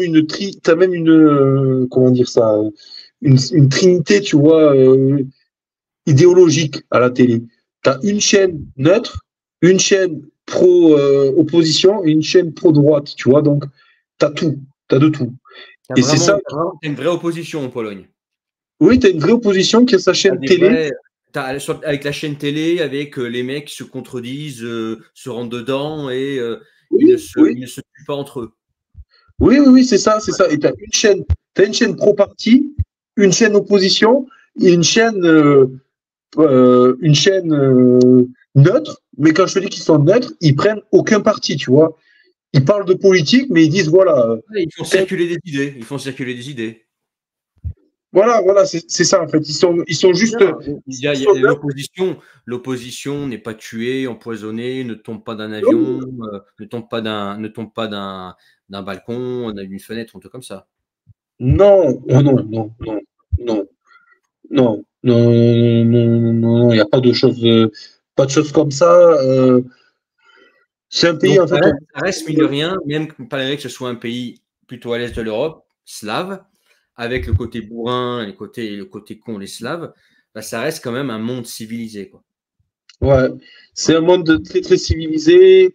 Speaker 2: comment dire ça, une trinité, tu vois, idéologique à la télé. Tu as une chaîne neutre, une chaîne pro-opposition et une chaîne pro-droite, tu vois, donc tu as tout, tu as de tout.
Speaker 1: Et c'est ça. Tu as une vraie opposition en Pologne.
Speaker 2: Oui, tu as une vraie opposition qui est sa chaîne télé.
Speaker 1: Avec la chaîne télé, avec les mecs qui se contredisent, se rentrent dedans et ils ne se tuent pas entre eux.
Speaker 2: Oui, c'est ça. Et tu as une chaîne pro-parti, une chaîne opposition et une chaîne neutre. Mais quand je te dis qu'ils sont neutres, ils prennent aucun parti, tu vois. Ils parlent de politique, mais ils disent voilà.
Speaker 1: Ils font circuler des idées.
Speaker 2: Voilà, c'est ça en fait. Ils sont juste.
Speaker 1: L'opposition n'est pas tuée, empoisonnée, ne tombe pas d'un avion, ne tombe pas d'un balcon, d'une fenêtre, un truc comme ça.
Speaker 2: Non, il n'y a pas de choses comme ça. C'est un pays,
Speaker 1: donc,
Speaker 2: en fait.
Speaker 1: Ça reste, mine de rien, même malgré que ce soit un pays plutôt à l'est de l'Europe, slave, avec le côté bourrin, le côté con, les Slaves, bah, ça reste quand même un monde civilisé, quoi.
Speaker 2: Ouais, c'est un monde très, très civilisé.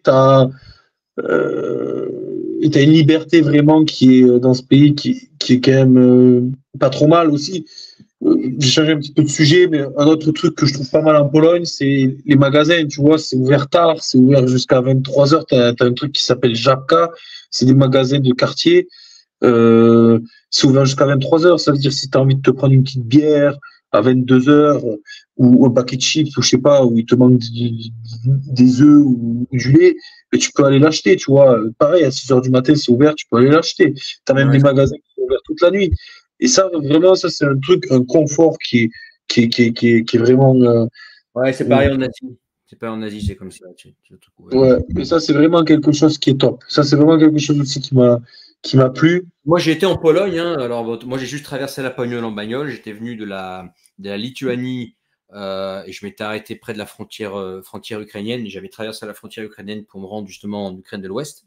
Speaker 2: et tu as une liberté vraiment qui est dans ce pays qui est quand même pas trop mal aussi. J'ai changé un petit peu de sujet, mais un autre truc que je trouve pas mal en Pologne, c'est les magasins. Tu vois, c'est ouvert tard, c'est ouvert jusqu'à 23h. Tu as un truc qui s'appelle Żabka, c'est des magasins de quartier. C'est ouvert jusqu'à 23h. Ça veut dire si tu as envie de te prendre une petite bière à 22h ou un paquet de chips ou je sais pas, où il te manque des œufs ou du lait, et tu peux aller l'acheter. Tu vois, pareil, à 6h du matin, c'est ouvert, tu peux aller l'acheter. Tu as même
Speaker 1: Ouais,
Speaker 2: des magasins qui sont ouverts toute la nuit. Et ça, vraiment, ça, c'est un truc, un confort qui est vraiment.
Speaker 1: ouais, c'est pareil en Asie. C'est pareil en Asie, c'est comme ça. Tu tout couvert.
Speaker 2: Ouais, mais ça, c'est vraiment quelque chose qui est top. Ça, c'est vraiment quelque chose aussi qui m'a plu.
Speaker 1: Moi, j'ai été en Pologne. Hein. Alors, moi, j'ai juste traversé la Pologne en bagnole. J'étais venu de la Lituanie et je m'étais arrêté près de la frontière ukrainienne. J'avais traversé la frontière ukrainienne pour me rendre justement en Ukraine de l'Ouest.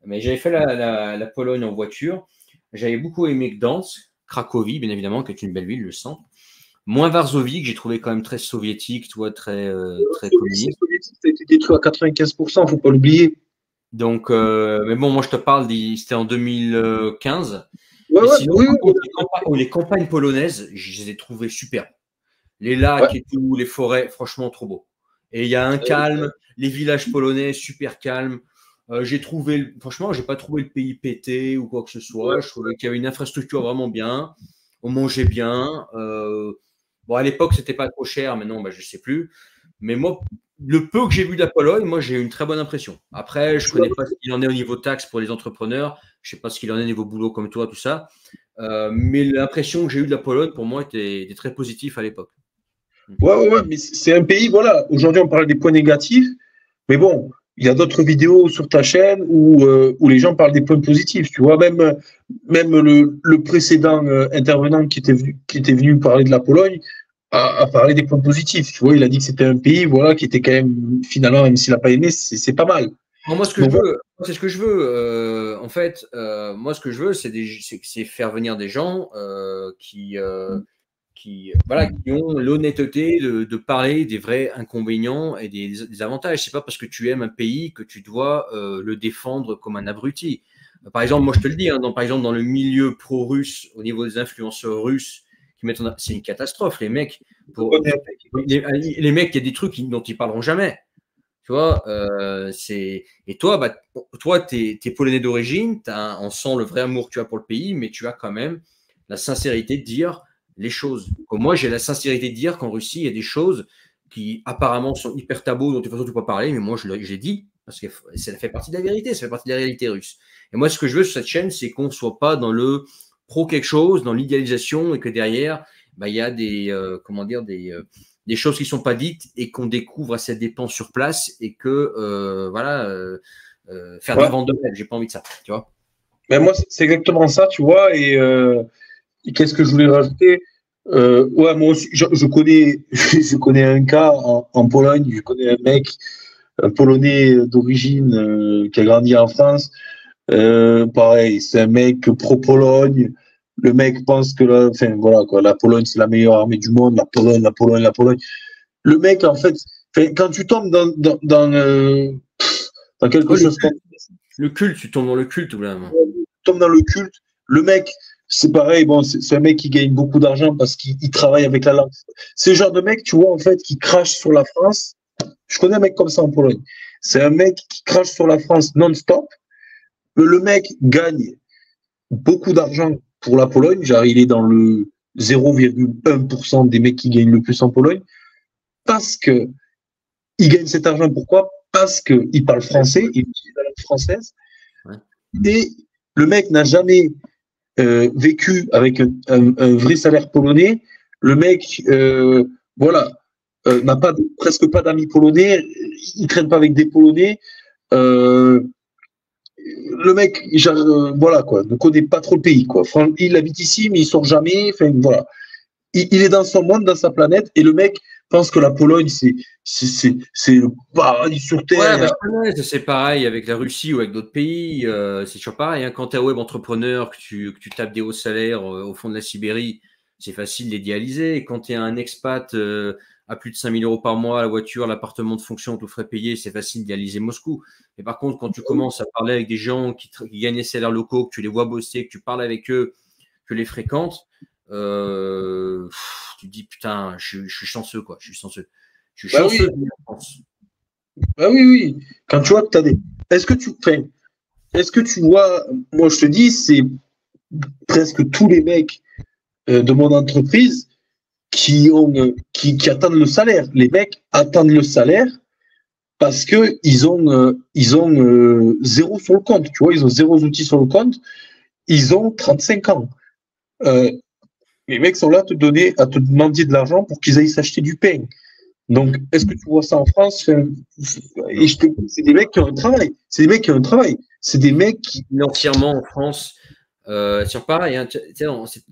Speaker 1: Mais j'avais fait la Pologne en voiture. J'avais beaucoup aimé Gdansk, Cracovie, bien évidemment, qui est une belle ville, le centre. Moins Varsovie, que j'ai trouvé quand même très soviétique, tu vois, très communiste.
Speaker 2: Ça a été détruit à 95%, faut pas l'oublier.
Speaker 1: Donc, mais bon, moi, je te parle, c'était en 2015.
Speaker 2: Ouais,
Speaker 1: Mais
Speaker 2: ouais,
Speaker 1: sinon,
Speaker 2: oui,
Speaker 1: par
Speaker 2: oui.
Speaker 1: contre, les campagnes polonaises, je les ai trouvées superbes. Les lacs
Speaker 2: Ouais.
Speaker 1: et tout, les forêts, franchement, trop beau. Et il y a un calme, les villages polonais, super calmes. Franchement, j'ai pas trouvé le pays pété ou quoi que ce soit. Je trouvais qu'il y avait une infrastructure vraiment bien. On mangeait bien. Bon, à l'époque, c'était pas trop cher, maintenant, bah, je sais plus. Mais moi, le peu que j'ai vu de la Pologne, moi, j'ai eu une très bonne impression. Après, je connais pas ce qu'il en est au niveau taxe pour les entrepreneurs. Je sais pas ce qu'il en est au niveau boulot comme toi, tout ça. Mais l'impression que j'ai eue de la Pologne, pour moi, était très positive à l'époque.
Speaker 2: Ouais, ouais, ouais, mais c'est un pays, voilà. Aujourd'hui, on parle des points négatifs, mais bon, il y a d'autres vidéos sur ta chaîne où les gens parlent des points positifs. Tu vois, même le précédent intervenant qui était venu parler de la Pologne a parlé des points positifs. Tu vois, il a dit que c'était un pays, voilà, qui était quand même, finalement, même s'il n'a pas aimé, c'est pas mal.
Speaker 1: Non, moi, ce que je
Speaker 2: Donc, voilà.
Speaker 1: veux, c'est ce que je veux. En fait, moi, ce que je veux, c'est faire venir des gens voilà, qui ont l'honnêteté de parler des vrais inconvénients et des avantages. C'est pas parce que tu aimes un pays que tu dois le défendre comme un abruti. Par exemple, moi, je te le dis, hein, par exemple, dans le milieu pro-russe, au niveau des influenceurs russes, c'est une catastrophe. Les mecs, les mecs, il y a des trucs dont ils parleront jamais. Tu vois, et toi, toi, t'es polonais d'origine, on sent le vrai amour que tu as pour le pays, mais tu as quand même la sincérité de dire les choses. Comme moi, j'ai la sincérité de dire qu'en Russie, il y a des choses qui apparemment sont hyper tabous, dont il ne faut surtout pas parler, mais moi, je l'ai dit, parce que ça fait partie de la vérité, ça fait partie de la réalité russe. Et moi, ce que je veux sur cette chaîne, c'est qu'on ne soit pas dans le pro quelque chose, dans l'idéalisation, et que derrière, il y a des choses qui ne sont pas dites et qu'on découvre à ses dépens sur place et que, faire de la
Speaker 2: Ouais.
Speaker 1: vente de rêve, j'ai pas envie de ça, tu vois.
Speaker 2: Mais moi, c'est exactement ça, tu vois. Et qu'est-ce que je voulais rajouter? Ouais, moi aussi, je connais, je connais un cas en Pologne. Je connais un mec, un Polonais d'origine qui a grandi en France. Pareil, c'est un mec pro-Pologne. Le mec pense que enfin, voilà, quoi, la Pologne, c'est la meilleure armée du monde. La Pologne, la Pologne, la Pologne. Le mec, en fait, enfin, quand tu tombes dans quelque
Speaker 1: Ouais,
Speaker 2: chose comme
Speaker 1: le culte, tu tombes dans le culte, vraiment.
Speaker 2: tombe dans le culte. Le mec, c'est pareil, bon, c'est un mec qui gagne beaucoup d'argent parce qu'il travaille avec la langue. C'est le genre de mec, tu vois, en fait, qui crache sur la France. Je connais un mec comme ça en Pologne. C'est un mec qui crache sur la France non-stop. Le mec gagne beaucoup d'argent pour la Pologne. Genre, il est dans le 0,1% des mecs qui gagnent le plus en Pologne. Parce que il gagne cet argent. Pourquoi? Parce qu'il parle français, il utilise la langue française.
Speaker 1: Ouais.
Speaker 2: Et le mec n'a jamais vécu avec un vrai salaire polonais. Le mec, voilà, n'a presque pas d'amis polonais. Il traîne pas avec des Polonais. Euh, le mec, genre, voilà quoi, ne connaît pas trop le pays quoi. Il habite ici, mais il sort jamais. Enfin voilà, il est dans son monde, dans sa planète, et le mec pense que la Pologne c'est le paradis sur
Speaker 1: Ouais,
Speaker 2: terre.
Speaker 1: je connais, c'est pareil avec la Russie ou avec d'autres pays. C'est toujours pareil. Hein. Quand tu es web entrepreneur, que tu tapes des hauts salaires au fond de la Sibérie, c'est facile d'idéaliser. Quand tu es un expat à plus de 5 000 € par mois, la voiture, l'appartement de fonction, tout frais payé, c'est facile d'idéaliser Moscou. Mais par contre, quand tu commences à parler avec des gens qui gagnent des salaires locaux, que tu les vois bosser, que tu parles avec eux, que les fréquentes, tu te dis putain, je suis chanceux, quoi. Je suis chanceux. Je suis chanceux de venir en France.
Speaker 2: Bah oui, oui. Quand tu vois que tu as des. Est-ce que tu vois, moi je te dis, c'est presque tous les mecs de mon entreprise qui attendent le salaire. Les mecs attendent le salaire parce que ils ont zéro sur le compte. Tu vois, ils ont zéro outils sur le compte. Ils ont 35 ans. Les mecs sont là à te demander de l'argent pour qu'ils aillent s'acheter du pain. Donc, est-ce que tu vois ça en France? C'est des mecs qui ont un travail. C'est des mecs qui ont un travail. C'est des mecs qui.
Speaker 1: Financièrement, en France, c'est pareil. Hein,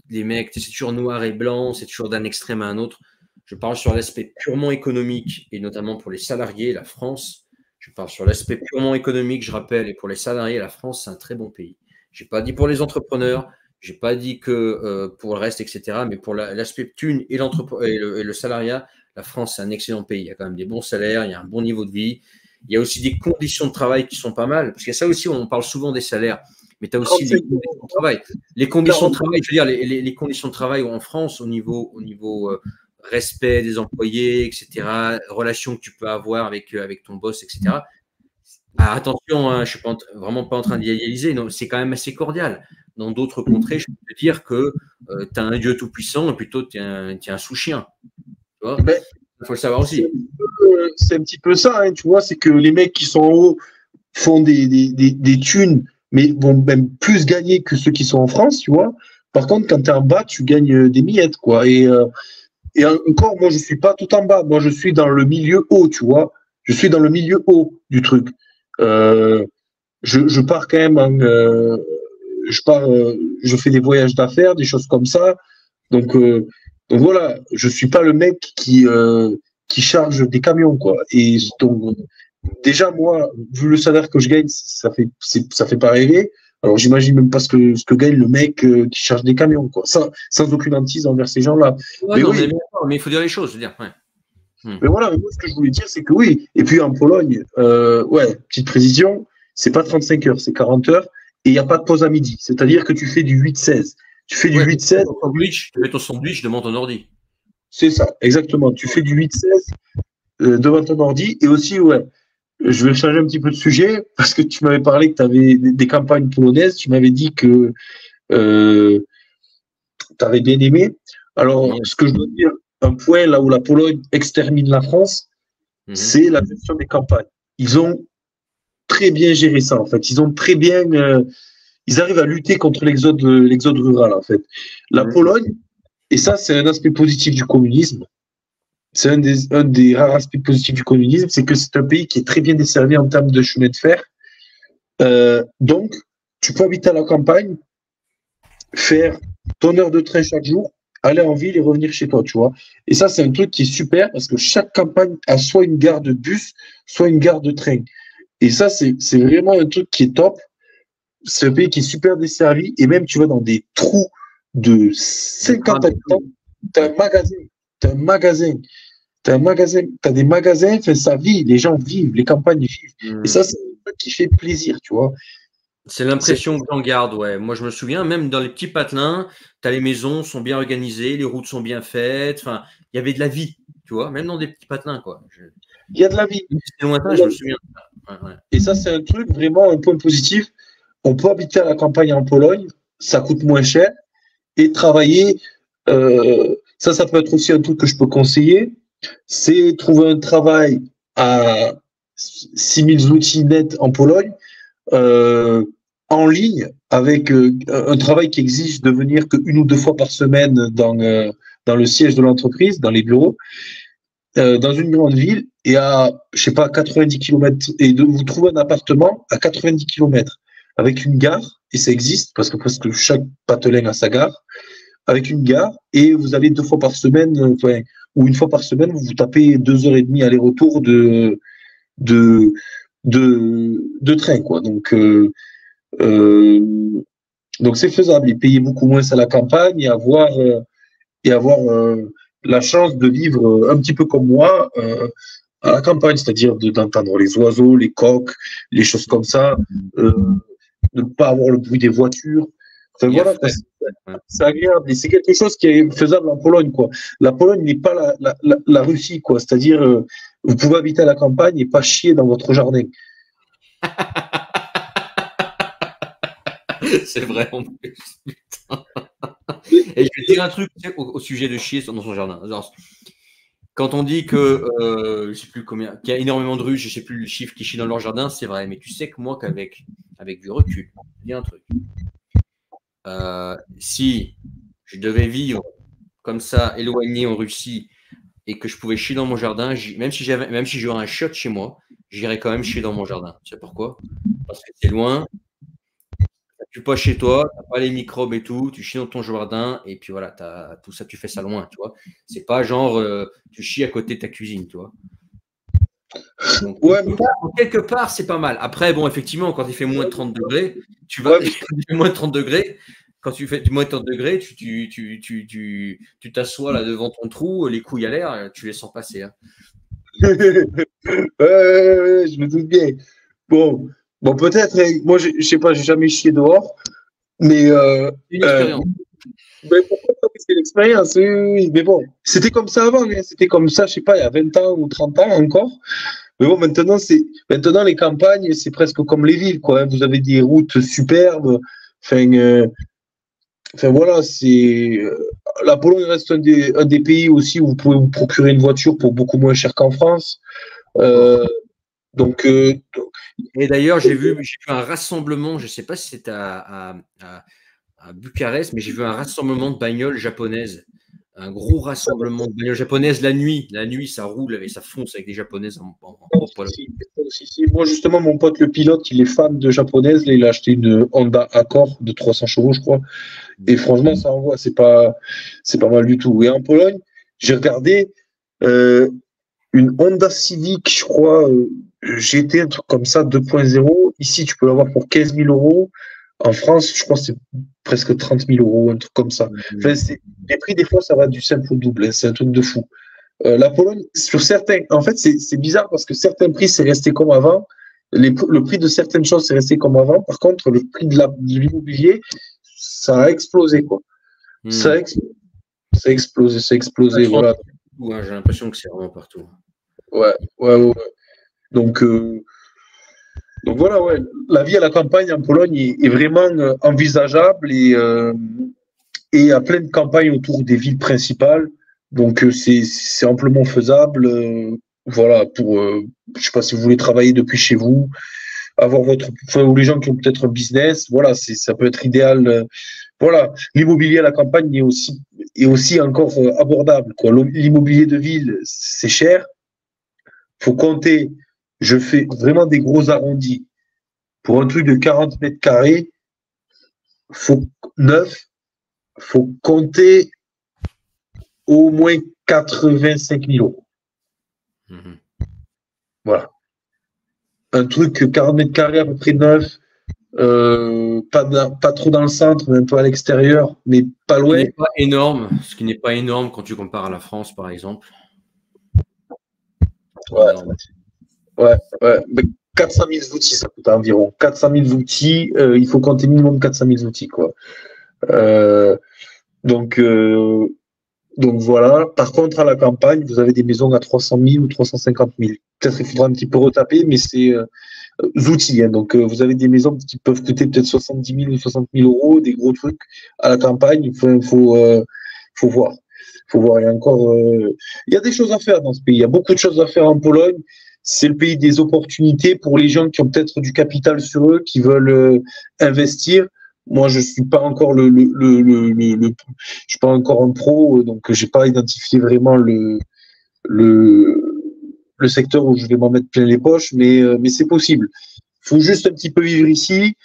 Speaker 1: les mecs, c'est toujours noir et blanc, c'est toujours d'un extrême à un autre. Je parle sur l'aspect purement économique et notamment pour les salariés, la France. Je parle sur l'aspect purement économique, je rappelle, et pour les salariés, la France, c'est un très bon pays. Je n'ai pas dit pour les entrepreneurs, je n'ai pas dit que pour le reste, etc. Mais pour l'aspect thune et le salariat, la France, c'est un excellent pays. Il y a quand même des bons salaires, il y a un bon niveau de vie. Il y a aussi des conditions de travail qui sont pas mal. Parce qu'il y a ça aussi, on parle souvent des salaires, mais tu as aussi les conditions de travail. Les conditions de travail, je veux dire, les conditions de travail en France, au niveau respect des employés, etc., relations que tu peux avoir avec ton boss, etc. Ah, attention, hein, je ne suis vraiment pas en train d'idéaliser, c'est quand même assez cordial. Dans d'autres contrées, je peux te dire que tu as un dieu tout-puissant et plutôt tu es un sous-chien. Il faut le savoir aussi.
Speaker 2: C'est un petit peu ça, hein, tu vois, c'est que les mecs qui sont en haut font des thunes, mais vont même plus gagner que ceux qui sont en France, tu vois. Par contre, quand tu es en bas, tu gagnes des miettes, quoi. Et encore, moi, je suis pas tout en bas. Moi, je suis dans le milieu haut, tu vois. Je suis dans le milieu haut du truc. Je pars quand même je fais des voyages d'affaires, des choses comme ça. Donc voilà, je suis pas le mec qui charge des camions, quoi. Et donc, déjà, moi, vu le salaire que je gagne, ça fait pas rêver. Alors, j'imagine même pas ce que gagne le mec qui charge des camions, quoi. Sans aucune hantise envers ces gens-là.
Speaker 1: Ouais, mais, oui. Mais il faut dire les choses, je veux dire. Ouais.
Speaker 2: Mais voilà, mais moi, ce que je voulais dire, c'est que oui. Et puis, en Pologne, petite précision, c'est pas 35 heures, c'est 40 heures. Et il n'y a pas de pause à midi. C'est-à-dire que tu fais du 8-16. Tu fais du 8-16.
Speaker 1: Tu mets ton sandwich devant ton ordi.
Speaker 2: C'est ça, exactement. Tu fais du 8-16 devant ton ordi. Et aussi, je vais changer un petit peu de sujet parce que tu m'avais parlé que tu avais des campagnes polonaises. Tu m'avais dit que tu avais bien aimé. Alors, ce que je dois dire, un point là où la Pologne extermine la France, c'est la gestion des campagnes. Ils ont très bien géré ça, en fait. Ils ont très bien. Ils arrivent à lutter contre l'exode rural, en fait. La Pologne, et ça, c'est un aspect positif du communisme. C'est un des rares aspects positifs du communisme, c'est que c'est un pays qui est très bien desservi en termes de chemin de fer. Donc, tu peux habiter à la campagne, faire ton heure de train chaque jour, aller en ville et revenir chez toi, tu vois. Et ça, c'est un truc qui est super parce que chaque campagne a soit une gare de bus, soit une gare de train. Et ça, c'est vraiment un truc qui est top. C'est un pays qui est super desservi. Et même, tu vas dans des trous de 50 habitants, tu as un magasin. Tu as des magasins, ça vit, les gens vivent, les campagnes vivent. Et ça, c'est un truc qui fait plaisir, tu vois.
Speaker 1: C'est l'impression que j'en garde, ouais. Moi, je me souviens, même dans les petits patelins, tu as les maisons sont bien organisées, les routes sont bien faites. Enfin, il y avait de la vie, tu vois, même dans des petits patelins, quoi.
Speaker 2: Il y a de la vie.
Speaker 1: C'est lointain, je me souviens.
Speaker 2: Ouais. Et ça, c'est un truc, vraiment un point positif. On peut habiter à la campagne en Pologne, ça coûte moins cher. Et travailler, ça peut être aussi un truc que je peux conseiller, c'est trouver un travail à 6 000 outils net en Pologne, en ligne, avec un travail qui exige de venir qu'une ou deux fois par semaine dans le siège de l'entreprise, dans les bureaux, dans une grande ville, et à, je sais pas, 90 km, et vous trouvez un appartement à 90 km, avec une gare, et ça existe, parce que presque chaque patelin a sa gare, avec une gare, et vous allez 2 fois par semaine, ou une fois par semaine, vous vous tapez 2h30 aller-retour de train, quoi. Donc c'est faisable, et payer beaucoup moins à la campagne, et avoir la chance de vivre un petit peu comme moi à la campagne, c'est-à-dire d'entendre les oiseaux, les coqs, les choses comme ça, de ne pas avoir le bruit des voitures. Enfin, voilà, c'est agréable et c'est quelque chose qui est faisable en Pologne, quoi. La Pologne n'est pas la Russie, quoi. C'est-à-dire, vous pouvez habiter à la campagne et pas chier dans votre jardin.
Speaker 1: C'est vrai en plus. Putain. Et je vais te dire un truc au sujet de chier dans son jardin. Genre, quand on dit que je sais plus combien, qu'il y a énormément de ruches, je sais plus le chiffre qui chient dans leur jardin, c'est vrai. Mais tu sais que moi, avec du recul, il y a un truc. Si je devais vivre comme ça, éloigné en Russie, et que je pouvais chier dans mon jardin, même si j'aurais un shot chez moi, j'irais quand même chier dans mon jardin. Tu sais pourquoi? Parce que c'est loin. Tu pas chez toi, tu n'as pas les microbes et tout, tu chies dans ton jardin et puis voilà, tout ça, tu fais ça loin, tu vois. C'est pas genre tu chies à côté de ta cuisine, tu vois. Donc, quelque part, c'est pas mal. Après, bon, effectivement, quand il fait moins de 30 degrés, tu vas moins de 30 degrés. Quand tu fais du moins de 30 degrés, tu t'assois là devant ton trou, les couilles à l'air, tu les sens passer. Hein.
Speaker 2: Je me doute bien. Bon, peut-être, moi, je sais pas, j'ai jamais chié dehors, mais.
Speaker 1: Une expérience.
Speaker 2: Mais pourquoi pas, c'est l'expérience, oui. Mais bon, c'était comme ça avant, hein. C'était comme ça, je sais pas, il y a 20 ans ou 30 ans encore. Mais bon, maintenant, les campagnes, c'est presque comme les villes, quoi. Hein. Vous avez des routes superbes. Enfin, voilà, la Pologne reste un des pays aussi où vous pouvez vous procurer une voiture pour beaucoup moins cher qu'en France.
Speaker 1: Et d'ailleurs, j'ai vu un rassemblement, je ne sais pas si c'était à Bucarest, mais j'ai vu un rassemblement de bagnoles japonaises. Un gros rassemblement de bagnoles japonaises la nuit. La nuit, ça roule et ça fonce avec des japonaises en
Speaker 2: Moi, justement, mon pote, le pilote, il est fan de japonaises. Là, il a acheté une Honda Accord de 300 chevaux, je crois. Et franchement, ça envoie. C'est pas mal du tout. Et en Pologne, j'ai regardé une Honda Civic, je crois, GT, un truc comme ça, 2.0. Ici, tu peux l'avoir pour 15 000 euros. En France, je crois que c'est presque 30 000 euros, un truc comme ça. Enfin, les prix, des fois, ça va du simple au double. Hein, c'est un truc de fou. La Pologne, sur certains, en fait, c'est bizarre parce que certains prix, c'est resté comme avant. Le prix de certaines choses, c'est resté comme avant. Par contre, le prix de l'immobilier, ça a explosé, quoi. Ça a explosé, voilà.
Speaker 1: Ouais, j'ai l'impression que c'est vraiment partout.
Speaker 2: Ouais. Donc voilà, ouais. La vie à la campagne en Pologne est vraiment envisageable et il y a plein de campagnes autour des villes principales. Donc c'est amplement faisable. Voilà, je sais pas si vous voulez travailler depuis chez vous, avoir ou les gens qui ont peut-être un business, voilà, ça peut être idéal. Voilà, l'immobilier à la campagne est aussi encore abordable, quoi. L'immobilier de ville, c'est cher. Faut compter. Je fais vraiment des gros arrondis. Pour un truc de 40 mètres carrés, faut compter au moins 85 000 euros. Voilà. Un truc 40 mètres carrés à peu près neuf, pas trop dans le centre, mais un peu à l'extérieur, mais pas loin.
Speaker 1: Ce qui n'est pas énorme quand tu compares à la France, par exemple.
Speaker 2: Ouais. Mais 400 000 outils, ça coûte environ. 400 000 outils, il faut compter minimum 400 000 outils, quoi. Donc voilà. Par contre, à la campagne, vous avez des maisons à 300 000 ou 350 000. Peut-être qu'il faudra un petit peu retaper, mais c'est outils. Hein. Donc, vous avez des maisons qui peuvent coûter peut-être 70 000 ou 60 000 euros, des gros trucs. À la campagne, il faut voir. Il y a encore, il y a des choses à faire dans ce pays. Il y a beaucoup de choses à faire en Pologne. C'est le pays des opportunités pour les gens qui ont peut-être du capital sur eux, qui veulent investir. Moi, je suis pas encore je suis pas encore un pro, donc j'ai pas identifié vraiment le secteur où je vais m'en mettre plein les poches, mais c'est possible. Il faut juste un petit peu vivre ici,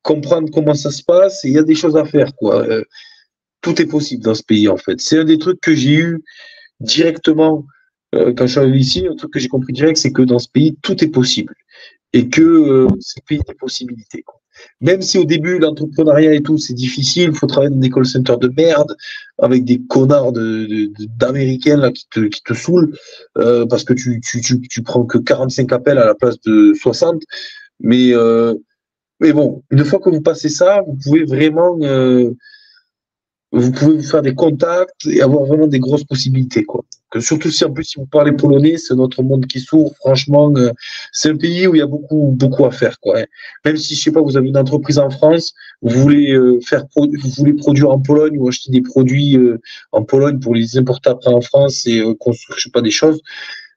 Speaker 2: comprendre comment ça se passe, et il y a des choses à faire, quoi. Tout est possible dans ce pays, en fait. C'est un des trucs que j'ai eu directement quand je suis arrivé ici. Un truc que j'ai compris direct, c'est que dans ce pays, tout est possible. Et que c'est le pays des possibilités, quoi. Même si au début, l'entrepreneuriat et tout, c'est difficile, il faut travailler dans des call centers de merde, avec des connards d'Américains là, qui te saoulent, parce que tu prends que 45 appels à la place de 60. Mais, euh, mais bon, une fois que vous passez ça, vous pouvez vous faire des contacts et avoir vraiment des grosses possibilités, quoi. Surtout si en plus si vous parlez polonais, c'est notre monde qui s'ouvre. Franchement, c'est un pays où il y a beaucoup à faire, quoi, hein. Même si je sais pas, vous avez une entreprise en France, vous voulez vous voulez produire en Pologne ou acheter des produits en Pologne pour les importer après en France et construire, je sais pas, des choses.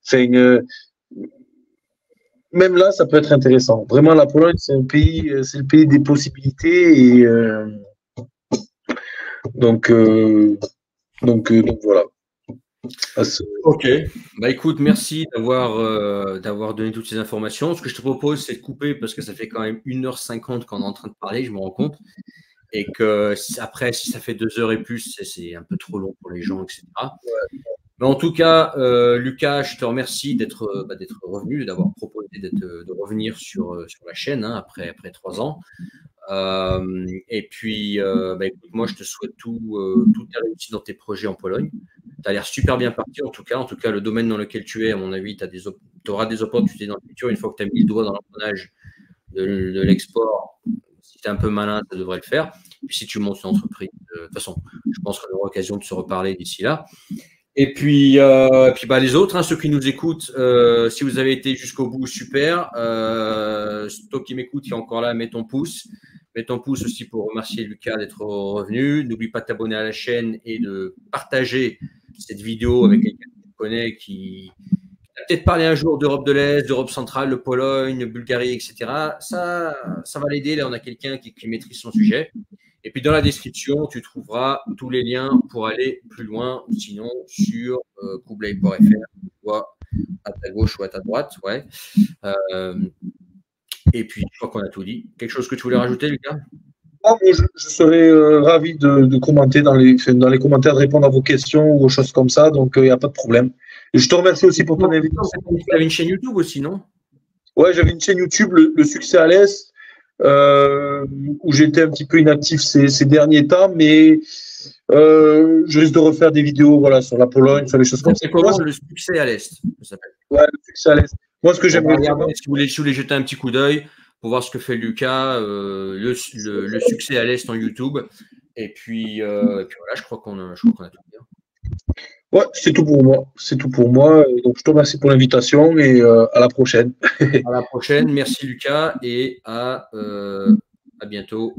Speaker 2: Enfin, même là, ça peut être intéressant. Vraiment, la Pologne, c'est un pays, c'est le pays des possibilités et donc, euh, donc voilà.
Speaker 1: Ok, bah écoute, merci d'avoir donné toutes ces informations. Ce que je te propose, c'est de couper parce que ça fait quand même 1h50 qu'on est en train de parler, je me rends compte. Et que après, si ça fait 2 heures et plus, c'est un peu trop long pour les gens, etc. Mais en tout cas, Lucas, je te remercie d'être revenu, d'avoir proposé de revenir sur la chaîne, hein, après 3 ans. Et puis, écoute, moi, je te souhaite toute la réussite dans tes projets en Pologne. Tu as l'air super bien parti, en tout cas. En tout cas, le domaine dans lequel tu es, à mon avis, tu auras des opportunités dans le futur. Une fois que tu as mis le doigt dans l'engrenage de l'export, si tu es un peu malin, ça devrait le faire. Et puis, si tu montes une entreprise, de toute façon, je pense qu'on aura l'occasion de se reparler d'ici là. Et puis, les autres, hein, ceux qui nous écoutent, si vous avez été jusqu'au bout, super. Toi qui m'écoutes, qui est encore là, mets ton pouce. Mets ton pouce aussi pour remercier Lucas d'être revenu. N'oublie pas de t'abonner à la chaîne et de partager cette vidéo avec quelqu'un que tu connais qui a peut-être parlé un jour d'Europe de l'Est, d'Europe centrale, de Pologne, de Bulgarie, etc. Ça va l'aider. Là, on a quelqu'un qui maîtrise son sujet. Et puis, dans la description, tu trouveras tous les liens pour aller plus loin, ou sinon sur kublai.fr, soit à ta gauche ou à ta droite. Ouais. Et puis, je crois qu'on a tout dit. Quelque chose que tu voulais rajouter, Lucas?
Speaker 2: Je serais ravi de commenter dans les commentaires, de répondre à vos questions ou aux choses comme ça. Donc, il n'y a pas de problème. Et je te remercie aussi pour ton invitation.
Speaker 1: Tu avais une chaîne YouTube aussi, non?
Speaker 2: Ouais, j'avais une chaîne YouTube, le Succès à l'Est, où j'étais un petit peu inactif ces derniers temps, mais je risque de refaire des vidéos, voilà, sur la Pologne, sur les choses comme ça.
Speaker 1: C'est comment le Succès à l'Est, ça s'appelle?
Speaker 2: Ouais, le Succès à l'Est. Moi, ce que j'aimerais
Speaker 1: bien, si vous voulez jeter un petit coup d'œil pour voir ce que fait Lucas, le Succès à l'Est en YouTube. Et puis voilà, je crois qu'on a tout dit.
Speaker 2: Ouais, c'est tout pour moi. C'est tout pour moi. Donc, je te remercie pour l'invitation et à la prochaine.
Speaker 1: À la prochaine. Merci, Lucas, et à bientôt.